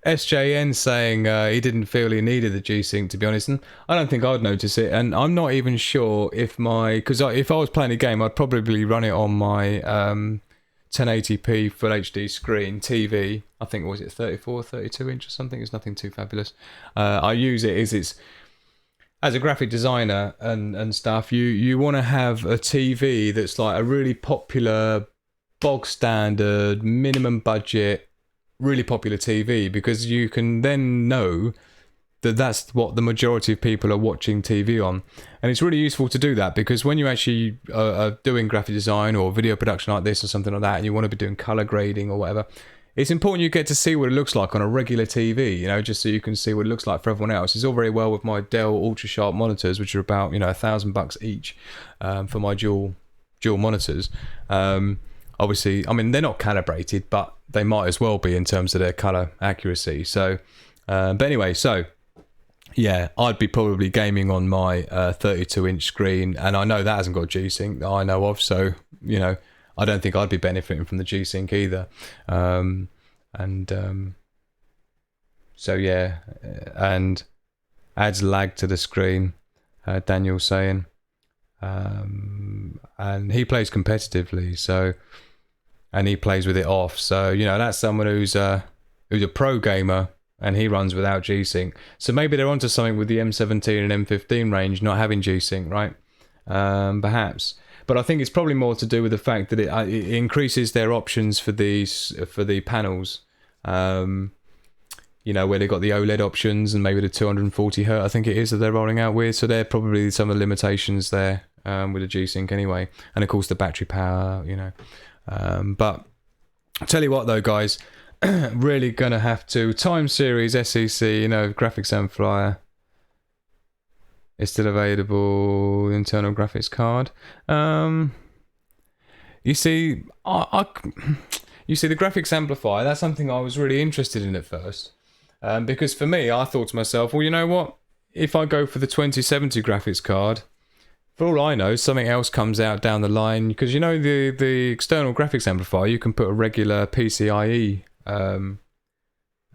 SJN saying he didn't feel he needed the G-Sync, to be honest, and I don't think I'd notice it. And I'm not even sure if if I was playing a game, I'd probably run it on my 1080p Full HD screen TV. I think, was it 32 inch or something? It's nothing too fabulous. I use it as a graphic designer and stuff. You want to have a TV that's like a really popular, bog standard, minimum budget, really popular TV, because you can then know that that's what the majority of people are watching TV on. And it's really useful to do that, because when you actually are doing graphic design or video production like this or something like that, and you want to be doing color grading or whatever, it's important you get to see what it looks like on a regular TV, you know, just so you can see what it looks like for everyone else. It's all very well with my Dell ultra sharp monitors, which are about, you know, $1,000 each for my dual monitors. Obviously, I mean, they're not calibrated, but they might as well be in terms of their color accuracy. So, but anyway, so yeah, I'd be probably gaming on my 32-inch screen, and I know that hasn't got G-Sync that I know of, so, you know, I don't think I'd be benefiting from the G-Sync either. So yeah, and adds lag to the screen, Daniel's saying. And he plays competitively, so, and he plays with it off, so, you know, that's someone who's a pro gamer, and he runs without G-Sync. So maybe they're onto something with the M17 and M15 range not having G-Sync, right? Perhaps. But I think it's probably more to do with the fact that it increases their options for the panels. You know, where they've got the OLED options and maybe the 240 Hz, I think it is, that they're rolling out with. So they're probably some of the limitations there with the G-Sync anyway. And of course the battery power, you know. But I'll tell you what though, guys, really gonna have to. Time series SEC, you know, graphics amplifier is still available. Internal graphics card. You see, you see the graphics amplifier. That's something I was really interested in at first, because for me, I thought to myself, well, you know what? If I go for the 2070 graphics card, for all I know, something else comes out down the line, because you know the external graphics amplifier, you can put a regular PCIe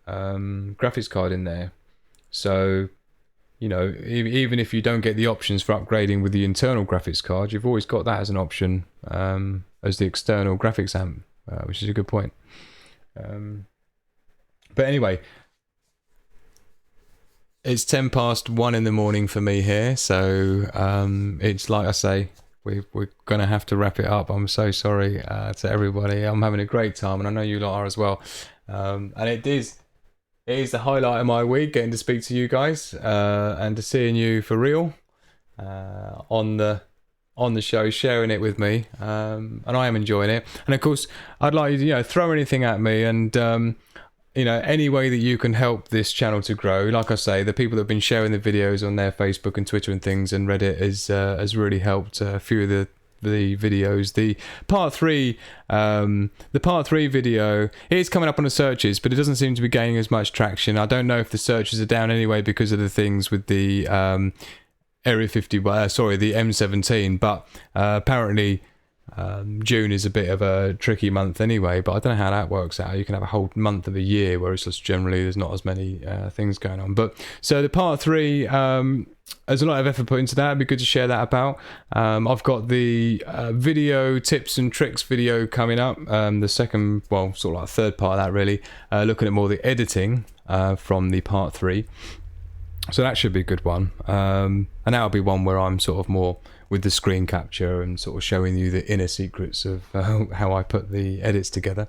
graphics card in there. So, you know, even if you don't get the options for upgrading with the internal graphics card, you've always got that as an option as the external graphics amp, which is a good point. But anyway, it's 1:10 in the morning for me here, so it's like I say, we're gonna have to wrap it up. I'm so sorry to everybody. I'm having a great time, and I know you lot are as well. And it is the highlight of my week, getting to speak to you guys and to seeing you for real on the show, sharing it with me, and I am enjoying it. And of course, I'd like you to, you know, throw anything at me, and you know, any way that you can help this channel to grow. Like I say, the people that have been sharing the videos on their Facebook and Twitter and things and Reddit has really helped a few of the videos. The part 3 video is coming up on the searches, but it doesn't seem to be gaining as much traction. I don't know if the searches are down anyway because of the things with the Area 50, the M17, but apparently June is a bit of a tricky month anyway, but I don't know how that works out. You can have a whole month of a year where it's just generally there's not as many things going on. But so the part 3, there's a lot of effort put into that. It'd be good to share that about. I've got the video tips and tricks video coming up. The second, well, sort of like third part of that really, looking at more the editing from the part 3. So that should be a good one. And that'll be one where I'm sort of more with the screen capture and sort of showing you the inner secrets of how I put the edits together.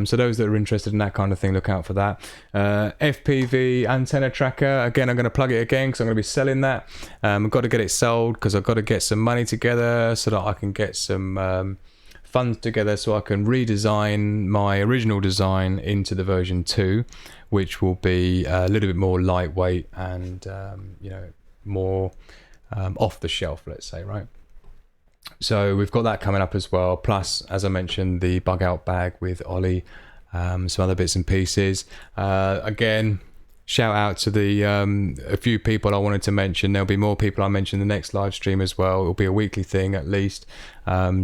So those that are interested in that kind of thing, look out for that. FPV antenna tracker, again, I'm going to plug it again because I'm going to be selling that. I've got to get it sold because I've got to get some money together so that I can get some funds together so I can redesign my original design into the version 2, which will be a little bit more lightweight and you know, more off the shelf, let's say, right? So we've got that coming up as well, plus as I mentioned the bug out bag with Ollie, some other bits and pieces. Again, shout out to the a few people I wanted to mention. There'll be more people I mention in the next live stream as well. It'll be a weekly thing at least,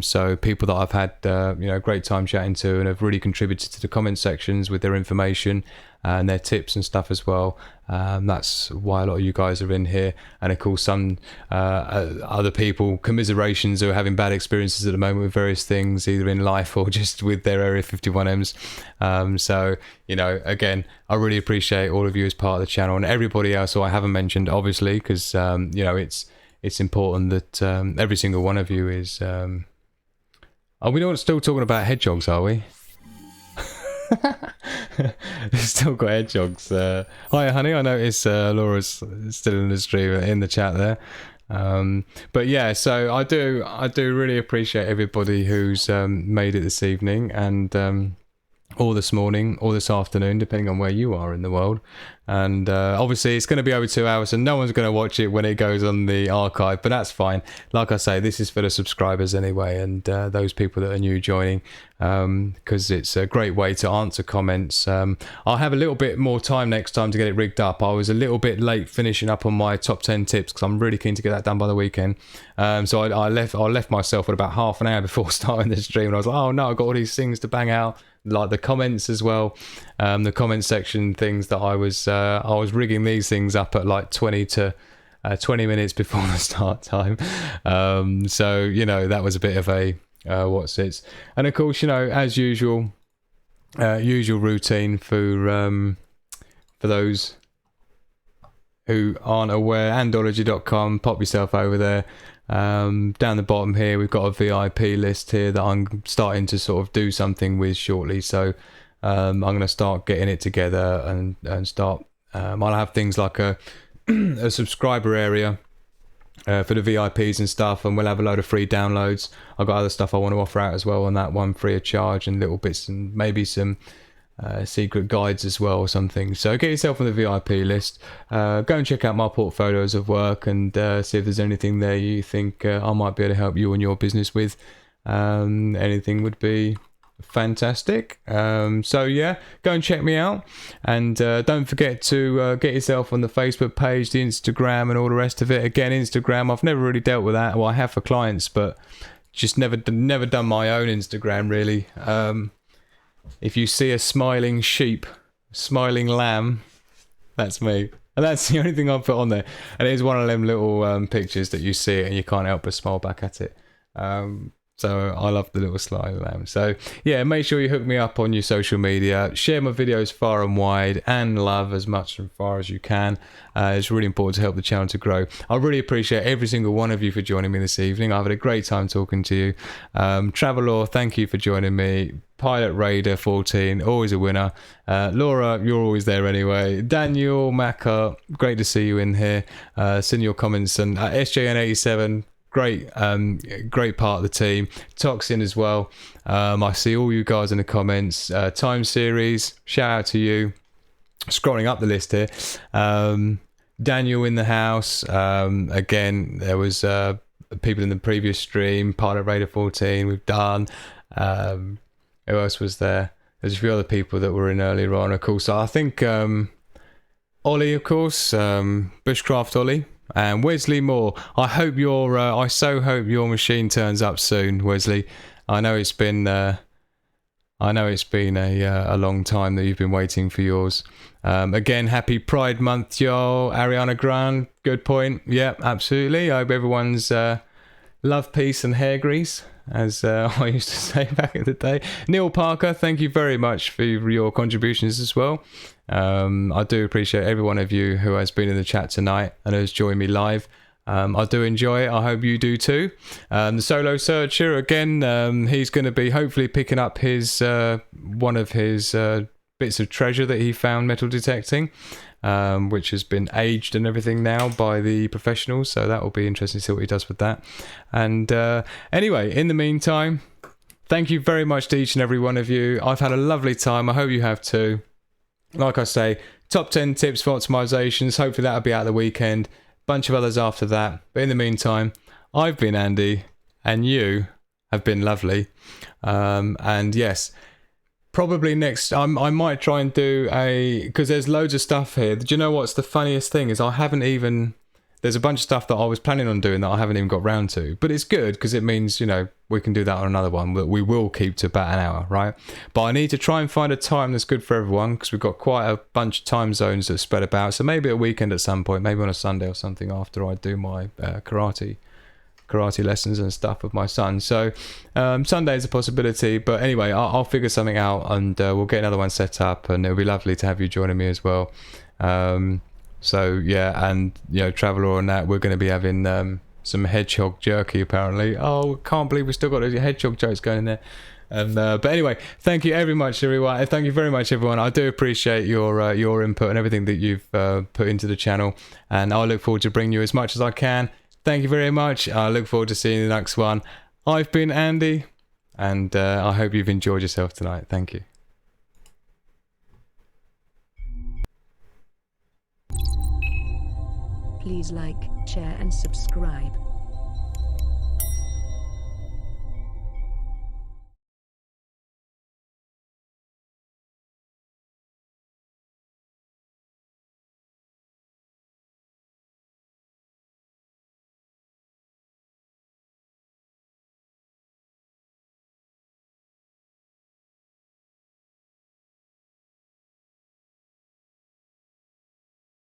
so people that I've had you know, a great time chatting to and have really contributed to the comment sections with their information and their tips and stuff as well. That's why a lot of you guys are in here, and of course some other people, commiserations, who are having bad experiences at the moment with various things, either in life or just with their Area 51Ms. So, you know, again, I really appreciate all of you as part of the channel, and everybody else who I haven't mentioned, obviously, because you know, it's important that every single one of you is are we not still talking about hedgehogs, are we? Still got hedgehogs. Hi honey, I notice Laura's still in the stream, in the chat there. But yeah, so I do really appreciate everybody who's made it this evening, and or this morning or this afternoon, depending on where you are in the world. And obviously it's going to be over 2 hours, and no one's going to watch it when it goes on the archive, but that's fine. Like I say, this is for the subscribers anyway, and those people that are new joining, because it's a great way to answer comments. I'll have a little bit more time next time to get it rigged up. I was a little bit late finishing up on my top 10 tips because I'm really keen to get that done by the weekend. So I left myself at about half an hour before starting the stream, and I was like, oh no, I've got all these things to bang out, like the comments as well, the comment section things that I was rigging these things up at like 20 minutes before the start time. So, you know, that was a bit of a what's it, and of course, you know, as usual, usual routine for those who aren't aware, Andology.com, pop yourself over there. Down the bottom here we've got a VIP list here that I'm starting to sort of do something with shortly, so I'm going to start getting it together and start I'll have things like a a subscriber area for the VIPs and stuff, and we'll have a load of free downloads. I've got other stuff I want to offer out as well on that one, free of charge, and little bits, and maybe some secret guides as well or something. So get yourself on the VIP list. Go and check out my portfolios of work and see if there's anything there you think I might be able to help you and your business with. Anything would be fantastic. So yeah, go and check me out, and don't forget to get yourself on the Facebook page, the Instagram, and all the rest of it. Again, Instagram, I've never really dealt with that. Well, I have for clients, but just never done my own Instagram really. If you see a smiling sheep, smiling lamb, that's me. And that's the only thing I've put on there. And it is one of them little pictures that you see it and you can't help but smile back at it. So I love the little smiling lamb. So yeah, make sure you hook me up on your social media. Share my videos far and wide, and love as much and far as you can. It's really important to help the channel to grow. I really appreciate every single one of you for joining me this evening. I've had a great time talking to you. Travelor, thank you for joining me. Pilot Raider 14, always a winner. Laura, you're always there anyway. Daniel, Macca, great to see you in here. Send your comments. And SJN87, great part of the team. Toxin as well. I see all you guys in the comments. Time Series, shout out to you. Scrolling up the list here. Daniel in the house. Again, there was people in the previous stream. Pilot Raider 14, we've done. Who else was there? There's a few other people that were in earlier on, of course. I think Ollie, of course, Bushcraft Ollie, and Wesley Moore. I so hope your machine turns up soon, Wesley. I know it's been a long time that you've been waiting for yours. Again, happy Pride Month, y'all. Ariana Grande, good point. Yeah, absolutely. I hope everyone's love, peace, and hair grease, as I used to say back in the day. Neil Parker, thank you very much for your contributions as well. I do appreciate every one of you who has been in the chat tonight and has joined me live. I do enjoy it. I hope you do too. The Solo Searcher, again, he's going to be hopefully picking up his one of his bits of treasure that he found metal detecting, which has been aged and everything now by the professionals, so that will be interesting to see what he does with that. And anyway, in the meantime, thank you very much to each and every one of you. I've had a lovely time. I hope you have too. Like I say, top 10 tips for optimizations. Hopefully that'll be out the weekend. Bunch of others after that. But in the meantime, I've been Andy, and you have been lovely. And yes, probably next, I might try and do because there's loads of stuff here. Do you know what's the funniest thing is there's a bunch of stuff that I was planning on doing that I haven't even got round to. But it's good because it means, we can do that on another one, but we will keep to about an hour, right? But I need to try and find a time that's good for everyone because we've got quite a bunch of time zones that are spread about. So maybe a weekend at some point, maybe on a Sunday or something after I do my karate lessons and stuff with my son. So Sunday is a possibility, but anyway, I'll figure something out, and we'll get another one set up, and it'll be lovely to have you joining me as well. So yeah, and Traveller and that, we're going to be having some hedgehog jerky apparently. Oh, can't believe we still got those hedgehog jokes going in there. And but anyway, thank you very much everyone. Thank you very much everyone. I do appreciate your input and everything that you've put into the channel, and I look forward to bringing you as much as I can. Thank you very much. I look forward to seeing you the next one. I've been Andy, and I hope you've enjoyed yourself tonight. Thank you. Please like, share and subscribe.